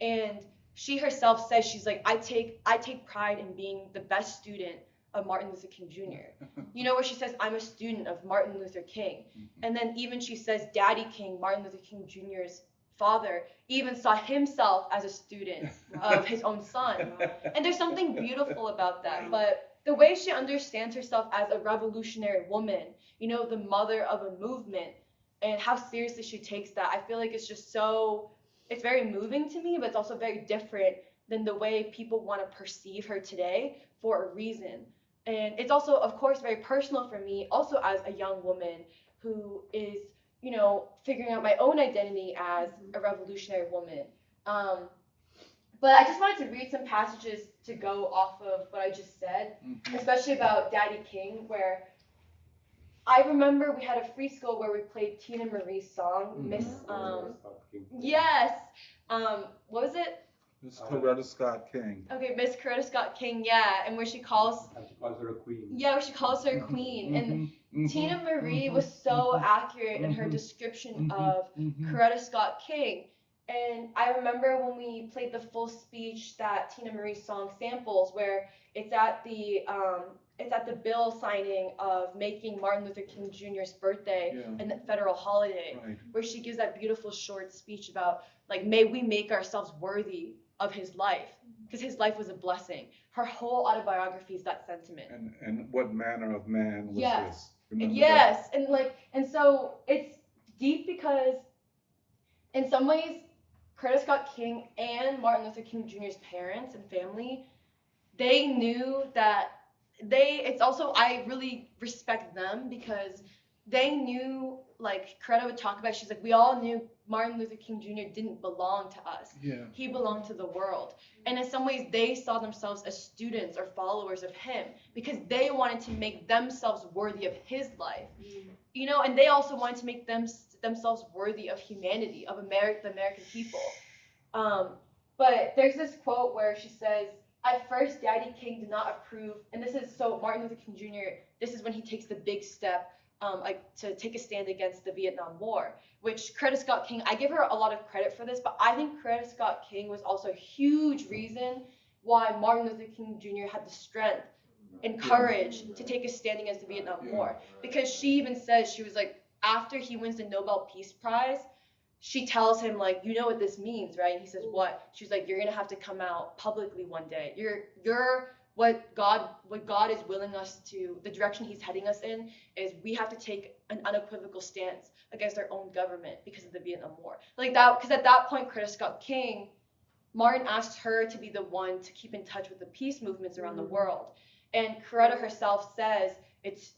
And she herself says, she's like, I take pride in being the best student of Martin Luther King Jr. You know, where she says, I'm a student of Martin Luther King. And then even she says, Daddy King, Martin Luther King Jr.'s father, even saw himself as a student of his own son. And there's something beautiful about that. But the way she understands herself as a revolutionary woman, you know, the mother of a movement, and how seriously she takes that, I feel like it's just so, it's very moving to me, but it's also very different than the way people want to perceive her today for a reason. And it's also, of course, very personal for me, also as a young woman who is, you know, figuring out my own identity as a revolutionary woman. But I just wanted to read some passages to go off of what I just said, especially about Daddy King, where I remember we had a free school where we played Tina Marie's song, Miss, yes, what was it? Miss Coretta Scott King. Okay, Miss Coretta Scott King, yeah, and where she calls her a queen. Yeah, where she calls her a queen. And Tina Marie was so accurate in her description of Coretta Scott King. And I remember when we played the full speech that Tina Marie's song samples, where it's at the bill signing of making Martin Luther King Jr.'s birthday a federal holiday, where she gives that beautiful short speech about, like, may we make ourselves worthy of his life, because his life was a blessing. Her whole autobiography is that sentiment. And what manner of man was this? Remember Yes, and so it's deep because in some ways, Coretta Scott King and Martin Luther King Jr.'s parents and family, they knew that it's also, I really respect them because they knew, like Coretta would talk about, she's like, we all knew Martin Luther King Jr. didn't belong to us. Yeah. He belonged to the world. And in some ways, they saw themselves as students or followers of him because they wanted to make themselves worthy of his life. You know, and they also wanted to make themselves worthy of humanity, of the American people. But there's this quote where she says, at first, Daddy King did not approve, and this is, so Martin Luther King Jr., this is when he takes the big step to take a stand against the Vietnam War, which Coretta Scott King, I give her a lot of credit for this, but I think Coretta Scott King was also a huge reason why Martin Luther King Jr. had the strength and courage to take a stand against the Vietnam War. Because she even says, she was like, after he wins the Nobel Peace Prize, she tells him, like, you know what this means, right? And he says, what? She's like, you're gonna have to come out publicly one day. You're what God is willing us to, the direction he's heading us in is we have to take an unequivocal stance against our own government because of the Vietnam War. Like that, because at that point, Coretta Scott King, Martin asked her to be the one to keep in touch with the peace movements around the world. And Coretta herself says,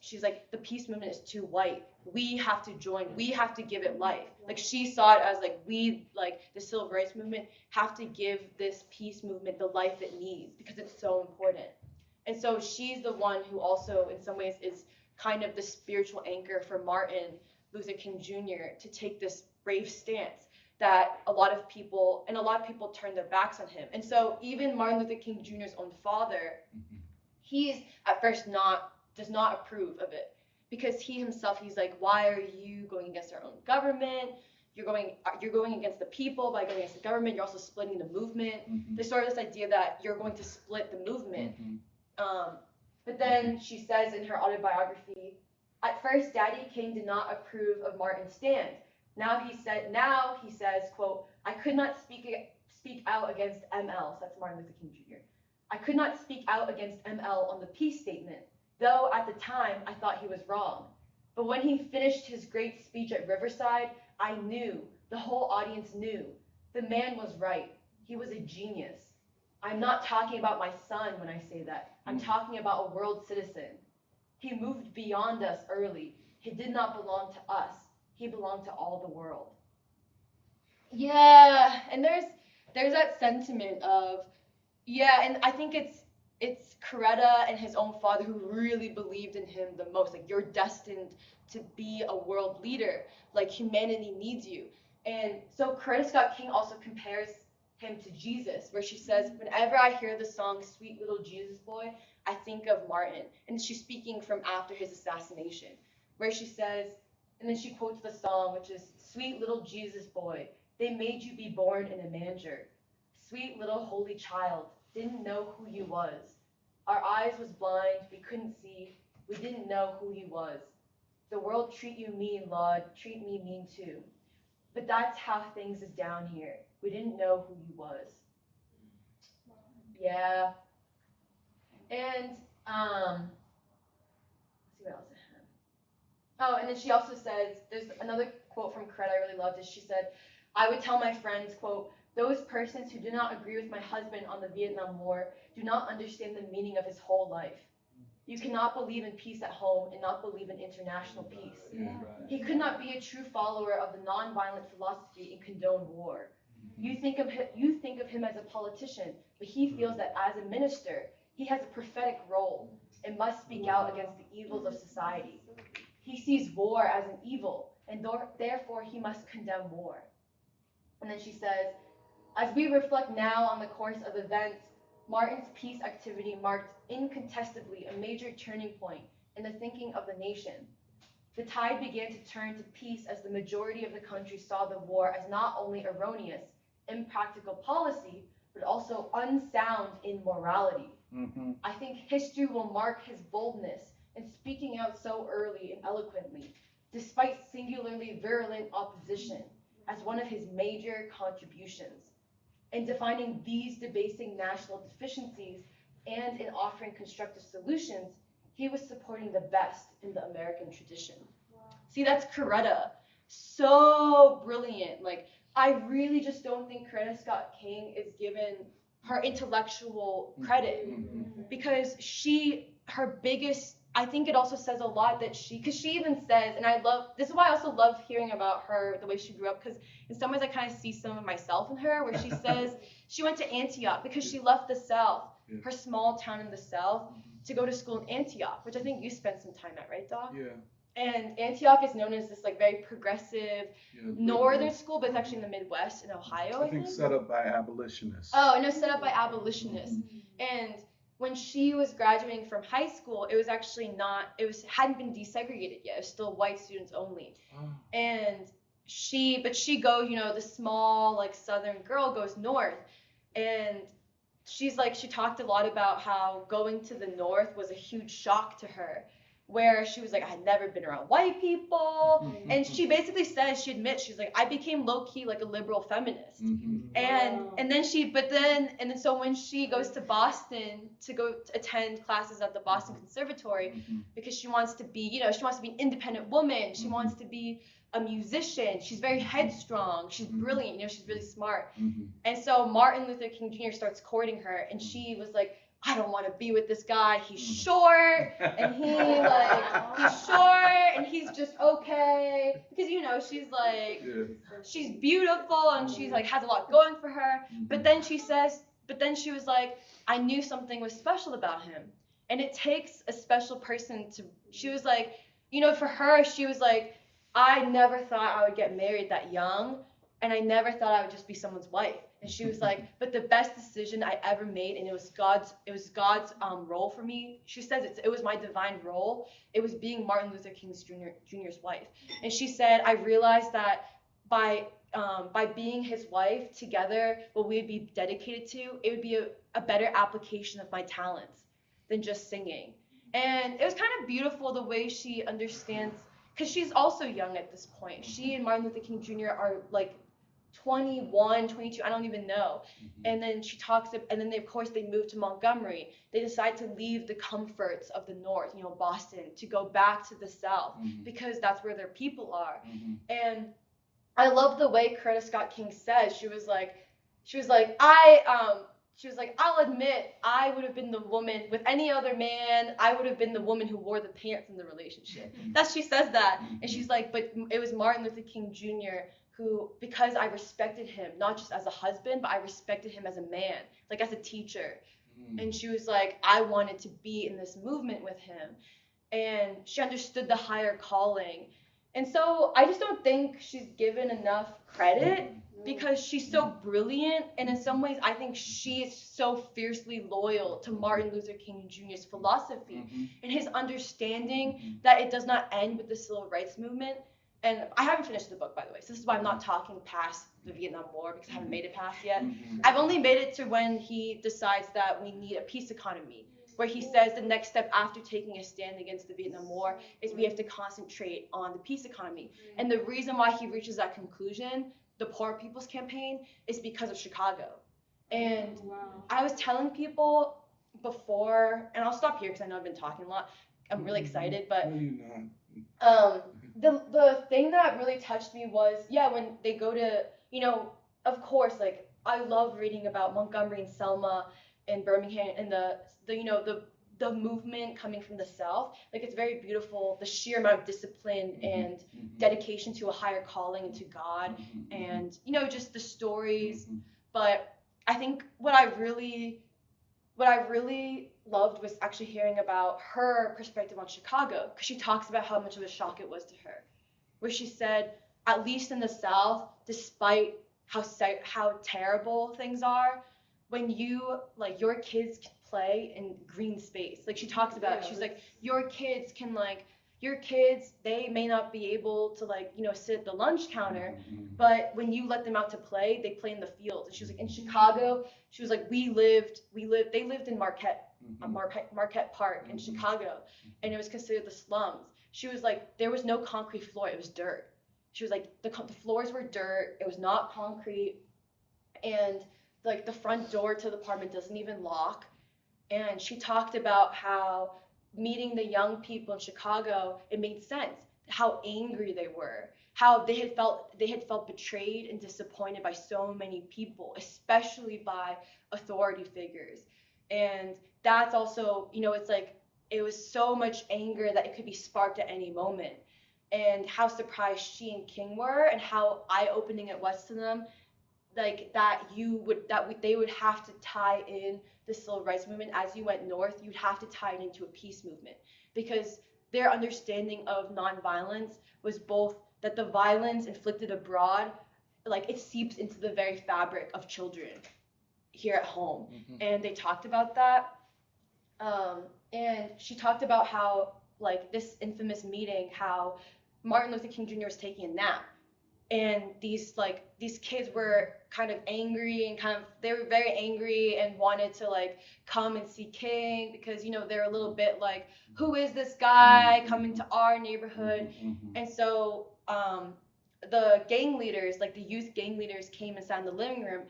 she's like, the peace movement is too white. We have to join. We have to give it life. Like she saw it as like we, like the civil rights movement, have to give this peace movement the life it needs because it's so important. And so she's the one who also, in some ways, is kind of the spiritual anchor for Martin Luther King Jr. to take this brave stance that a lot of people turn their backs on him. And so even Martin Luther King Jr.'s own father, he's at first does not approve of it because he himself, he's like, why are you going against our own government? You're going against the people by going against the government. You're also splitting the movement. There's sort of this idea that you're going to split the movement. But then she says in her autobiography, at first, Daddy King did not approve of Martin's stand. Now he says, quote, I could not speak out against ML, so that's Martin Luther King Jr. I could not speak out against ML on the peace statement, though at the time I thought he was wrong. But when he finished his great speech at Riverside, I knew, the whole audience knew, the man was right. He was a genius. I'm not talking about my son when I say that. I'm talking about a world citizen. He moved beyond us early. He did not belong to us. He belonged to all the world. Yeah, and there's that sentiment of, yeah, and I think it's Coretta and his own father who really believed in him the most. Like, you're destined to be a world leader. Like, humanity needs you. And so Coretta Scott King also compares him to Jesus, where she says, whenever I hear the song Sweet Little Jesus Boy, I think of Martin. And she's speaking from after his assassination, where she says, and then she quotes the song, which is, Sweet little Jesus boy, they made you be born in a manger. Sweet little holy child, didn't know who you was. Our eyes was blind, we couldn't see, we didn't know who he was. The world treat you mean, Lord, treat me mean too. But that's how things is down here. We didn't know who you was. Yeah. And, let's see what else I have. Oh, and then she also says, there's another quote from Coretta I really loved, is she said, I would tell my friends, quote, those persons who do not agree with my husband on the Vietnam War do not understand the meaning of his whole life. You cannot believe in peace at home and not believe in international peace. He could not be a true follower of the nonviolent philosophy and condone war. You think of him as a politician, but he feels that as a minister, he has a prophetic role and must speak out against the evils of society. He sees war as an evil, and therefore he must condemn war. And then she says, as we reflect now on the course of events, Martin's peace activity marked incontestably a major turning point in the thinking of the nation. The tide began to turn to peace as the majority of the country saw the war as not only erroneous, impractical policy, but also unsound in morality. I think history will mark his boldness in speaking out so early and eloquently, despite singularly virulent opposition, as one of his major contributions. In defining these debasing national deficiencies and in offering constructive solutions, he was supporting the best in the American tradition. See, that's Coretta. So brilliant. Like, I really just don't think Coretta Scott King is given her intellectual credit, because her biggest, I think it also says a lot that because she even says, and this is why I also love hearing about her, the way she grew up, because in some ways I kind of see some of myself in her, where she says she went to Antioch because she left the South, her small town in the South, to go to school in Antioch, which I think you spent some time at, right, Doc? Yeah. And Antioch is known as this like very progressive northern school, but it's actually in the Midwest in Ohio, I think set up by abolitionists. Oh, no, set up by abolitionists. And when she was graduating from high school, it was actually hadn't been desegregated yet. It was still white students only. And she goes, the small like southern girl goes north, and she talked a lot about how going to the north was a huge shock to her, where she was like, I had never been around white people. And she basically says, she admits, she's like, I became low-key like a liberal feminist. And then so when she goes to Boston to go to attend classes at the Boston Conservatory, because she wants to be, she wants to be an independent woman. She wants to be a musician. She's very headstrong. She's brilliant. She's really smart. And so Martin Luther King Jr. starts courting her, and she was like, I don't want to be with this guy. He's short, and he's short, and he's just okay. Because she's beautiful, and she's like has a lot going for her. But then she was like, I knew something was special about him, and it takes a special person to. She was like, for her, she was like, I never thought I would get married that young, and I never thought I would just be someone's wife. And she was like, but the best decision I ever made, and it was God's role for me. She says it was my divine role. It was being Martin Luther King Jr.'s wife. And she said, I realized that by being his wife together, what we'd be dedicated to, it would be a better application of my talents than just singing. And it was kind of beautiful the way she understands, because she's also young at this point. She and Martin Luther King Jr. are like 21, 22, I don't even know. And then she talks, and then of course they move to Montgomery. They decide to leave the comforts of the North, Boston, to go back to the South, because that's where their people are. And I love the way Coretta Scott King says, she was like, she was like, I'll admit, I would have been the woman with any other man. I would have been the woman who wore the pants in the relationship. She says that, and she's like, but it was Martin Luther King Jr. who, because I respected him, not just as a husband, but I respected him as a man, like as a teacher. And she was like, I wanted to be in this movement with him. And she understood the higher calling. And so I just don't think she's given enough credit because she's so brilliant. And in some ways, I think she is so fiercely loyal to Martin Luther King Jr.'s philosophy and his understanding that it does not end with the civil rights movement. And I haven't finished the book, by the way, so this is why I'm not talking past the Vietnam War, because I haven't made it past yet. I've only made it to when he decides that we need a peace economy, where he says the next step after taking a stand against the Vietnam War is we have to concentrate on the peace economy. And the reason why he reaches that conclusion, the Poor People's Campaign, is because of Chicago. And I was telling people before, and I'll stop here because I know I've been talking a lot. I'm really excited, but the thing that really touched me was, when they go to, of course, like, I love reading about Montgomery and Selma and Birmingham and the movement coming from the South. Like, it's very beautiful, the sheer amount of discipline and dedication to a higher calling and to God and, just the stories. But I think what I really loved was actually hearing about her perspective on Chicago, because she talks about how much of a shock it was to her, where she said, at least in the South, despite how terrible things are, when your kids can play in green space, like she talks about it, she's like, your kids, they may not be able to sit at the lunch counter, but when you let them out to play, they play in the fields. And she was like, in Chicago, she was like, they lived in Marquette Park in Chicago, and it was considered the slums. She was like, there was no concrete floor, it was dirt. She was like, the floors were dirt, it was not concrete, and like the front door to the apartment doesn't even lock. And she talked about how meeting the young people in Chicago, it made sense how angry they were, how they had felt betrayed and disappointed by so many people, especially by authority figures. And that's also, it's like, it was so much anger that it could be sparked at any moment. And how surprised she and King were, and how eye-opening it was to them, like they would have to tie in the civil rights movement. As you went north, you'd have to tie it into a peace movement, because their understanding of nonviolence was both that the violence inflicted abroad, like, it seeps into the very fabric of children here at home. And they talked about that. And she talked about how, like, this infamous meeting, how Martin Luther King Jr. was taking a nap. And these kids were kind of angry, and they were very angry and wanted to come and see King, because they're a little bit like, who is this guy coming to our neighborhood? And so the gang leaders, the youth gang leaders, came and sat in the living room,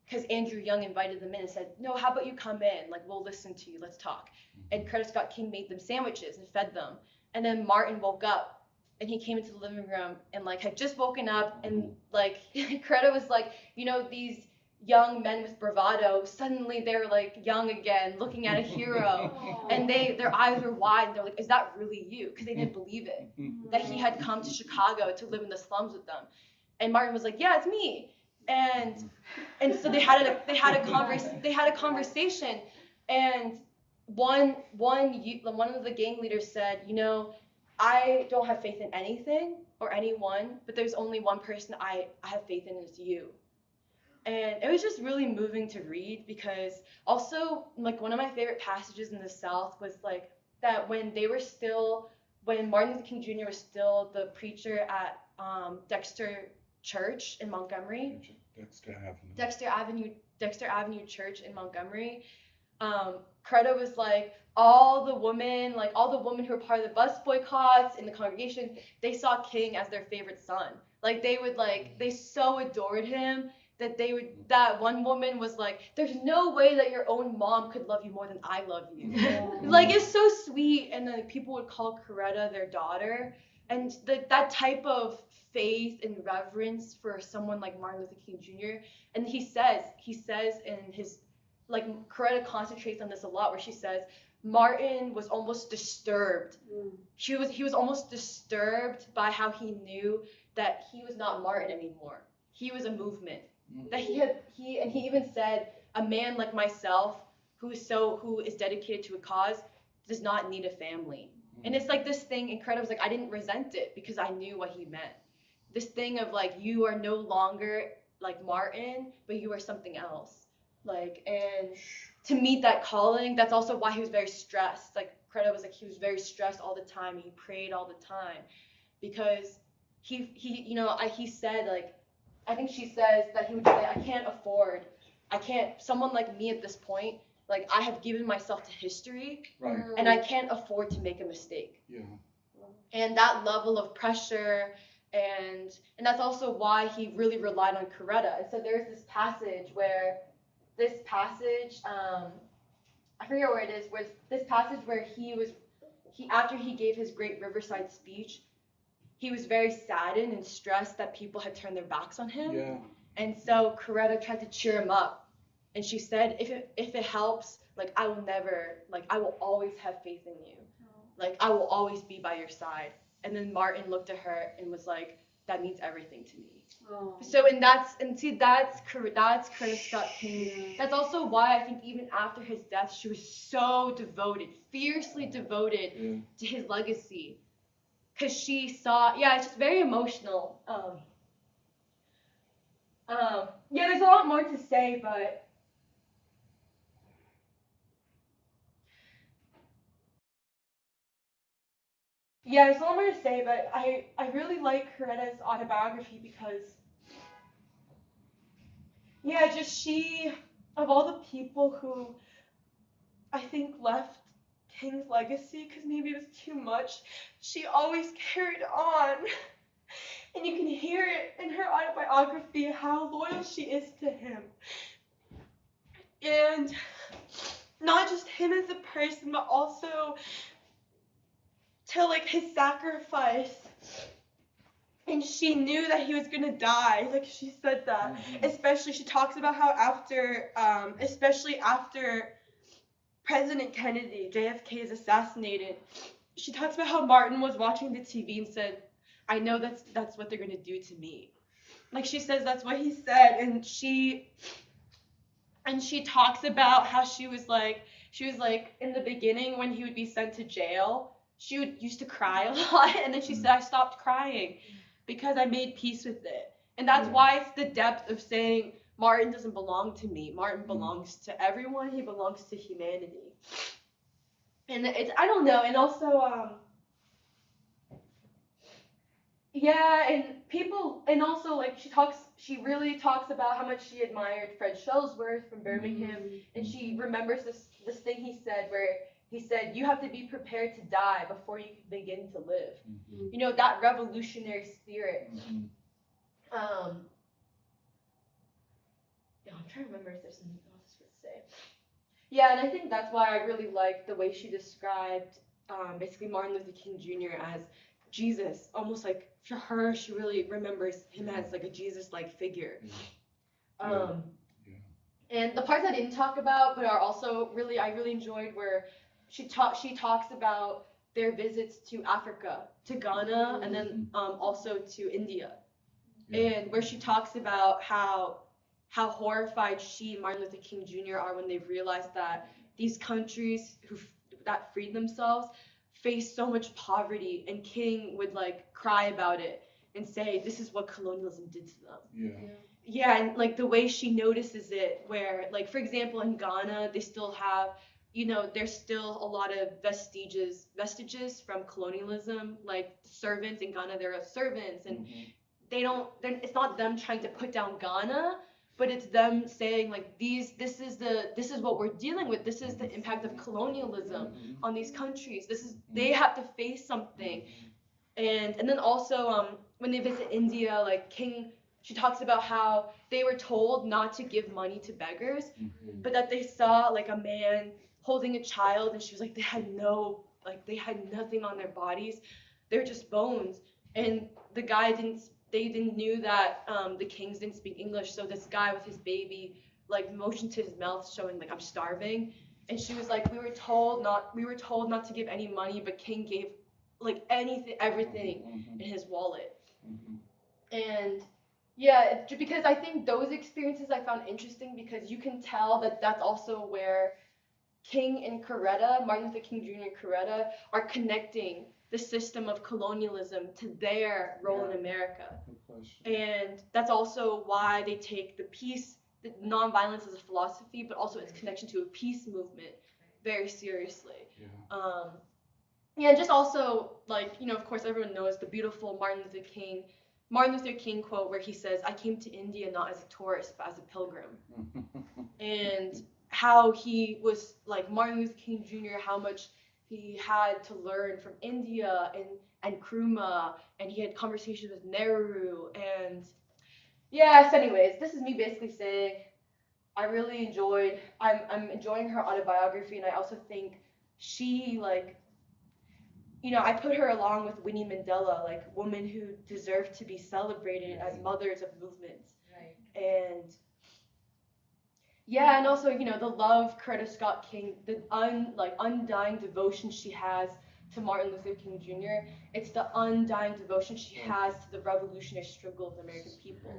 because Andrew Young invited them in and said, no, how about you come in, we'll listen to you, let's talk. And Coretta Scott King made them sandwiches and fed them. And then Martin woke up, and he came into the living room and had just woken up, and Coretta was like, these young men with bravado, suddenly they were young again, looking at a hero. And their eyes were wide, and they're like, is that really you? Because they didn't believe it, that he had come to Chicago to live in the slums with them. And Martin was like, yeah, it's me. And so they had a conversation, and one of the gang leaders said, I don't have faith in anything or anyone, but there's only one person I have faith in, and it's you. And it was just really moving to read, because also, one of my favorite passages in the South was that when Martin Luther King Jr. was still the preacher at Dexter Church in Montgomery. Dexter Avenue Church in Montgomery. Coretta was like, all the women who were part of the bus boycotts in the congregation, they saw King as their favorite son. They so adored him that one woman was like, there's no way that your own mom could love you more than I love you. It's so sweet. And then people would call Coretta their daughter. And that type of faith and reverence for someone like Martin Luther King Jr. And he says in his like Coretta concentrates on this a lot, where she says Martin was almost disturbed. He was almost disturbed by how he knew that he was not Martin anymore. He was a movement. That he even said, a man like myself who is dedicated to a cause does not need a family. And it's like this thing, and Coretta was like, I didn't resent it because I knew what he meant. This thing of like, you are no longer like Martin, but you are something else. Like, and to meet that calling, that's also why he was very stressed. Like Coretta was like, he was very stressed all the time. He prayed all the time because he said, like, I think she says that he would say, someone like me at this point, like I have given myself to history, Right. and I can't afford to make a mistake. Yeah. And that level of pressure, and that's also why he really relied on Coretta. And so there's this passage, I forget where it is, where this passage where after he gave his great Riverside speech, he was very saddened and stressed that people had turned their backs on him. Yeah. And so Coretta tried to cheer him up. And she said, if it helps, like I will always have faith in you. Like I will always be by your side. And then Martin looked at her and was like, that means everything to me. Oh. So that's Coretta Scott King. That's also why I think even after his death, she was so devoted, fiercely devoted to his legacy. Because she saw, it's just very emotional. There's a lot more to say, but there's a lot more to say, but I really like Coretta's autobiography because, she, of all the people who I think left King's legacy, because maybe it was too much, she always carried on. And you can hear it in her autobiography how loyal she is to him. And not just him as a person, but also to like his sacrifice. And she knew that he was gonna die, like she said that. Especially, she talks about how especially after President Kennedy, JFK, is assassinated, she talks about how Martin was watching the TV and said, I know that's what they're gonna do to me. Like she says that's what he said, and she talks about how she was like in the beginning when he would be sent to jail, she used to cry a lot, and then she said I stopped crying because I made peace with it. And that's why it's the depth of saying Martin doesn't belong to me. Martin belongs to everyone. He belongs to humanity. And I don't know, and also and people, and also like she really talks about how much she admired Fred Shellsworth from Birmingham, and she remembers this thing he said where he said, you have to be prepared to die before you can begin to live. You know, that revolutionary spirit. I'm trying to remember if there's something else to say. And I think that's why I really like the way she described basically Martin Luther King Jr. as Jesus, almost like for her, she really remembers him as like a Jesus-like figure. And the parts I didn't talk about, but are also I really enjoyed, where she talks about their visits to Africa, to Ghana, and then also to India, and where she talks about how horrified she and Martin Luther King Jr. are when they realize that these countries that freed themselves face so much poverty, and King would like cry about it and say, this is what colonialism did to them. And like the way she notices it, where like for example in Ghana they still have, there's still a lot of vestiges from colonialism, like servants in Ghana, there are servants, and it's not them trying to put down Ghana, but it's them saying like this is what we're dealing with. This is the impact of colonialism on these countries. They have to face something. And then also when they visit India, like she talks about how they were told not to give money to beggars, but that they saw like a man holding a child, and she was like, they had nothing on their bodies. They were just bones. And the guy knew that the Kings didn't speak English, so this guy with his baby like motion to his mouth showing like I'm starving, and she was like, we were told not to give any money, but King gave like everything in his wallet. And yeah, because I think those experiences I found interesting, because you can tell that that's also where King and Coretta, Martin Luther King Jr. and Coretta, are connecting the system of colonialism to their role in America. And that's also why they take the nonviolence as a philosophy, but also its connection to a peace movement very seriously. Yeah, just also, like, of course, everyone knows the beautiful Martin Luther King quote where he says, "I came to India not as a tourist, but as a pilgrim." And how he was, like, Martin Luther King Jr., how much he had to learn from India and Nkrumah, and he had conversations with Nehru. And yeah, so anyways, this is me basically saying I'm enjoying her autobiography, and I also think she, like, I put her along with Winnie Mandela, like women who deserve to be celebrated as mothers of movements. Right. And yeah, and also, the love Coretta Scott King, the undying devotion she has to Martin Luther King Jr. It's the undying devotion she has to the revolutionary struggle of the American people.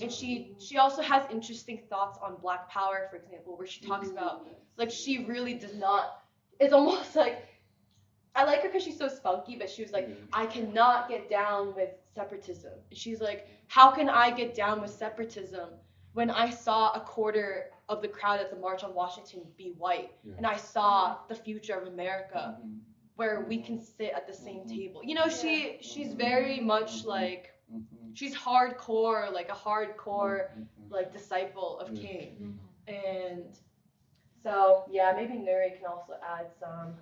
And she also has interesting thoughts on Black Power, for example, where she talks about, like, she really does not, it's almost like, I like her because she's so spunky, but she was like, I cannot get down with separatism. And she's like, how can I get down with separatism when I saw a quarter of the crowd at the March on Washington be white, and I saw the future of America where we can sit at the same table. She's very much like, she's hardcore, like a hardcore like disciple of King. And so yeah, maybe Nuri can also add some.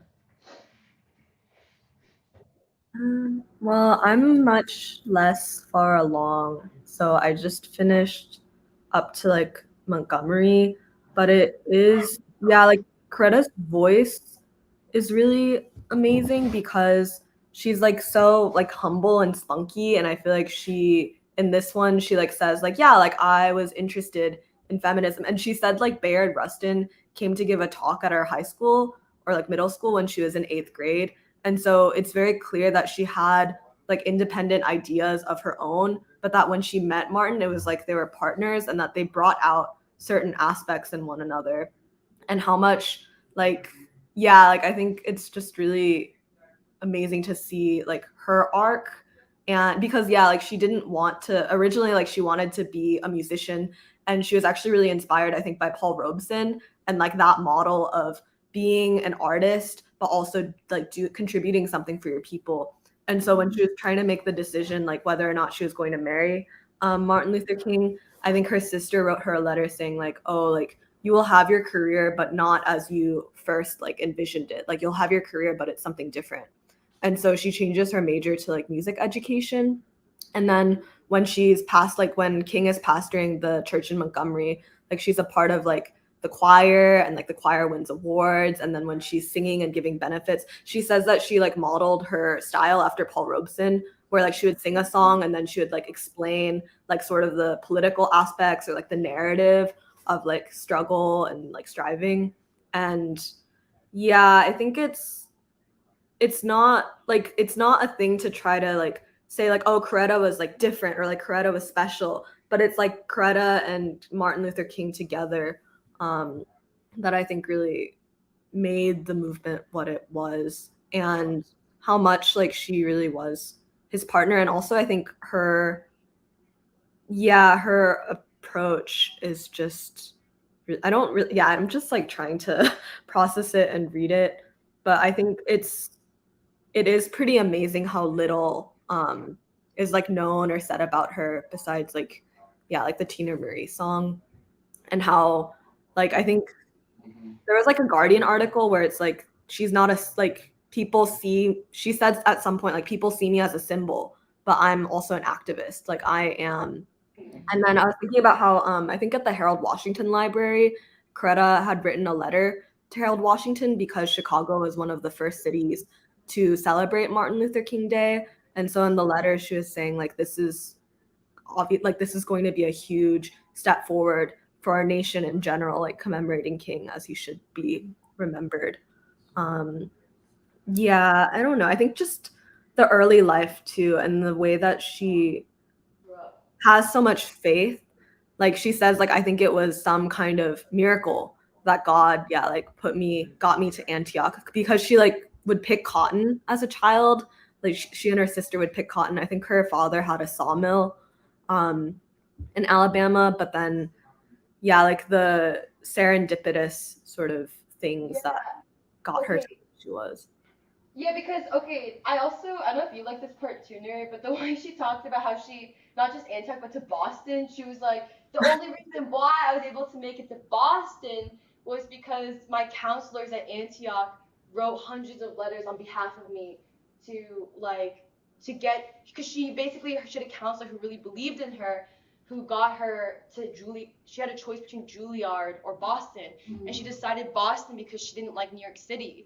Well, I'm much less far along, so I just finished up to like Montgomery, but it is, yeah, like Coretta's voice is really amazing because she's like so like humble and spunky, and I feel like in this one she like says like, yeah, like I was interested in feminism, and she said like Bayard Rustin came to give a talk at our high school or like middle school when she was in 8th grade. And so it's very clear that she had like independent ideas of her own, but that when she met Martin, it was like they were partners and that they brought out certain aspects in one another. And how much like, yeah, like I think it's just really amazing to see like her arc. And because yeah, like she didn't want to originally, like she wanted to be a musician, and she was actually really inspired, I think, by Paul Robeson and like that model of being an artist but also like contributing something for your people. And so when she was trying to make the decision like whether or not she was going to marry Martin Luther King, I think her sister wrote her a letter saying like, oh, like you will have your career but not as you first like envisioned it. Like you'll have your career but it's something different. And so she changes her major to like music education. And then when she's passed, like when King is pastoring the church in Montgomery, like she's a part of like the choir, and like the choir wins awards. And then when she's singing and giving benefits, she says that she like modeled her style after Paul Robeson, where like she would sing a song and then she would like explain like sort of the political aspects or like the narrative of like struggle and like striving. And yeah, I think it's not a thing to try to like say like, oh, Coretta was like different or like Coretta was special, but it's like Coretta and Martin Luther King together that I think really made the movement what it was, and how much like she really was his partner. And also I think her approach is just, I'm just like trying to process it and read it, but I think it is pretty amazing how little is like known or said about her besides like the Tina Marie song, and how like I think there was like a Guardian article where it's like she's not she said at some point like people see me as a symbol, but I'm also an activist, like I am. And then I was thinking about how I think at the Harold Washington Library, Coretta had written a letter to Harold Washington because Chicago was one of the first cities to celebrate Martin Luther King Day. And so in the letter, she was saying like this is going to be a huge step forward for our nation in general, like commemorating King as he should be remembered. Yeah, I don't know. I think just the early life too, and the way that she has so much faith. Like she says, like I think it was some kind of miracle that God, yeah, like got me to Antioch, because she like would pick cotton as a child. Like she and her sister would pick cotton. I think her father had a sawmill in Alabama, but then yeah, like the serendipitous sort of things that got her to where she was. Yeah, because I don't know if you like this part too, Nuri, but the way she talked about how she not just Antioch but to Boston, she was like, the only reason why I was able to make it to Boston was because my counselors at Antioch wrote hundreds of letters on behalf of me to get, because she had a counselor who really believed in her, who got her to she had a choice between Juilliard or Boston, and she decided Boston because she didn't like New York City.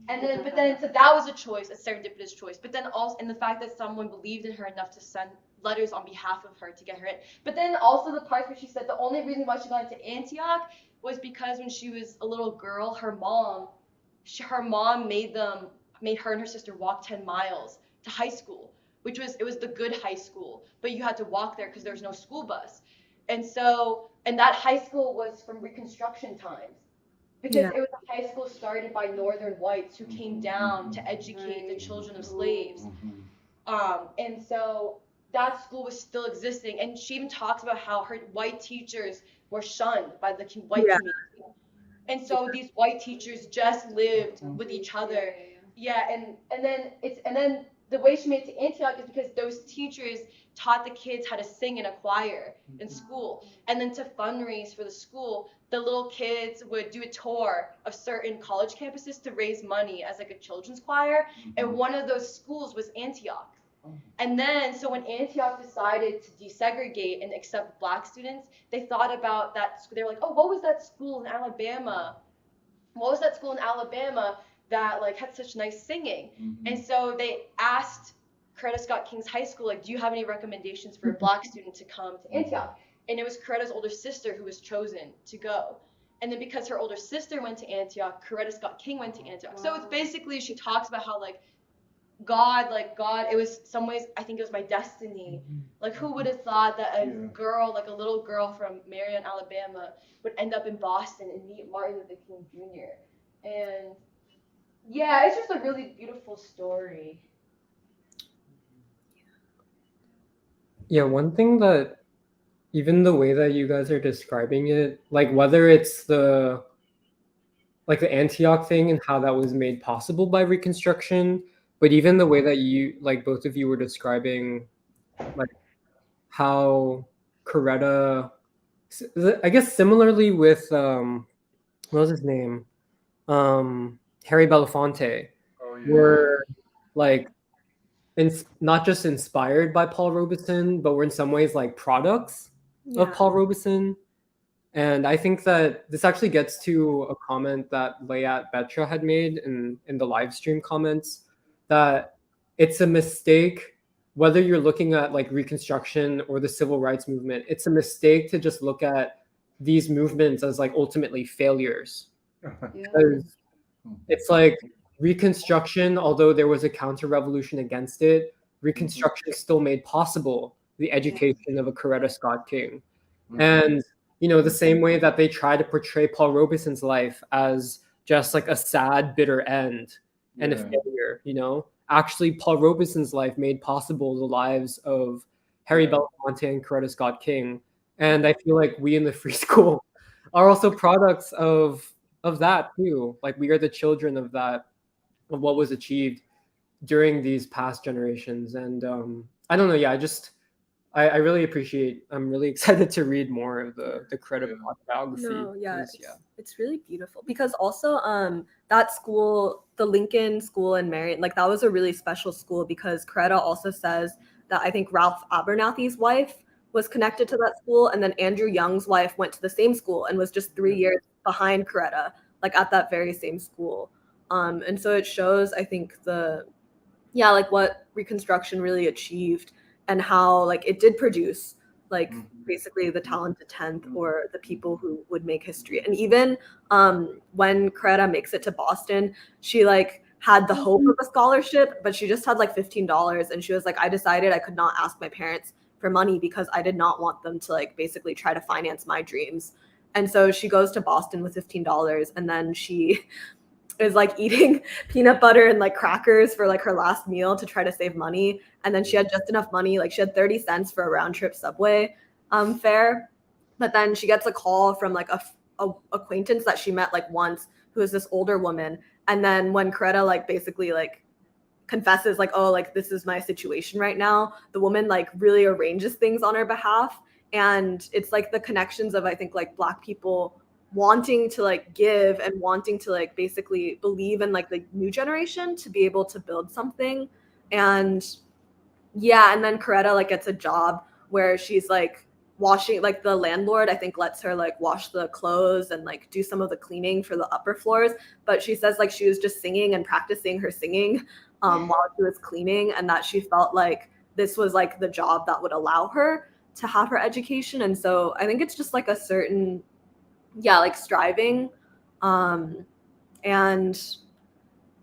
And then, so that was a choice, a serendipitous choice. But then also, and the fact that someone believed in her enough to send letters on behalf of her to get her in. But then also the parts where she said the only reason why she got into Antioch was because when she was a little girl, her mom made her and her sister walk 10 miles to high school, it was the good high school, but you had to walk there because there was no school bus. And that high school was from Reconstruction times. Because it was a high school started by Northern whites who came down to educate the children of slaves. And so that school was still existing. And she even talks about how her white teachers were shunned by the white community. And so these white teachers just lived with each other. Yeah, and then the way she made it to Antioch is because those teachers taught the kids how to sing in a choir in school. And then to fundraise for the school, the little kids would do a tour of certain college campuses to raise money as like a children's choir. And one of those schools was Antioch. And then, so when Antioch decided to desegregate and accept black students, they thought about that. They were like, oh, what was that school in Alabama? What was that school in Alabama that like had such nice singing? And so they asked Coretta Scott King's high school, like, do you have any recommendations for a black student to come to Antioch? And it was Coretta's older sister who was chosen to go. And then because her older sister went to Antioch, Coretta Scott King went to Antioch. So it's basically, she talks about how like God, it was some ways, I think it was my destiny. Like who would have thought that a girl, like a little girl from Marion, Alabama, would end up in Boston and meet Martin Luther King Jr. And yeah, it's just a really beautiful story. Yeah, one thing that even the way that you guys are describing it, like whether it's the Antioch thing and how that was made possible by Reconstruction, but even the way that you, like both of you were describing, like how Coretta, I guess similarly with what was his name, Harry Belafonte, were like not just inspired by Paul Robeson, but were in some ways like products of Paul Robeson. And I think that this actually gets to a comment that Layat Betra had made in the live stream comments, that it's a mistake, whether you're looking at like Reconstruction or the civil rights movement, it's a mistake to just look at these movements as like ultimately failures. Because it's like Reconstruction, although there was a counter-revolution against it, Reconstruction still made possible the education of a Coretta Scott King. And you know, the same way that they try to portray Paul Robeson's life as just like a sad, bitter end and a failure, you know, actually Paul Robeson's life made possible the lives of Harry Belafonte and Coretta Scott King. And I feel like we in the free school are also products of that too. Like we are the children of that, of what was achieved during these past generations. And I don't know, yeah, I really appreciate, I'm really excited to read more of the Coretta biography. No, yeah, it's really beautiful, because also that school, the Lincoln School in Marion, like that was a really special school, because Coretta also says that I think Ralph Abernathy's wife was connected to that school, and then Andrew Young's wife went to the same school and was just 3 years behind Coretta, like at that very same school. And so it shows, I think, like what Reconstruction really achieved, and how like it did produce like Mhm. basically the talented 10th or the people who would make history. And even when Coretta makes it to Boston, she like had the hope of a scholarship, but she just had like $15, and she was like, I decided I could not ask my parents for money because I did not want them to like basically try to finance my dreams. And so she goes to Boston with $15, and then she is like eating peanut butter and like crackers for like her last meal to try to save money. And then she had just enough money, like she had 30 cents for a round trip subway fare. But then she gets a call from like a acquaintance that she met like once, who is this older woman. And then when Coretta like basically like confesses like, oh, like this is my situation right now, the woman like really arranges things on her behalf. And it's like the connections of, I think, like Black people wanting to like give and wanting to like basically believe in like the new generation to be able to build something. And yeah, and then Coretta like gets a job where she's like washing, like the landlord I think lets her like wash the clothes and like do some of the cleaning for the upper floors, but she says like she was just singing and practicing her singing while she was cleaning, and that she felt like this was like the job that would allow her to have her education. And so I think it's just like a certain, yeah, like striving, and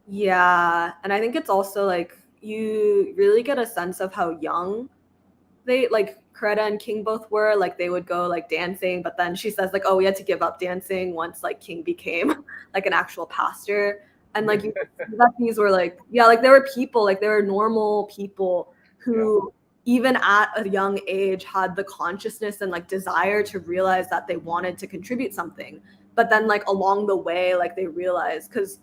yeah, and I think it's also like you really get a sense of how young they, like Coretta and King both were. Like they would go like dancing, but then she says like, oh, we had to give up dancing once like King became like an actual pastor. And like you could see that these were like, yeah, like there were people, like there were normal people who even at a young age had the consciousness and like desire to realize that they wanted to contribute something. But then like along the way, like they realized, because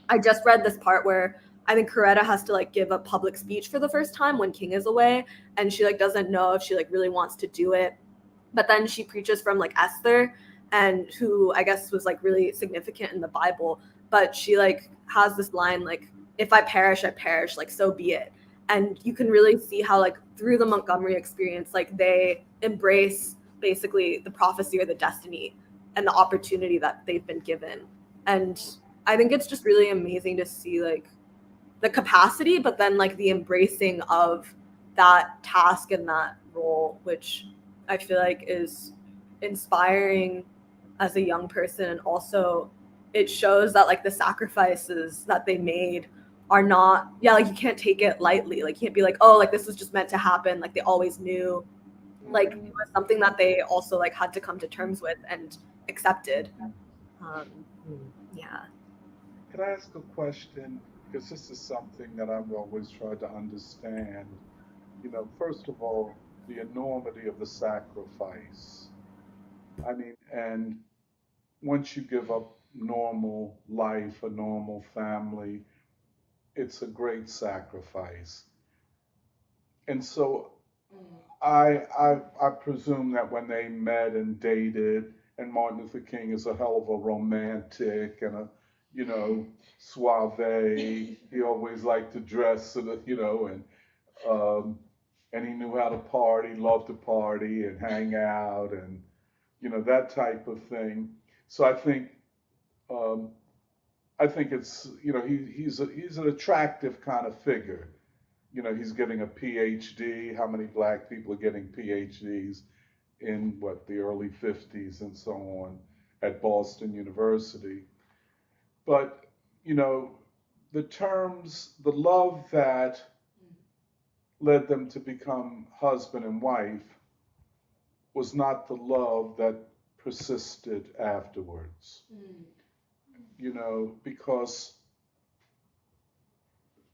I just read this part where I think Coretta has to like give a public speech for the first time when King is away, and she like doesn't know if she like really wants to do it. But then she preaches from like Esther, and who I guess was like really significant in the Bible. But she like has this line like, if I perish, I perish, like so be it. And you can really see how like through the Montgomery experience, like they embrace basically the prophecy or the destiny and the opportunity that they've been given. And I think it's just really amazing to see like the capacity, but then like the embracing of that task and that role, which I feel like is inspiring as a young person. And also it shows that like the sacrifices that they made are not, yeah, like you can't take it lightly. Like you can't be like, oh, like this was just meant to happen. Like they always knew, like it was something that they also like had to come to terms with and accepted. Yeah. Could I ask a question? Because this is something that I've always tried to understand. You know, first of all, the enormity of the sacrifice. I mean, and once you give up normal life, a normal family, it's a great sacrifice. And so I presume that when they met and dated, and Martin Luther King is a hell of a romantic and a, you know, suave. He always liked to dress sort of, you know, and he knew how to party, loved to party and hang out and, you know, that type of thing. So um, I think it's, you know, he's an attractive kind of figure. You know, he's getting a PhD. How many Black people are getting PhDs in what, the early 50s and so on at Boston University? But, you know, the love that led them to become husband and wife was not the love that persisted afterwards. You know, because,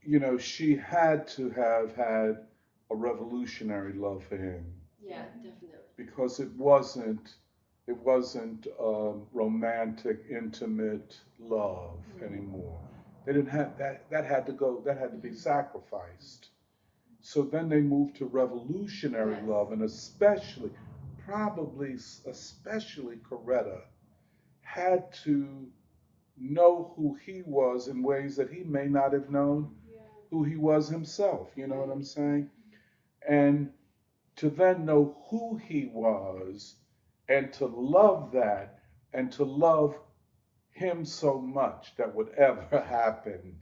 you know, she had to have had a revolutionary love for him. Yeah, definitely. Because it wasn't romantic, intimate love anymore. They didn't have that. That had to go. That had to be sacrificed. So then they moved to revolutionary love, and especially Coretta had to know who he was in ways that he may not have known who he was himself. You know what I'm saying? And to then know who he was and to love that and to love him so much that whatever happened,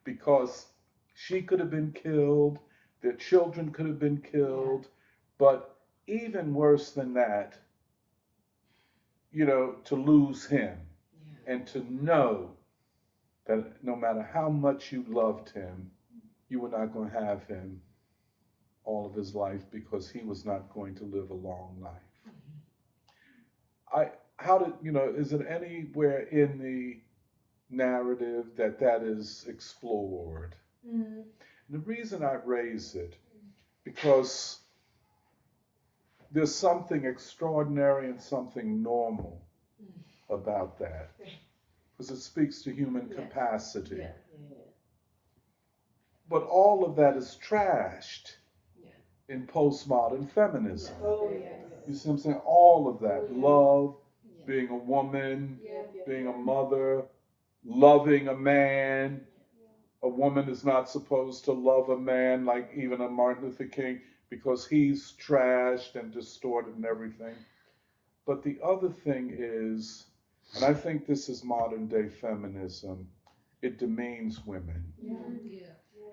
because she could have been killed, their children could have been killed, But even worse than that, to lose him and to know that no matter how much you loved him, you were not going to have him all of his life because he was not going to live a long life. Is it anywhere in the narrative that is explored? Mm-hmm. The reason I raise it, because there's something extraordinary and something normal about that, because it speaks to human capacity. Yeah. But all of that is trashed in postmodern feminism. You see what I'm saying? All of that. Love, being a woman, being a mother, loving a man. A woman is not supposed to love a man like even a Martin Luther King because he's trashed and distorted and everything. But the other thing is, and I think this is modern day feminism, it demeans women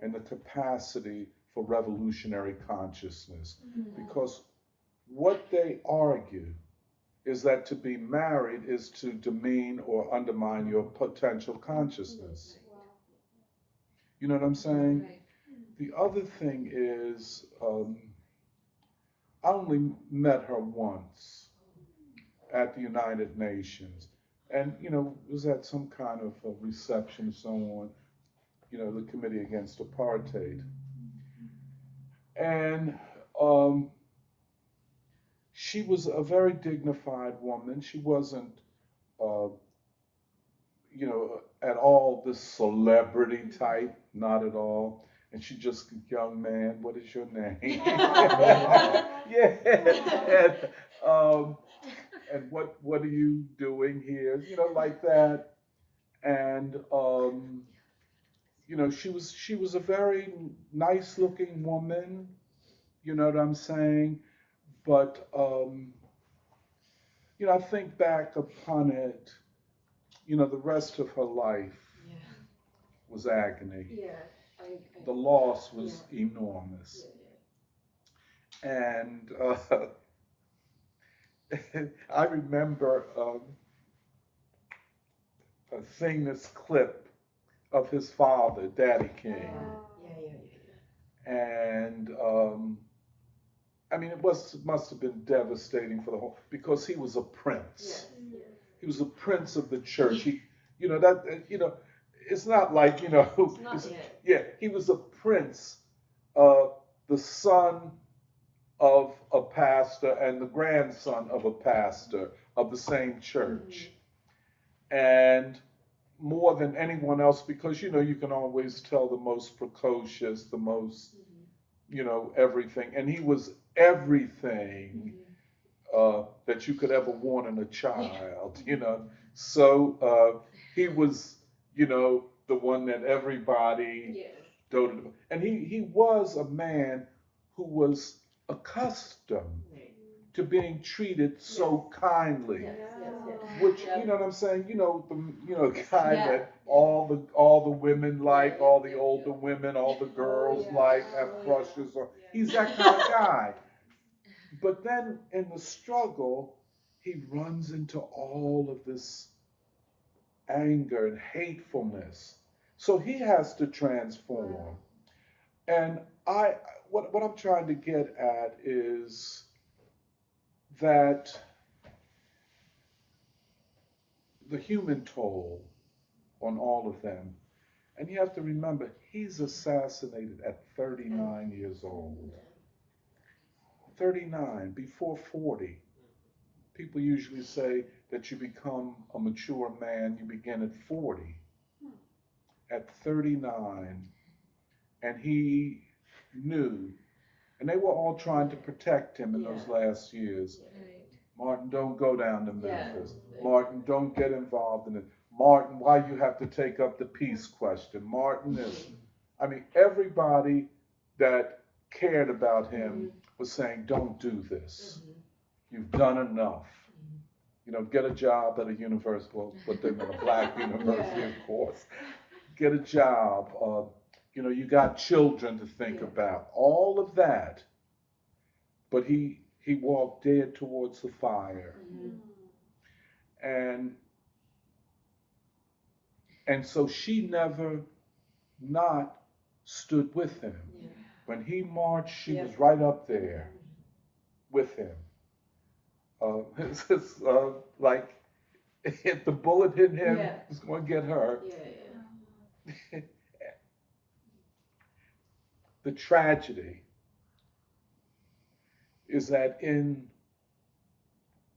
and the capacity for revolutionary consciousness. Because what they argue is that to be married is to demean or undermine your potential consciousness. You know what I'm saying? Right. The other thing is, I only met her once at the United Nations. And, was at some kind of a reception, so on, the Committee Against Apartheid. And she was a very dignified woman. She wasn't, at all this celebrity type, not at all. And she just, young man, what is your name? And what are you doing here? Like that. And she was a very nice looking woman, you know what I'm saying? But I think back upon it, the rest of her life was agony. The loss was enormous. And I remember seeing this clip of his father, Daddy King. And it must have been devastating for the whole, because he was a prince. He was a prince of the church. It's not like, he was a prince, the son of a pastor and the grandson of a pastor of the same church. And more than anyone else, because, you can always tell the most precocious, the most, everything. And he was everything that you could ever want in a child, So he was, the one that everybody doted about. And he was a man who was accustomed to being treated so kindly. Which, you know what I'm saying? The guy that all the women like, all the older women, all the girls like, have crushes on. He's that kind of guy. But then in the struggle, he runs into all of this anger and hatefulness. So he has to transform. And what I'm trying to get at is that the human toll on all of them. And you have to remember, he's assassinated at 39 years old. 39, before 40. People usually say that you become a mature man, you begin at 40. At 39, and he knew, and they were all trying to protect him in those last years. Martin, don't go down to Memphis. Martin, don't get involved in it. Martin, why you have to take up the peace question? Martin is, everybody that cared about him was saying, don't do this. You've done enough. Get a job at a university, well, put them in a black university, of course. Get a job. You got children to think about. All of that. but he walked dead towards the fire. And so she never not stood with him. When he marched, she was right up there with him. It's like if the bullet hit him, it's going to get her. The tragedy is that in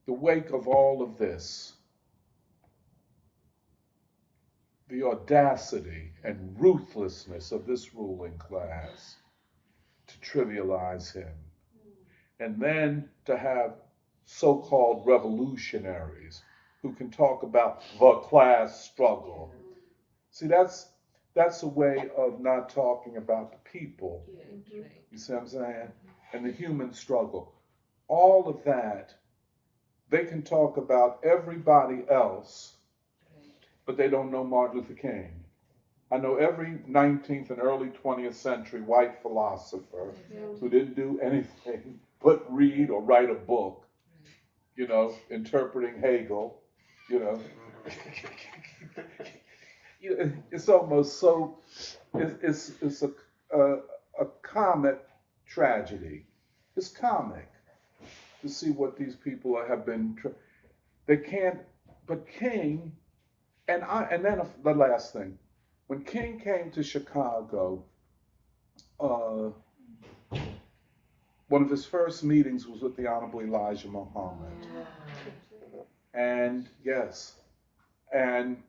the wake of all of this, the audacity and ruthlessness of this ruling class to trivialize him, and then to have so-called revolutionaries who can talk about the class struggle. See, that's a way of not talking about the people. You see what I'm saying? And the human struggle. All of that, they can talk about everybody else, but they don't know Martin Luther King. I know every 19th and early 20th century white philosopher who didn't do anything but read or write a book, you know, interpreting Hegel, you know. It's almost so, it's a comic tragedy. It's comic to see what these people have been, they can't, but King, and then the last thing, when King came to Chicago, one of his first meetings was with the Honorable Elijah Muhammad. And yes, and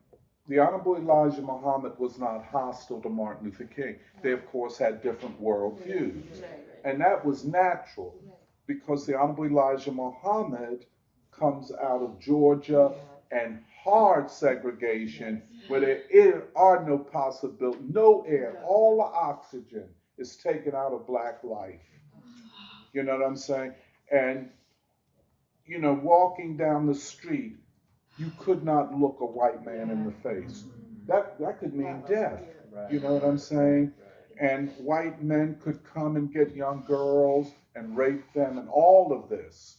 the Honorable Elijah Muhammad was not hostile to Martin Luther King. They, of course, had different worldviews. And that was natural because the Honorable Elijah Muhammad comes out of Georgia and hard segregation where there are no possibility, no air, all the oxygen is taken out of black life. You know what I'm saying? And, you know, walking down the street, you could not look a white man in the face. That could mean death. You know what I'm saying? And white men could come and get young girls and rape them and all of this.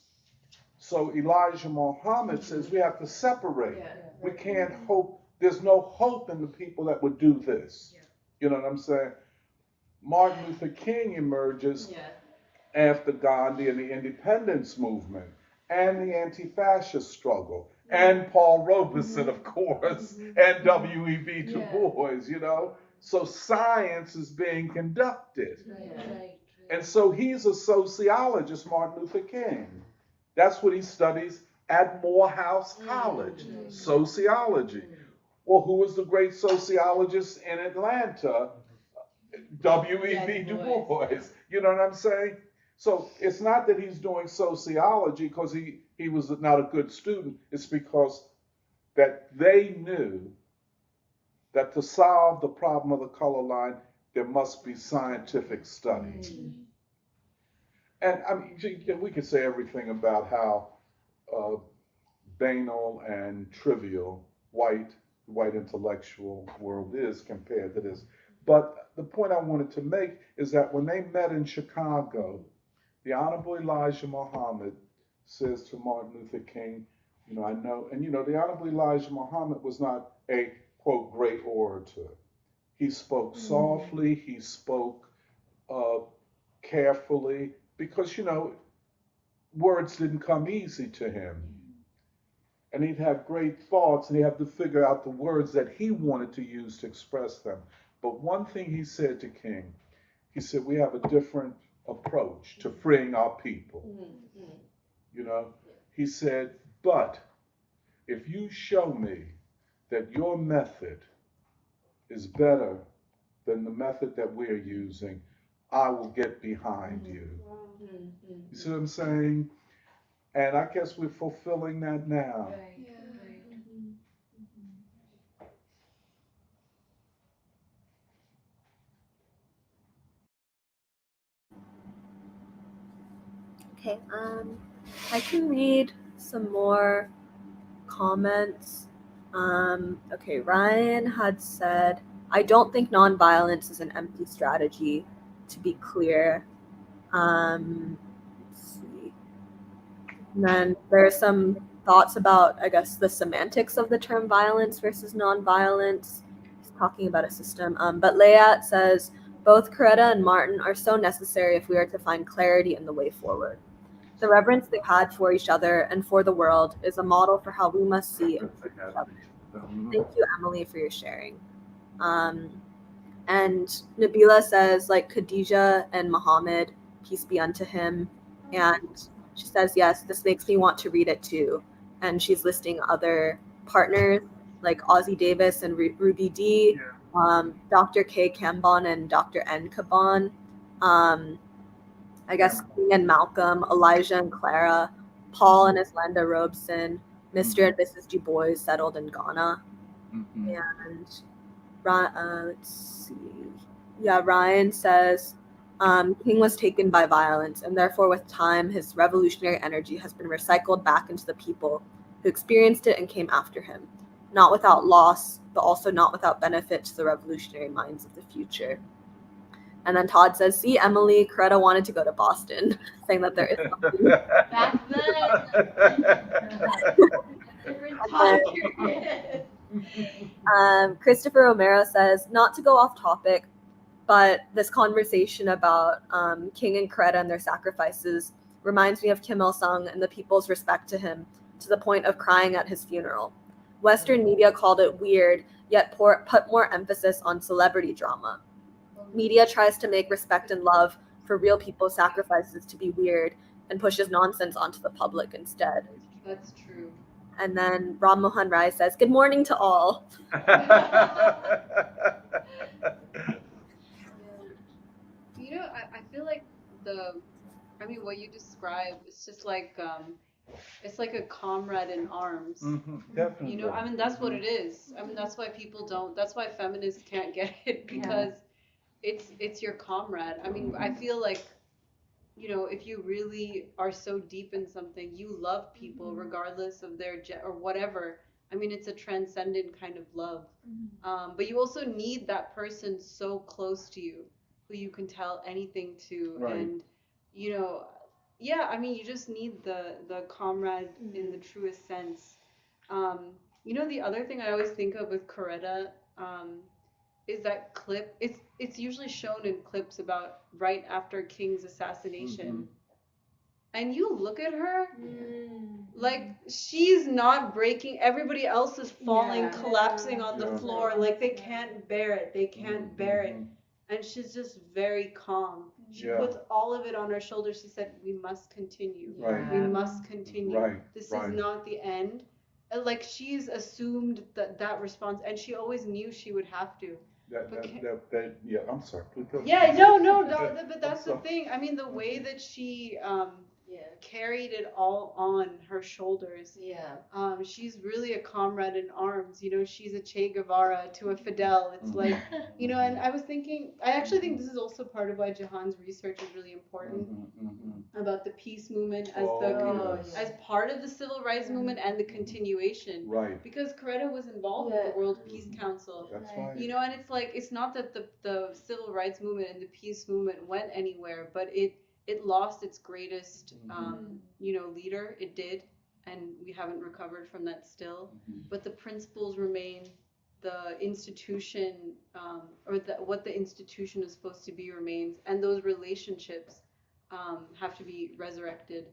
So Elijah Muhammad says we have to separate. We can't hope. There's no hope in the people that would do this. You know what I'm saying? Martin Luther King emerges after Gandhi and the independence movement and the anti-fascist struggle. And Paul Robeson, of course, and W.E.B. Du Bois, you know. So science is being conducted. And so he's a sociologist, Martin Luther King. That's what he studies at Morehouse College, sociology. Well, who was the great sociologist in Atlanta? W.E.B. Du Bois. You know what I'm saying? So it's not that he's doing sociology because he was not a good student. It's because that they knew that to solve the problem of the color line, there must be scientific study. And I mean, we could say everything about how banal and trivial white intellectual world is compared to this. But the point I wanted to make is that when they met in Chicago, the Honorable Elijah Muhammad says to Martin Luther King, you know, I know, and you know, the Honorable Elijah Muhammad was not a, quote, great orator. He spoke softly, he spoke carefully, because, you know, words didn't come easy to him. And he'd have great thoughts, and he'd have to figure out the words that he wanted to use to express them. But one thing he said to King, he said, we have a different approach to freeing our people. You know, he said, but if you show me that your method is better than the method that we're using, I will get behind you. You see what I'm saying? And I guess we're fulfilling that now. Okay, I can read some more comments. Okay, Ryan had said, I don't think nonviolence is an empty strategy, to be clear. let's see. And then there are some thoughts about, I guess, the semantics of the term violence versus nonviolence. He's talking about a system. But Layat says, both Coretta and Martin are so necessary if we are to find clarity in the way forward. The reverence they've had for each other and for the world is a model for how we must see and treat each other. Thank you, Emily, for your sharing. And Nabila says, like Khadijah and Muhammad, peace be unto him. And she says, yes, this makes me want to read it too. And she's listing other partners like Ozzie Davis and Ruby D, Dr. K. Kambon and Dr. N. Kaban, I guess King and Malcolm, Elijah and Clara, Paul and Islanda Robeson, Mr. and Mrs. Du Bois settled in Ghana. And let's see. Yeah, Ryan says, King was taken by violence, and therefore with time, his revolutionary energy has been recycled back into the people who experienced it and came after him, not without loss, but also not without benefit to the revolutionary minds of the future. And then Todd says, see, Emily, Coretta wanted to go to Boston, saying that there is something. Back then. Christopher Romero says, not to go off topic, but this conversation about King and Coretta and their sacrifices reminds me of Kim Il-sung and the people's respect to him, to the point of crying at his funeral. Western media called it weird, yet put more emphasis on celebrity drama. Media tries to make respect and love for real people's sacrifices to be weird and pushes nonsense onto the public instead. That's true. And then Ram Mohan Rai says, good morning to all. You know, I feel like what you describe is just like, it's like a comrade in arms. Definitely. You know, I mean, that's what it is. I mean, that's why that's why feminists can't get it, because it's your comrade. I mean, I feel like, you know, if you really are so deep in something, you love people regardless of their or whatever. I mean, it's a transcendent kind of love. But you also need that person so close to you who you can tell anything to. Right. And, you know, yeah, I mean, you just need the comrade in the truest sense. You know, the other thing I always think of with Coretta, is that clip. It's usually shown in clips about right after King's assassination. And you look at her, like she's not breaking. Everybody else is falling, collapsing on the floor. Like they can't bear it. They can't bear it. And she's just very calm. She puts all of it on her shoulders. She said, we must continue. We must continue. This is not the end. And like she's assumed that response, and she always knew she would have to. Yeah, I'm sorry. Please go. Yeah, no, but that's the thing. I mean, the way that she carried it all on her shoulders. She's really a comrade in arms. You know, she's a Che Guevara to a Fidel. It's like, you know, and I actually think this is also part of why Jahan's research is really important about the peace movement as part of the civil rights movement and the continuation. Right. Because Coretta was involved with the World Peace Council. That's right. You know, and it's like, it's not that the civil rights movement and the peace movement went anywhere, but it lost its greatest, you know, leader. It did, and we haven't recovered from that still. But the principles remain. The institution, or what the institution is supposed to be, remains, and those relationships have to be resurrected.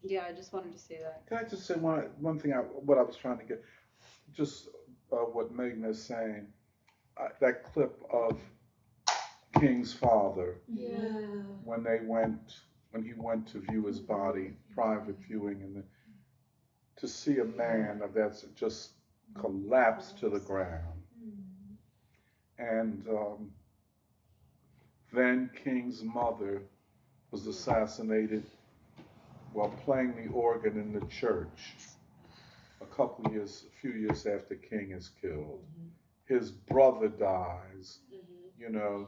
Yeah, I just wanted to say that. Can I just say one thing? What I was trying to get, just what Megan is saying. That clip of King's father, when he went to view his body, private viewing, and to see a man that's just collapsed to the ground, and then King's mother was assassinated while playing the organ in the church. A few years after King is killed, his brother dies. You know,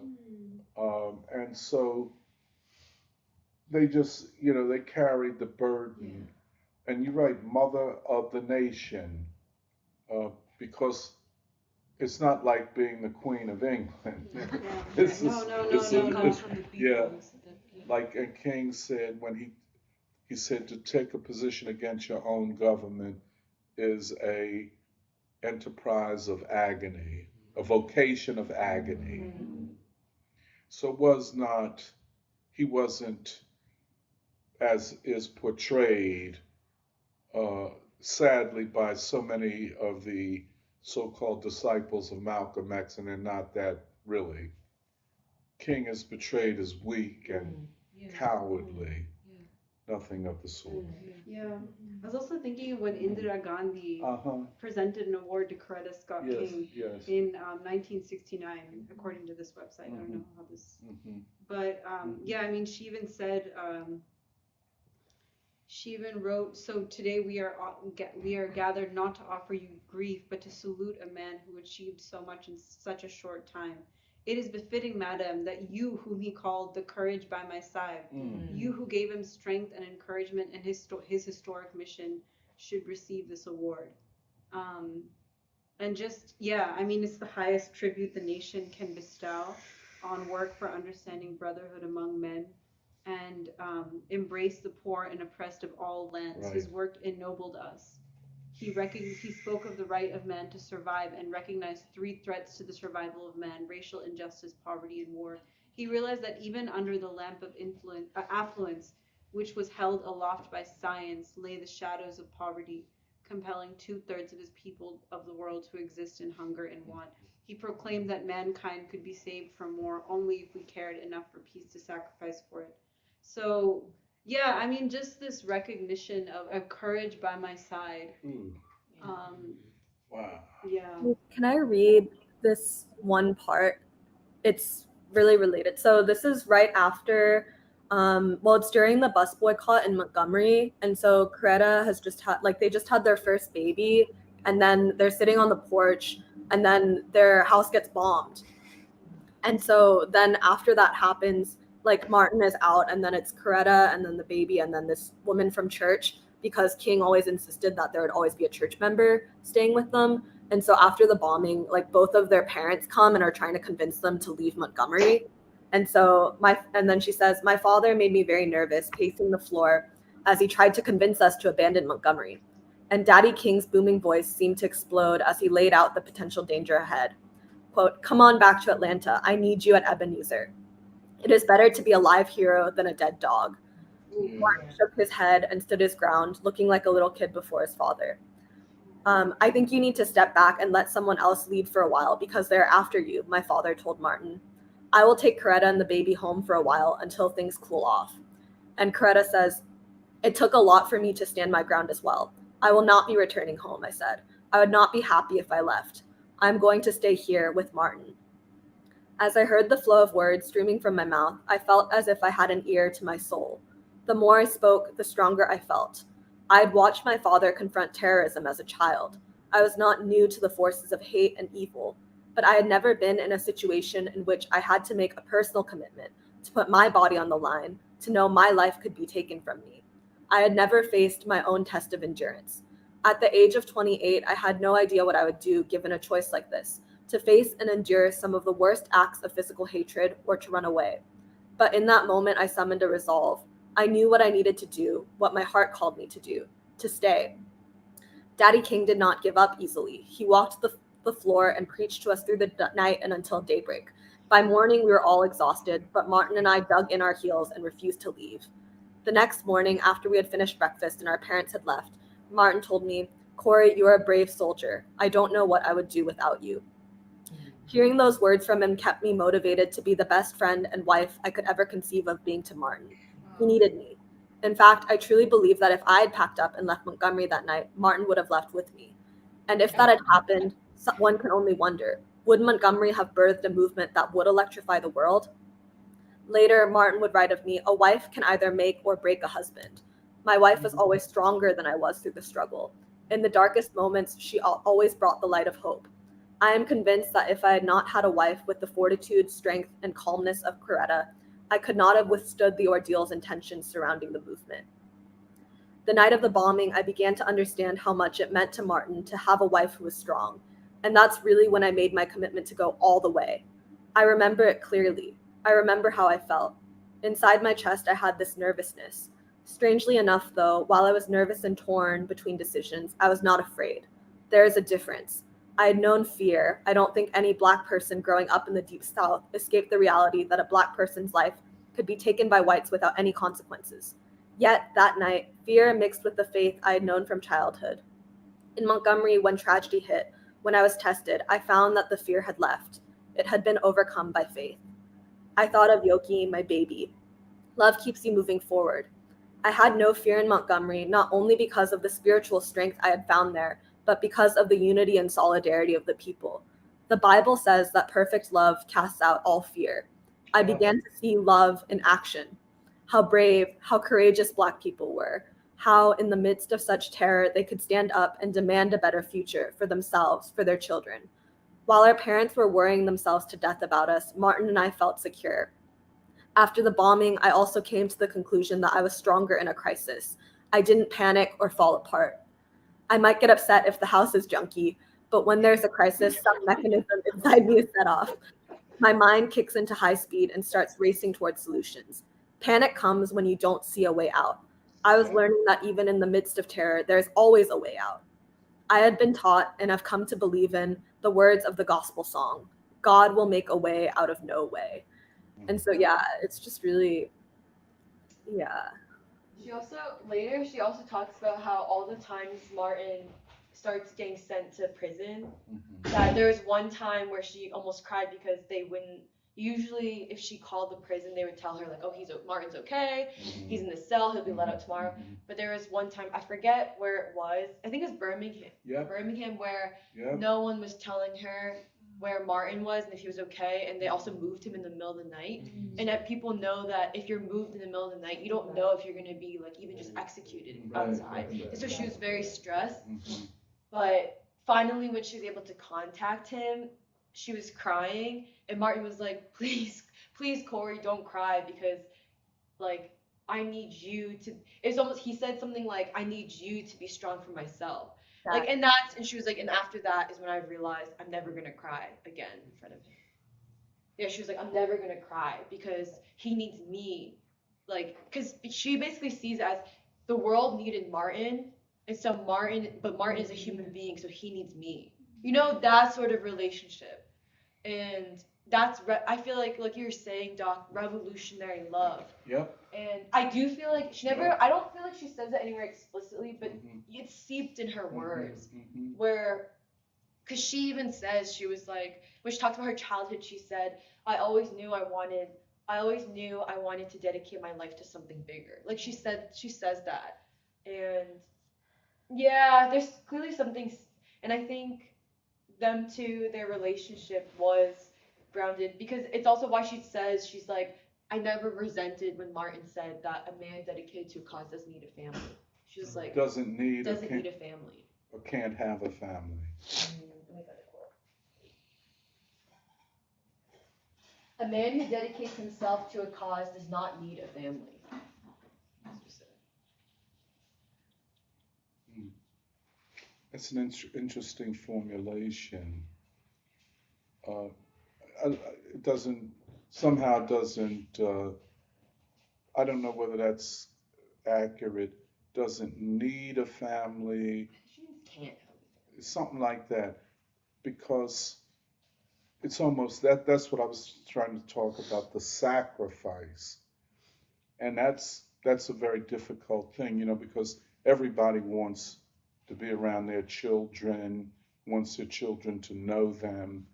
and so they just, you know, they carried the burden. And you're right, mother of the nation, because it's not like being the Queen of England. No. Like, and King said when he said to take a position against your own government is a enterprise of agony, a vocation of agony. So he wasn't, as is portrayed, uh, sadly, by so many of the so-called disciples of Malcolm X, and they're not that really. King is portrayed as weak and cowardly. Nothing of the sort. Yeah. I was also thinking of when Indira Gandhi presented an award to Coretta Scott King in 1969, according to this website. I don't know how this, but yeah, I mean, she even said, she even wrote, "So today we are gathered not to offer you grief, but to salute a man who achieved so much in such a short time. It is befitting, madam, that you, whom he called the courage by my side, you who gave him strength and encouragement in his historic mission, should receive this award." And just, yeah, I mean, it's the highest tribute the nation can bestow on work for understanding brotherhood among men and embrace the poor and oppressed of all lands. His work ennobled us. He spoke of the right of man to survive and recognized 3 threats to the survival of man: racial injustice, poverty, and war. He realized that even under the lamp of affluence, which was held aloft by science, lay the shadows of poverty, compelling 2/3 of his people of the world to exist in hunger and want. He proclaimed that mankind could be saved from war only if we cared enough for peace to sacrifice for it. So, yeah, I mean, just this recognition of courage by my side. Wow. Yeah. Can I read this one part? It's really related. So this is right after, well, it's during the bus boycott in Montgomery. And so Coretta has just had, like, they just had their first baby, and then they're sitting on the porch, and then their house gets bombed. And so then after that happens, like, Martin is out, and then it's Coretta, and then the baby, and then this woman from church, because King always insisted that there would always be a church member staying with them. And so after the bombing, like, both of their parents come and are trying to convince them to leave Montgomery. And so and then she says, "My father made me very nervous, pacing the floor as he tried to convince us to abandon Montgomery." And Daddy King's booming voice seemed to explode as he laid out the potential danger ahead. Quote, "Come on back to Atlanta. I need you at Ebenezer. It is better to be a live hero than a dead dog." Martin shook his head and stood his ground, looking like a little kid before his father. "I think you need to step back and let someone else lead for a while because they're after you," my father told Martin. "I will take Coretta and the baby home for a while until things cool off." And Coretta says, "It took a lot for me to stand my ground as well. I will not be returning home," I said. "I would not be happy if I left. I'm going to stay here with Martin." As I heard the flow of words streaming from my mouth, I felt as if I had an ear to my soul. The more I spoke, the stronger I felt. I had watched my father confront terrorism as a child. I was not new to the forces of hate and evil, but I had never been in a situation in which I had to make a personal commitment, to put my body on the line, to know my life could be taken from me. I had never faced my own test of endurance. At the age of 28, I had no idea what I would do given a choice like this, to face and endure some of the worst acts of physical hatred or to run away. But in that moment, I summoned a resolve. I knew what I needed to do, what my heart called me to do, to stay. Daddy King did not give up easily. He walked the floor and preached to us through the night and until daybreak. By morning, we were all exhausted, but Martin and I dug in our heels and refused to leave. The next morning, after we had finished breakfast and our parents had left, Martin told me, "Corey, you are a brave soldier. I don't know what I would do without you." Hearing those words from him kept me motivated to be the best friend and wife I could ever conceive of being to Martin. He needed me. In fact, I truly believe that if I had packed up and left Montgomery that night, Martin would have left with me. And if that had happened, one can only wonder, would Montgomery have birthed a movement that would electrify the world? Later, Martin would write of me, "A wife can either make or break a husband." My wife was always stronger than I was through the struggle. In the darkest moments, she always brought the light of hope. I am convinced that if I had not had a wife with the fortitude, strength, and calmness of Coretta, I could not have withstood the ordeals and tensions surrounding the movement. The night of the bombing, I began to understand how much it meant to Martin to have a wife who was strong. And that's really when I made my commitment to go all the way. I remember it clearly. I remember how I felt. Inside my chest, I had this nervousness. Strangely enough, though, while I was nervous and torn between decisions, I was not afraid. There is a difference. I had known fear. I don't think any Black person growing up in the Deep South escaped the reality that a Black person's life could be taken by whites without any consequences. Yet, that night, fear mixed with the faith I had known from childhood. In Montgomery, when tragedy hit, when I was tested, I found that the fear had left. It had been overcome by faith. I thought of Yoki, my baby. Love keeps you moving forward. I had no fear in Montgomery, not only because of the spiritual strength I had found there, but because of the unity and solidarity of the people. The Bible says that perfect love casts out all fear. I began to see love in action. How brave, how courageous Black people were. How, in the midst of such terror, they could stand up and demand a better future for themselves, for their children. While our parents were worrying themselves to death about us, Martin and I felt secure. After the bombing, I also came to the conclusion that I was stronger in a crisis. I didn't panic or fall apart. I might get upset if the house is junky, but when there's a crisis, some mechanism inside me is set off. My mind kicks into high speed and starts racing towards solutions. Panic comes when you don't see a way out. I was learning that even in the midst of terror, there's always a way out. I had been taught and have come to believe in the words of the gospel song, God will make a way out of no way. And so, yeah, it's just really, yeah. She also talks about how all the times Martin starts getting sent to prison, that there was one time where she almost cried because they wouldn't. Usually, if she called the prison, they would tell her like, "Oh, Martin's okay. He's in the cell. He'll be let out tomorrow." But there was one time, I forget where it was. I think it was Birmingham. Yeah. Birmingham, where Yeah. no one was telling her where Martin was and if he was okay, and they also moved him in the middle of the night. And that people know that if you're moved in the middle of the night, you don't know if you're gonna be like even just executed outside. And so she was very stressed. But finally, when she was able to contact him, she was crying, and Martin was like, "Please, please, Corey, don't cry because, like, I need you to." It's almost he said something like, "I need you to be strong for myself." Like, and she was like, and after that is when I realized I'm never gonna cry again in front of him. Yeah, she was like, "I'm never gonna cry because he needs me," like, because she basically sees it as the world needed Martin, and so Martin is a human being, so he needs me. You know, that sort of relationship, and I feel like you were saying, Doc, revolutionary love. Yep. And I do feel like I don't feel like she says it anywhere explicitly, but it's seeped in her words, where, because she even says, she was like, when she talks about her childhood, she said, I always knew I wanted to dedicate my life to something bigger. Like she says that. And yeah, there's clearly something, and I think them two, their relationship was grounded, because it's also why she says, she's like, I never resented when Martin said that a man dedicated to a cause doesn't need a family. She's like, doesn't need a family. Or can't have a family. A man who dedicates himself to a cause does not need a family. It's an interesting formulation. It doesn't. I don't know whether that's accurate. Doesn't need a family. Can't. Something like that, because it's almost that's what I was trying to talk about, the sacrifice. And that's a very difficult thing, because everybody wants to be around their children, wants their children to know them.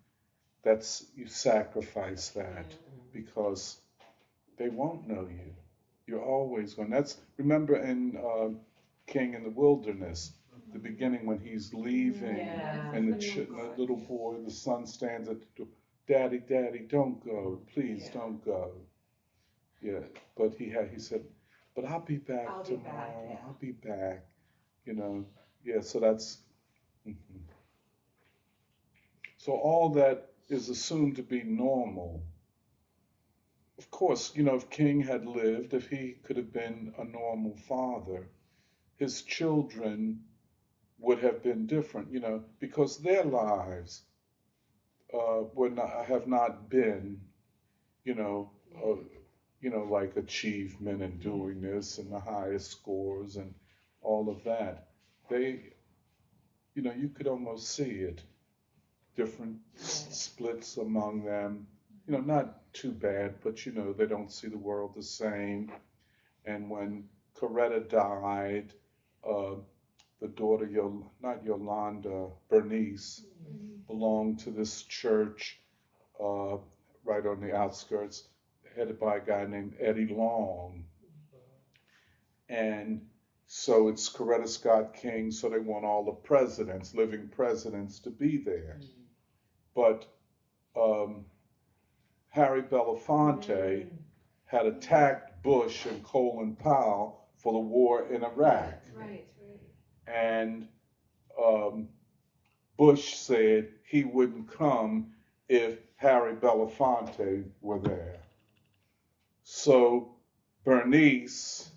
You sacrifice that because they won't know you. You're always going. Remember in King in the Wilderness, the beginning when he's leaving, and the little boy, the son stands at the door. Daddy, Daddy, don't go. Please don't go. Yeah, but he said, but I'll be back tomorrow. I'll be back. Yeah, so that's. So all that is assumed to be normal. Of course, if King had lived, if he could have been a normal father, his children would have been different, because their lives have not been, like achievement in doing this and the highest scores and all of that. They, you could almost see it. Different splits among them. Not too bad, but they don't see the world the same. And when Coretta died, uh, the daughter, not Yolanda, Bernice, belonged to this church uh, right on the outskirts, headed by a guy named Eddie Long. And so it's Coretta Scott King, so they want all the presidents, living presidents, to be there. But Harry Belafonte had attacked Bush and Colin Powell for the war in Iraq. Right. And Bush said he wouldn't come if Harry Belafonte were there. So Bernice,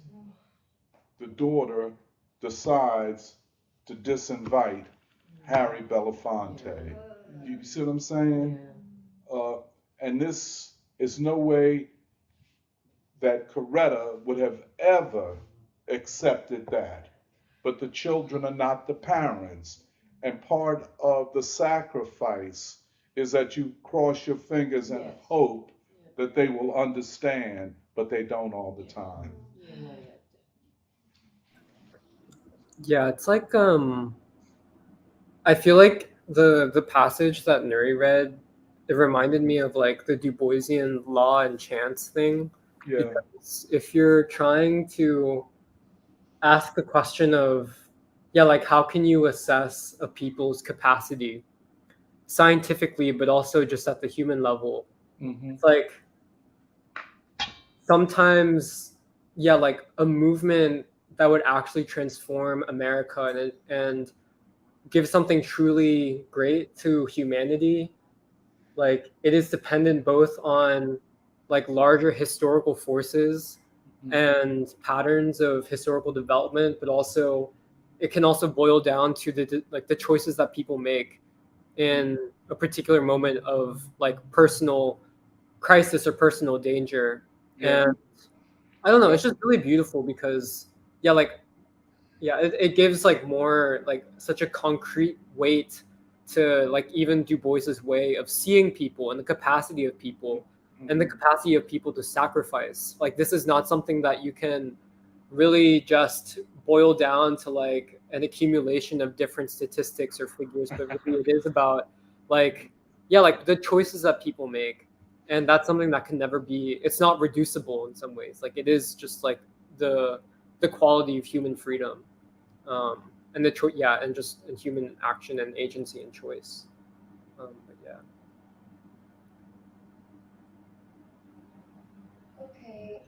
the daughter, decides to disinvite Harry Belafonte. You see what I'm saying? And this is no way that Coretta would have ever accepted that. But the children are not the parents. And part of the sacrifice is that you cross your fingers and hope that they will understand, but they don't all the time. Yeah, it's like I feel like the passage that Nuri read, it reminded me of like the Du Boisian law and chance thing. Yeah. Because if you're trying to ask the question of, yeah, like how can you assess a people's capacity scientifically, but also just at the human level? It's like sometimes, yeah, like a movement that would actually transform America and give something truly great to humanity, like it is dependent both on like larger historical forces and patterns of historical development, but also it can also boil down to the choices that people make in a particular moment of like personal crisis or personal danger. Yeah. And I don't know, it's just really beautiful because it gives like more like such a concrete weight to like even Du Bois's way of seeing people and the capacity of people and the capacity of people to sacrifice. Like this is not something that you can really just boil down to like an accumulation of different statistics or figures, but really it is about like like the choices that people make. And that's something that can never be, it's not reducible in some ways. Like it is just like the quality of human freedom, and and just in human action and agency and choice. But yeah. Okay.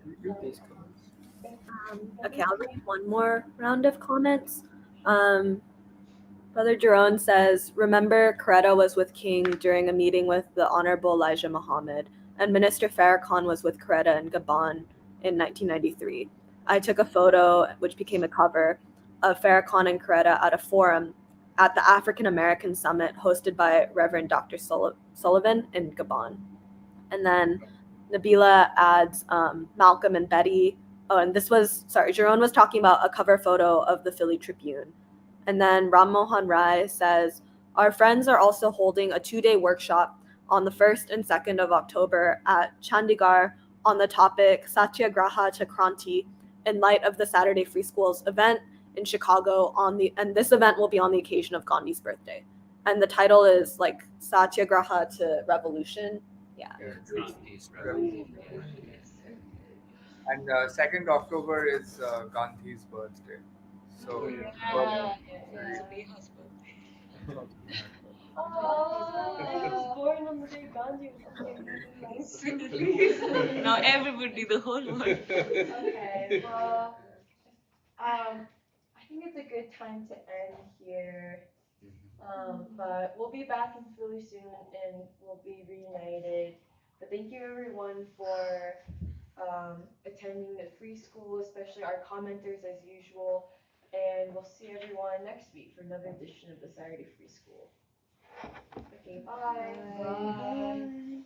Okay, I'll read one more round of comments. Brother Jerome says, remember Coretta was with King during a meeting with the Honorable Elijah Muhammad, and Minister Farrakhan was with Coretta in Gabon in 1993. I took a photo, which became a cover, of Farrakhan and Coretta at a forum at the African American Summit hosted by Reverend Dr. Sullivan in Gabon. And then Nabila adds Malcolm and Betty. Oh, and Jerome was talking about a cover photo of the Philly Tribune. And then Ram Mohan Rai says, our friends are also holding a 2-day workshop on the 1st and 2nd of October at Chandigarh on the topic Satyagraha to Kranti in light of the Saturday Free Schools event in Chicago and this event will be on the occasion of Gandhi's birthday. And the title is like Satyagraha to Revolution. Yeah. And 2nd October is Gandhi's birthday. So It's Neha's birthday. I was born on the day Gandhi was Now everybody, the whole world. Okay, well, I think it's a good time to end here. But we'll be back in Philly soon and we'll be reunited. But thank you everyone for attending the free school, especially our commenters as usual. And we'll see everyone next week for another edition of the Saturday Free School. Okay, bye. Bye.